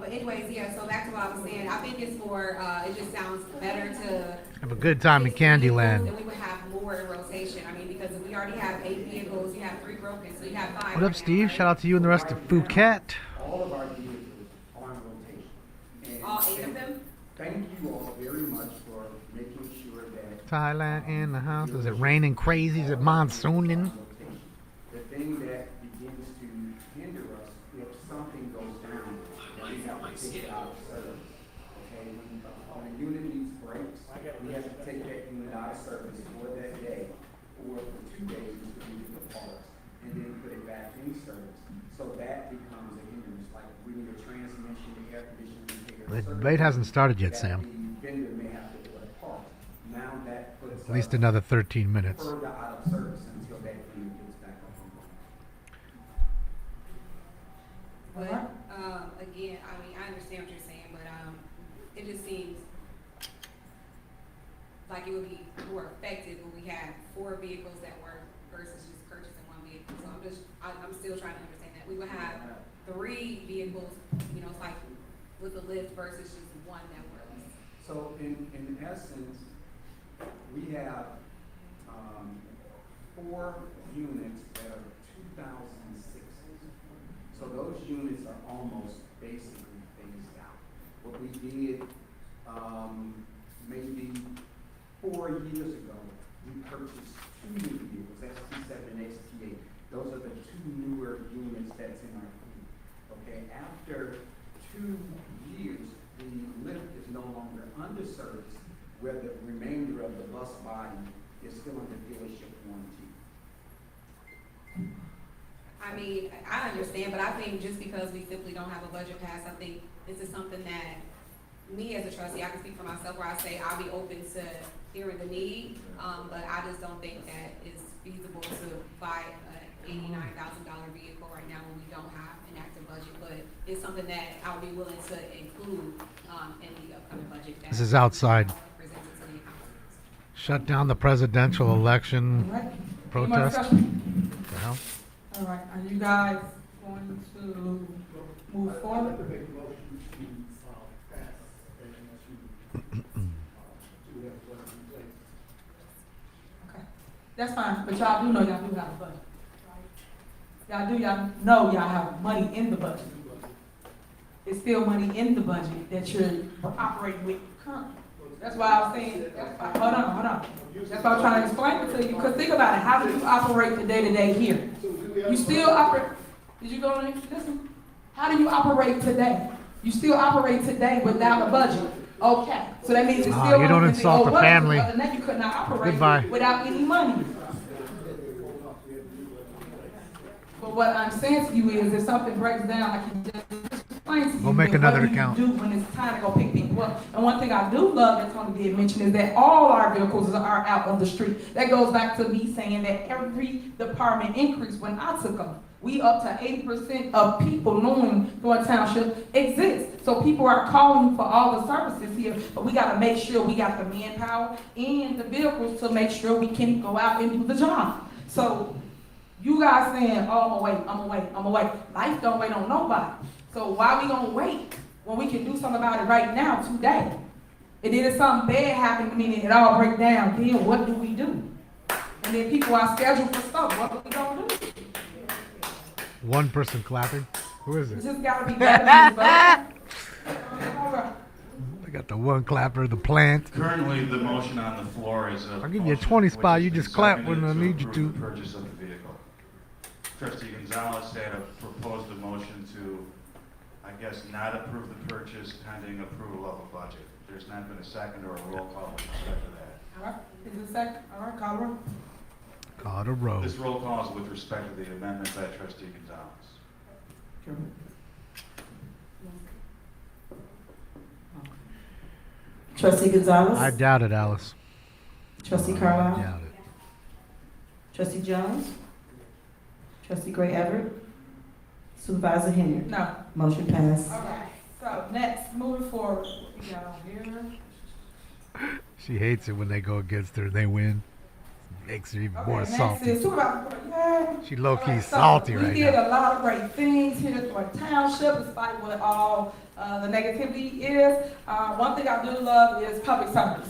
[SPEAKER 10] But anyways, yeah, so back to what I was saying. I think it's for, it just sounds better to.
[SPEAKER 4] Have a good time in Candyland.
[SPEAKER 10] And we would have more in rotation. I mean, because we already have 8 vehicles, you have 3 broken, so you have 5.
[SPEAKER 4] What up, Steve? Shout out to you and the rest of Phuket.
[SPEAKER 13] All of our vehicles are in rotation. And
[SPEAKER 10] All 8 of them?
[SPEAKER 13] thank you all very much for making sure that.
[SPEAKER 4] Thailand in the house. Is it raining crazy? Is it monsooning?
[SPEAKER 13] The thing that begins to hinder us, if something goes down, then we have to take it out of service. Okay, when a unit needs brakes, we have to take that unit out of service for that day, or for 2 days to get the parts, and then put it back in service. So that becomes a hindrance, like we need a transmission, air conditioning repair.
[SPEAKER 4] The debate hasn't started yet, Sam.
[SPEAKER 13] The vendor may have to put a part. Now that puts
[SPEAKER 4] At least another 13 minutes.
[SPEAKER 13] further out of service until that unit gets back up and running.
[SPEAKER 10] But, again, I mean, I understand what you're saying, but, it just seems like it would be more effective when we had 4 vehicles that work versus just purchasing 1 vehicle. So I'm still trying to understand that. We would have 3 vehicles, you know, it's like with a lift versus just 1 that works.
[SPEAKER 13] So in essence, we have 4 units that are 2006. So those units are almost basically phased out. What we did maybe 4 years ago, we purchased 2 new vehicles, XT7 and XT8. Those are the 2 newer units that's in our fleet. Okay, after 2 years, the lift is no longer under service, where the remainder of the bus body is still under dealership warranty.
[SPEAKER 10] I mean, I understand, but I think just because we simply don't have a budget pass, I think this is something that me as a trustee, I can speak for myself where I say I'll be open to hearing the need, but I just don't think that it's feasible to buy an $89,000 vehicle right now when we don't have an active budget, but it's something that I'll be willing to include in the upcoming budget.
[SPEAKER 4] This is outside.
[SPEAKER 10] Presented to the council.
[SPEAKER 4] Shut down the presidential election
[SPEAKER 5] All right.
[SPEAKER 4] protest.
[SPEAKER 5] Any more discussion?
[SPEAKER 4] The hell?
[SPEAKER 5] All right, are you guys going to move forward?
[SPEAKER 7] To make a motion to pass unless you do have what's in place.
[SPEAKER 5] Okay, that's fine, but y'all do know y'all do have a budget. Y'all know y'all have money in the budget. It's still money in the budget that you're operating with currently. That's why I was saying, hold on. That's why I'm trying to explain it to you, because think about it, how do you operate the day-to-day here? You still operate, did you go and listen? How do you operate today? You still operate today without a budget. Okay, so that means it's still.
[SPEAKER 4] You don't
[SPEAKER 5] in
[SPEAKER 4] insult
[SPEAKER 5] old
[SPEAKER 4] the
[SPEAKER 5] budget.
[SPEAKER 4] family.
[SPEAKER 5] Other than that, you could not operate
[SPEAKER 4] Goodbye.
[SPEAKER 5] without any money. But what I'm saying to you is, if something breaks down, like you just explained to you,
[SPEAKER 4] We'll make
[SPEAKER 5] then
[SPEAKER 4] another
[SPEAKER 5] what do
[SPEAKER 4] account.
[SPEAKER 5] you do when it's time to go pick people up? And one thing I do love that Tony did mention is that all our vehicles are out on the street. That goes back to me saying that every department increase when I took them. We up to 80% of people knowing Thornton Township exists. So people are calling for all the services here, but we gotta make sure we got the manpower and the vehicles to make sure we can go out and do the job. So you guys saying, oh, I'm gonna wait. Life don't wait on nobody. So why we gonna wait when we can do something about it right now, today? And then if something bad happens, meaning it all break down, then what do we do? And then people are scheduled for stuff, what are we gonna do?
[SPEAKER 4] One person clapping. Who is
[SPEAKER 5] It
[SPEAKER 4] it?
[SPEAKER 5] just gotta be better.
[SPEAKER 4] I got the one clapper, the plant.
[SPEAKER 8] Currently, the motion on the floor is a.
[SPEAKER 4] I'll give you a
[SPEAKER 8] motion
[SPEAKER 4] 20
[SPEAKER 8] which
[SPEAKER 4] spot.
[SPEAKER 8] has
[SPEAKER 4] You
[SPEAKER 8] been
[SPEAKER 4] just clap when I
[SPEAKER 8] seconded
[SPEAKER 4] need you
[SPEAKER 8] approve
[SPEAKER 4] to.
[SPEAKER 8] the purchase of the vehicle. Trustee Gonzalez had proposed a motion to, I guess, not approve the purchase pending approval of a budget. There's not been a second or a roll call with respect to that.
[SPEAKER 5] All right, is it a second? All right, call the roll.
[SPEAKER 4] Caught a road.
[SPEAKER 8] This roll call is with respect to the amendment by Trustee Gonzalez.
[SPEAKER 3] Trustee Gonzalez?
[SPEAKER 4] I doubt it, Alice.
[SPEAKER 3] Trustee
[SPEAKER 4] I
[SPEAKER 3] Carlisle?
[SPEAKER 4] doubt it.
[SPEAKER 3] Trustee Jones? Trustee Gray Everett? Supervisor Henry?
[SPEAKER 5] No.
[SPEAKER 3] Motion passed.
[SPEAKER 5] All right, so next, moving forward, we got on here.
[SPEAKER 4] She hates it when they go against her and they win. Makes her even more
[SPEAKER 5] Okay, next
[SPEAKER 4] salty.
[SPEAKER 5] is Supervisor, yay.
[SPEAKER 4] She low-key
[SPEAKER 5] All right, so
[SPEAKER 4] salty right
[SPEAKER 5] We did
[SPEAKER 4] now.
[SPEAKER 5] a lot of great things here at Thornton Township, despite what all the negativity is. One thing I do love is public service.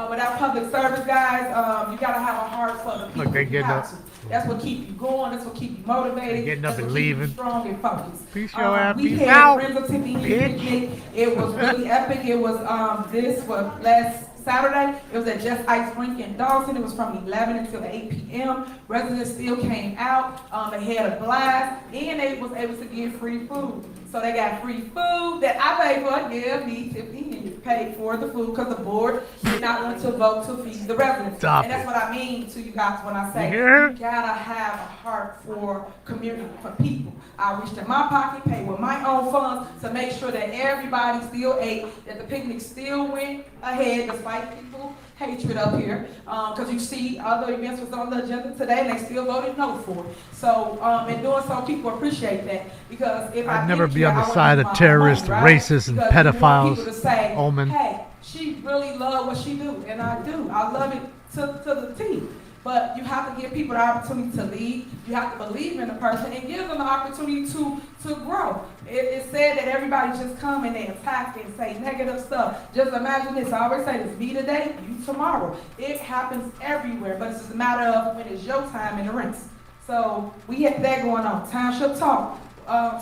[SPEAKER 5] Without public service, guys, you gotta have a heart for the people.
[SPEAKER 4] Look, they
[SPEAKER 5] You
[SPEAKER 4] getting
[SPEAKER 5] have
[SPEAKER 4] up.
[SPEAKER 5] to. That's what keep you going, that's what keep you motivated.
[SPEAKER 4] They getting up
[SPEAKER 5] that's
[SPEAKER 4] and
[SPEAKER 5] what keep you
[SPEAKER 4] leaving.
[SPEAKER 5] strong and focused.
[SPEAKER 4] Peace your ass,
[SPEAKER 5] We
[SPEAKER 4] peace
[SPEAKER 5] had
[SPEAKER 4] out,
[SPEAKER 5] Friends of Tiffany
[SPEAKER 4] bitch.
[SPEAKER 5] picnic. It was really epic. It was last Saturday. It was at Just Ice Rink in Dawson. It was from 11 until 8 p.m. Residents still came out. They had a blast, and they was able to get free food. So they got free food that I paid for. Yeah, me, Tiffany, and paid for the food because the board did not want to vote to feed the residents.
[SPEAKER 4] Stop
[SPEAKER 5] and that's
[SPEAKER 4] it.
[SPEAKER 5] what I mean to you guys when I say
[SPEAKER 4] You hear?
[SPEAKER 5] you gotta have a heart for community, for people. I reached in my pocket, paid with my own funds to make sure that everybody still ate, that the picnic still went ahead despite people's hatred up here. Because you see other events was on the agenda today and they still voted no for it. So in doing so, people appreciate that because if
[SPEAKER 4] I'd
[SPEAKER 5] I
[SPEAKER 4] never
[SPEAKER 5] didn't
[SPEAKER 4] be
[SPEAKER 5] care,
[SPEAKER 4] on the
[SPEAKER 5] I wouldn't
[SPEAKER 4] side
[SPEAKER 5] use
[SPEAKER 4] of
[SPEAKER 5] my own
[SPEAKER 4] terrorists,
[SPEAKER 5] money, right?
[SPEAKER 4] racists, and
[SPEAKER 5] Because you want
[SPEAKER 4] pedophiles,
[SPEAKER 5] people to say,
[SPEAKER 4] Omen.
[SPEAKER 5] hey, She really loves what she do, and I do. I love it to the T. But you have to give people the opportunity to lead. You have to believe in the person and give them the opportunity to grow. It's said that everybody just come and they attack and say negative stuff. Just imagine this. I always say this, me today, you tomorrow. It happens everywhere, but it's just a matter of when it's your time in the rinse. So we had that going on. Township Talk,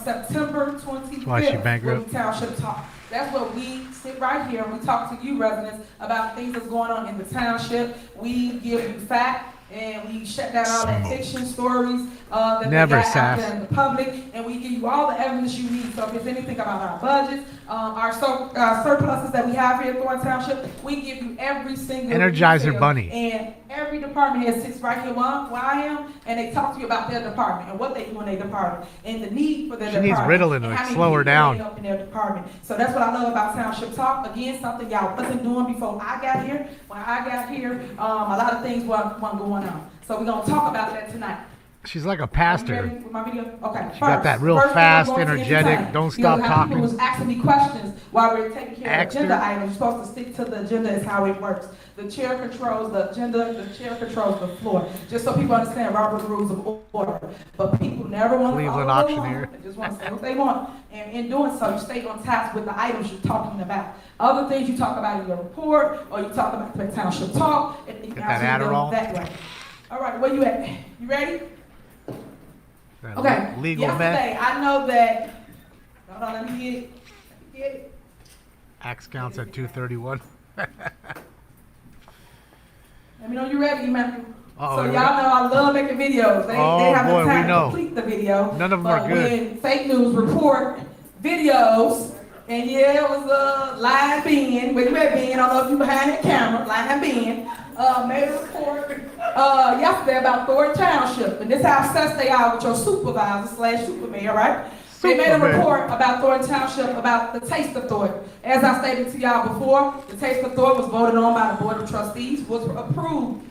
[SPEAKER 5] September 25th.
[SPEAKER 4] Why she bankrupt?
[SPEAKER 5] Township Talk. That's where we sit right here and we talk to you residents about things that's going on in the township. We give you fact and we shut down all the fiction stories that
[SPEAKER 4] Never
[SPEAKER 5] they got out
[SPEAKER 4] sass.
[SPEAKER 5] there in the public, and we give you all the evidence you need. So if there's anything about our budgets, our surpluses that we have here at Thornton Township, we give you every single
[SPEAKER 4] Energizer
[SPEAKER 5] detail.
[SPEAKER 4] Bunny.
[SPEAKER 5] And every department head sits right here where I am, and they talk to you about their department and what they do in their department and the need for their
[SPEAKER 4] She needs
[SPEAKER 5] department.
[SPEAKER 4] Ritalin
[SPEAKER 5] and
[SPEAKER 4] to
[SPEAKER 5] how many
[SPEAKER 4] slow her
[SPEAKER 5] people
[SPEAKER 4] down.
[SPEAKER 5] they up in their department. So that's what I love about Township Talk. Again, something y'all wasn't doing before I got here. When I got here, a lot of things weren't going on. So we're gonna talk about that tonight.
[SPEAKER 4] She's like a
[SPEAKER 5] Are you
[SPEAKER 4] pastor.
[SPEAKER 5] ready with my video? Okay.
[SPEAKER 4] She got that real
[SPEAKER 5] First,
[SPEAKER 4] fast,
[SPEAKER 5] we're going to
[SPEAKER 4] energetic,
[SPEAKER 5] time.
[SPEAKER 4] don't
[SPEAKER 5] You know,
[SPEAKER 4] stop
[SPEAKER 5] how
[SPEAKER 4] talking.
[SPEAKER 5] People was asking me questions while we're taking care
[SPEAKER 4] Asked
[SPEAKER 5] of agenda
[SPEAKER 4] her.
[SPEAKER 5] items. You're supposed to stick to the agenda is how it works. The chair controls the agenda, the chair controls the floor. Just so people understand Robert rules of order. But people never want to
[SPEAKER 4] Cleveland
[SPEAKER 5] follow the law.
[SPEAKER 4] auctioneer.
[SPEAKER 5] They just want to say what they want. And in doing so, you stay on task with the items you're talking about. Other things you talk about in your report, or you talk about the Township Talk, and you can
[SPEAKER 4] Get that
[SPEAKER 5] actually go
[SPEAKER 4] Adderall.
[SPEAKER 5] that way. All right, where you at? You ready?
[SPEAKER 4] That
[SPEAKER 5] Okay.
[SPEAKER 4] legal meth.
[SPEAKER 5] Yesterday, I know that. Hold on, let me get it. Get it.
[SPEAKER 4] Axe counts at 231.
[SPEAKER 5] Let me know you're ready, Matthew.
[SPEAKER 4] Uh-oh,
[SPEAKER 5] So
[SPEAKER 4] here
[SPEAKER 5] y'all
[SPEAKER 4] we
[SPEAKER 5] know I love making videos. They have
[SPEAKER 4] boy,
[SPEAKER 5] the
[SPEAKER 4] we
[SPEAKER 5] time
[SPEAKER 4] know.
[SPEAKER 5] to complete the video.
[SPEAKER 4] None of them
[SPEAKER 5] but
[SPEAKER 4] are good.
[SPEAKER 5] When fake news report videos, and yeah, it was a live being. Where you at, being? I don't know if you behind that camera. Live being. Made a report yesterday about Thornton Township, and this is how obsessed they are with your supervisor / supermayor, right? They made a
[SPEAKER 4] Superman.
[SPEAKER 5] report about Thornton Township about the taste of Thornton. As I stated to y'all before, the taste of Thornton was voted on by the Board of Trustees, was approved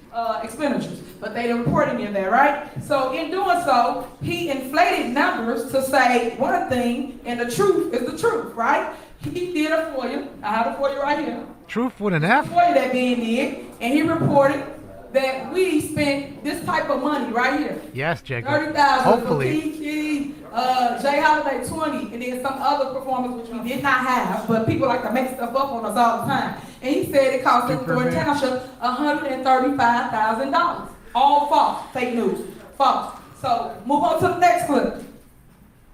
[SPEAKER 5] expenditures, but they didn't report any of that, right? So in doing so, he inflated numbers to say one thing, and the truth is the truth, right? He did a FOIA. I have a FOIA right here.
[SPEAKER 4] Truth with an F?
[SPEAKER 5] FOIA that being did, and he reported that we spent this type of money right here.
[SPEAKER 4] Yes, Jacob.
[SPEAKER 5] 30,000
[SPEAKER 4] Hopefully.
[SPEAKER 5] for Kiki, Jay Holiday 20, and then some other performers which we did not have, but people like to make stuff up on us all the time. And he said it cost us Thornton Township $135,000. All false, fake news, false. So move on to the next clip.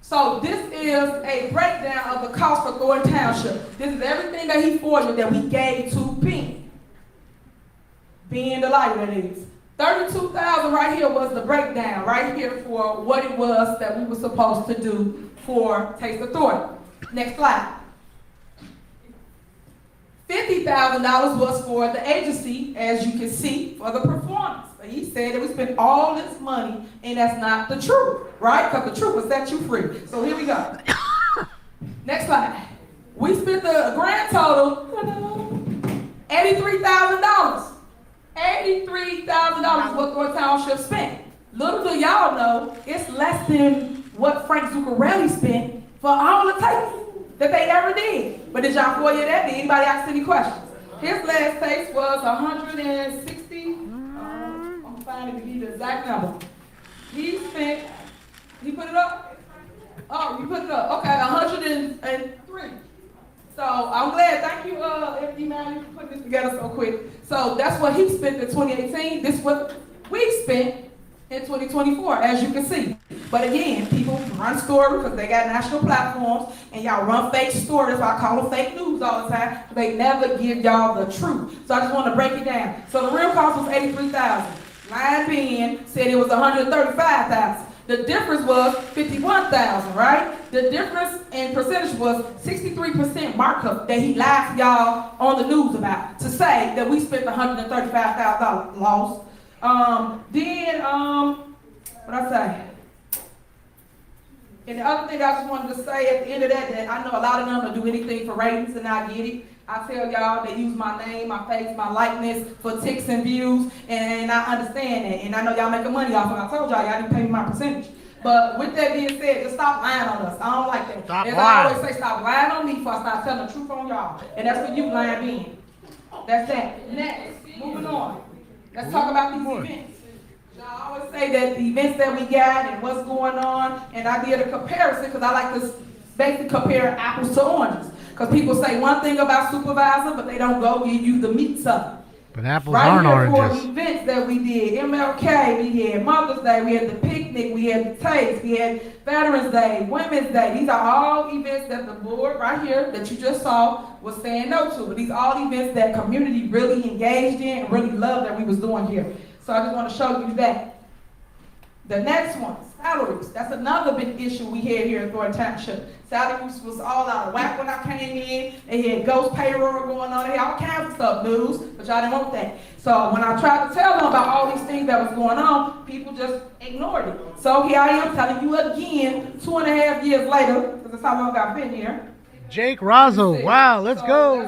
[SPEAKER 5] So this is a breakdown of the cost for Thornton Township. This is everything that he forwarded that we gave to Penn. Being the light that is. 32,000 right here was the breakdown right here for what it was that we were supposed to do for Taste of Thornton. Next slide. $50,000 was for the agency, as you can see, for the performance. But he said that we spent all this money, and that's not the truth, right? Because the truth will set you free. So here we go. Next slide. We spent the grand total, $83,000. $83,000 what Thornton Township spent. Little do y'all know, it's less than what Frank Zuccarelli spent for all the tapes that they ever did. But did y'all FOIA that? Did anybody ask any questions? His last tape was 160. I'm finding to give you the exact number. He put it up? Oh, you put it up. Okay, 103. So I'm glad, thank you, FD Man, for putting this together so quick. So that's what he spent in 2018. This is what we spent in 2024, as you can see. But again, people run stories because they got national platforms, and y'all run fake stories. That's why I call them fake news all the time. They never give y'all the truth. So I just want to break it down. So the real cost was $83,000. Line being said it was $135,000. The difference was $51,000, right? The difference in percentage was 63% markup that he lied to y'all on the news about to say that we spent $135,000 loss. What I say? And the other thing I just wanted to say at the end of that I know a lot of them will do anything for ratings, and I get it. I tell y'all they use my name, my face, my likeness for ticks and views, and I understand that. And I know y'all making money off of it. I told y'all didn't pay me my percentage. But with that being said, just stop lying on us. I don't like that.
[SPEAKER 4] Stop
[SPEAKER 5] As
[SPEAKER 4] lying.
[SPEAKER 5] I always say, stop lying on me before I start telling the truth on y'all. And that's for you, lying being. That's that. Next, moving on. Let's talk about these events. I always say that the events that we got and what's going on, and I did a comparison because I like to basically compare apples to oranges. Because people say one thing about Supervisor, but they don't go give you the meat of it.
[SPEAKER 4] But apples aren't oranges.
[SPEAKER 5] For events that we did, MLK, we had Mother's Day, we had the picnic, we had the taste, we had Veterans Day, Women's Day. These are all events that the board right here that you just saw was saying no to. But these are all events that community really engaged in and really loved that we was doing here. So I just want to show you that. The next one, salaries. That's another big issue we had here in Thornton Township. Salaries was all out of whack when I came in. They had ghost payroll going on. They had all kinds of stuff, news, but y'all didn't want that. So when I tried to tell them about all these things that was going on, people just ignored it. So here I am telling you again, 2.5 years later, because that's how long I've been here.
[SPEAKER 4] Jake Razzo, wow, let's go.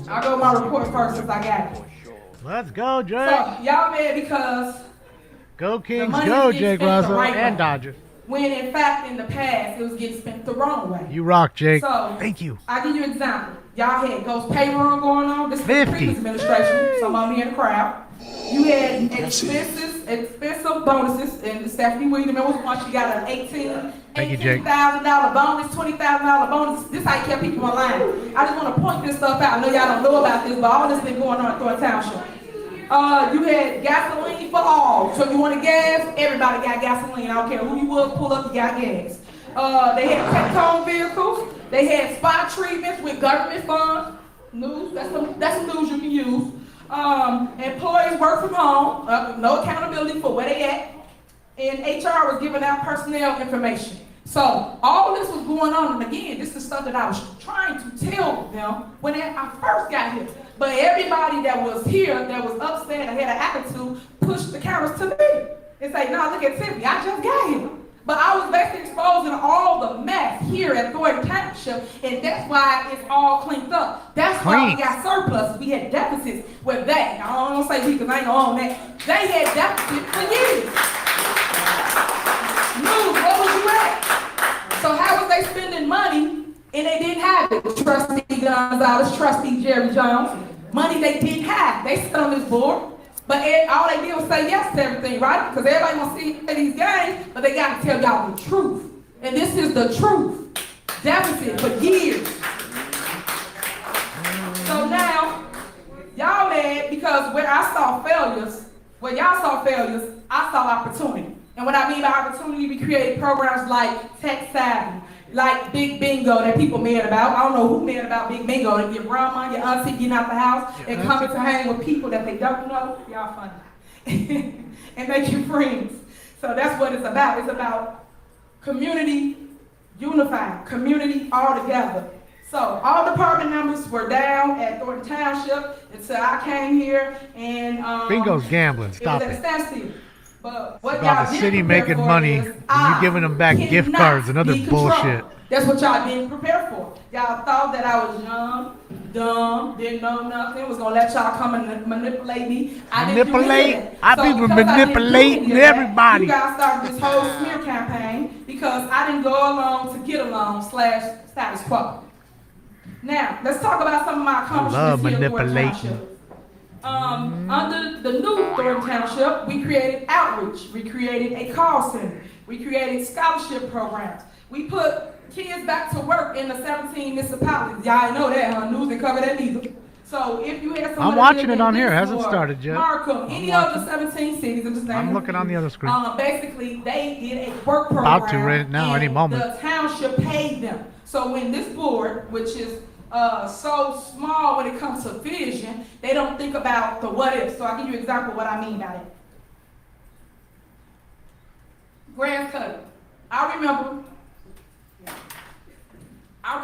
[SPEAKER 5] I'll go with my report first since I got it.
[SPEAKER 4] Let's go, Jake.
[SPEAKER 5] So y'all mad because
[SPEAKER 4] go Kings, go Jake Razzo and Dodgers.
[SPEAKER 5] When in fact in the past it was getting spent the wrong way.
[SPEAKER 4] You rock, Jake.
[SPEAKER 5] So,
[SPEAKER 4] thank you.
[SPEAKER 5] I'll give you an example. Y'all had ghost payroll going on. This is the
[SPEAKER 4] 50.
[SPEAKER 5] previous administration. Some of me in the crowd. You had expensive bonuses, and Stephanie Williams was one. She got an $18,000 bonus, $20,000 bonus. This is how you kept people online. I just want to point this stuff out. I know y'all don't know about this, but all this been going on in Thornton Township. You had gasoline for all. So if you wanted gas, everybody got gasoline. I don't care who you was, pull up, you got gas. They had pet-tone vehicles. They had spot treatments with government funds. News, that's some news you can use. Employees work from home, no accountability for where they at. And HR was giving out personnel information. So all this was going on, and again, this is stuff that I was trying to tell them when I first got here. But everybody that was here, that was upset, and had an attitude, pushed the cameras to me and say, "No, look at Tiffany, I just got here." But I was basically exposing all the mess here at Thornton Township, and that's why it's all cleaned up. That's why we got surpluses. We had deficits with that. I don't want to say we, because I ain't gonna own that. They had deficits for years. News, where was you at? So how was they spending money and they didn't have it? Trustee Gonzalez, Trustee Jerry Jones, money they didn't have. They sit on this board. But all they did was say yes to everything, right? Because everybody wants to see these games, but they got to tell y'all the truth. And this is the truth. Deficit for years. So now, y'all mad because where I saw failures, where y'all saw failures, I saw opportunity. And what I mean by opportunity, we created programs like Tech Savvy, like Big Bingo that people mad about. I don't know who mad about Big Bingo. And your grandma, your auntie getting out the house and coming to hang with people that they don't know. Y'all funny. And make you friends. So that's what it's about. It's about community unified, community all together. So all department numbers were down at Thornton Township until I came here and
[SPEAKER 4] Bingo's gambling. Stop it.
[SPEAKER 5] Standstill. But what
[SPEAKER 4] about the city making money and you giving them back gift cards and other bullshit.
[SPEAKER 5] That's what y'all didn't prepare for. Y'all thought that I was young, dumb, didn't know nothing, was gonna let y'all come and manipulate me. I didn't do that.
[SPEAKER 4] I be manipulating everybody.
[SPEAKER 5] You guys started this whole smear campaign because I didn't go along to get along / status quo. Now, let's talk about some of my accomplishments here in Thornton Township. Under the new Thornton Township, we created outreach, we created a call center, we created scholarship programs. We put kids back to work in the 17 municipalities. Y'all know that, huh? News didn't cover that either. So if you had someone
[SPEAKER 4] I'm watching it on here, it hasn't started yet.
[SPEAKER 5] Markham, any of the 17 cities,
[SPEAKER 4] I'm looking on the other screen.
[SPEAKER 5] Basically, they did a work program.
[SPEAKER 4] About to right now, any moment.
[SPEAKER 5] The township paid them. So when this board, which is so small when it comes to vision, they don't think about the what if. So I'll give you an example of what I mean by it. Grass cutting. I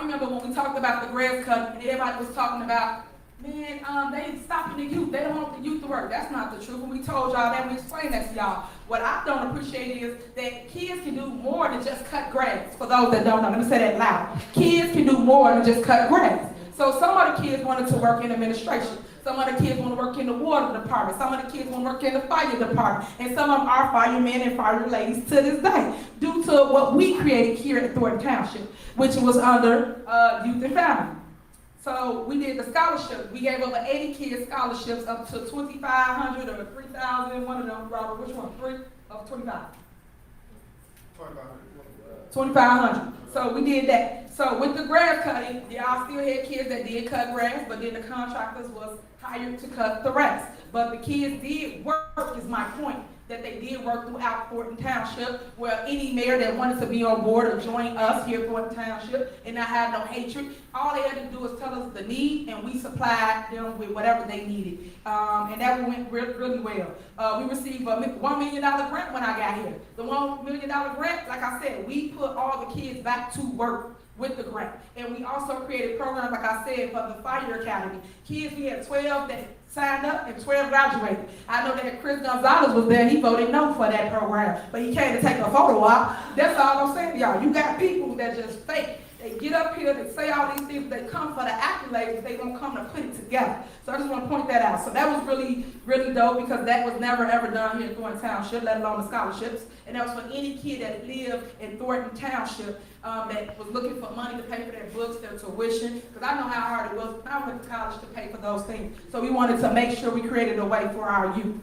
[SPEAKER 5] remember when we talked about the grass cutting, and everybody was talking about, man, they stopping the youth. They don't want the youth to work. That's not the truth. When we told y'all that, we explained that to y'all. What I don't appreciate is that kids can do more than just cut grass. For those that don't know, let me say that loud. Kids can do more than just cut grass. So some of the kids wanted to work in administration. Some of the kids want to work in the water department. Some of the kids want to work in the fire department. And some of them are firemen and fire ladies to this day, due to what we created here at Thornton Township, which was under youth and family. So we did the scholarship. We gave over 80 kids scholarships up to 2,500 or 3,000. One of them, Robert, which one? 3 of 25. 2,500. So we did that. So with the grass cutting, y'all still had kids that did cut grass, but then the contractors was hired to cut the rest. But the kids did work, is my point, that they did work throughout Thornton Township, where any mayor that wanted to be on board or join us here at Thornton Township and not have no hatred, all they had to do was tell us the need, and we supplied them with whatever they needed. And that went really well. We received a $1 million grant when I got here. The $1 million grant, like I said, we put all the kids back to work with the grant. And we also created programs, like I said, for the Fire Academy. Kids, we had 12 that signed up and 12 graduated. I know that Chris Gonzalez was there. He voted no for that program, but he came to take a photo op. That's all I'm saying to y'all. You got people that just fake. They get up here, they say all these things, they come for the accolades, they don't come to put it together. So I just want to point that out. So that was really, really dope, because that was never ever done here in Thornton Township, let alone the scholarships. And that was for any kid that lived in Thornton Township that was looking for money to pay for their books, their tuition, because I know how hard it was when I went to college to pay for those things. So we wanted to make sure we created a way for our youth.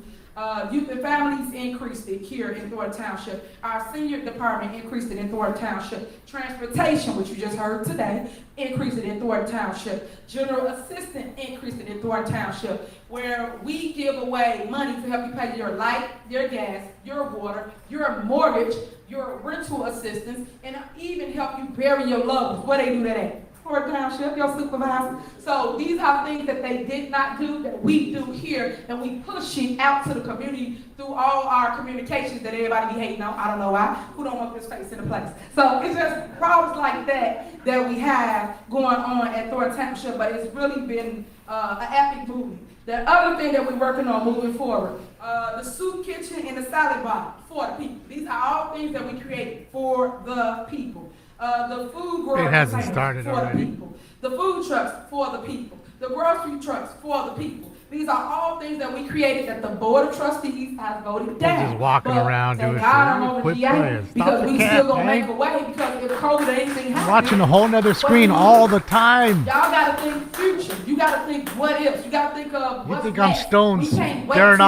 [SPEAKER 5] Youth and families increased it here in Thornton Township. Our senior department increased it in Thornton Township. Transportation, which you just heard today, increased it in Thornton Township. General assistant increased it in Thornton Township, where we give away money to help you pay your light, your gas, your water, your mortgage, your rental assistance, and even help you bury your loved ones. Where they do that at? Thornton Township, your supervisor. So these are things that they did not do that we do here, and we push it out to the community through all our communications that everybody be hating on. I don't know why. Who don't want this face in the place? So it's just problems like that that we have going on at Thornton Township, but it's really been an epic movement. The other thing that we're working on moving forward, the soup kitchen and the salad bar for the people. These are all things that we created for the people. The food growers
[SPEAKER 4] It hasn't started
[SPEAKER 5] for
[SPEAKER 4] already.
[SPEAKER 5] the people. The food trucks for the people. The grocery trucks for the people. These are all things that we created that the Board of Trustees has voted down.
[SPEAKER 4] just walking
[SPEAKER 5] But
[SPEAKER 4] around
[SPEAKER 5] thank
[SPEAKER 4] doing
[SPEAKER 5] God I'm
[SPEAKER 4] shit.
[SPEAKER 5] over
[SPEAKER 4] Quit
[SPEAKER 5] GA,
[SPEAKER 4] playing. Stop
[SPEAKER 5] because
[SPEAKER 4] the
[SPEAKER 5] we
[SPEAKER 4] cat,
[SPEAKER 5] still gonna
[SPEAKER 4] man.
[SPEAKER 5] make a way, because if COVID or anything happens,
[SPEAKER 4] Watching a whole nother screen all the time.
[SPEAKER 5] y'all gotta think future. You gotta think what ifs. You gotta think of
[SPEAKER 4] You
[SPEAKER 5] what's
[SPEAKER 4] think I'm
[SPEAKER 5] next.
[SPEAKER 4] stoned
[SPEAKER 5] We can't wait
[SPEAKER 4] staring
[SPEAKER 5] till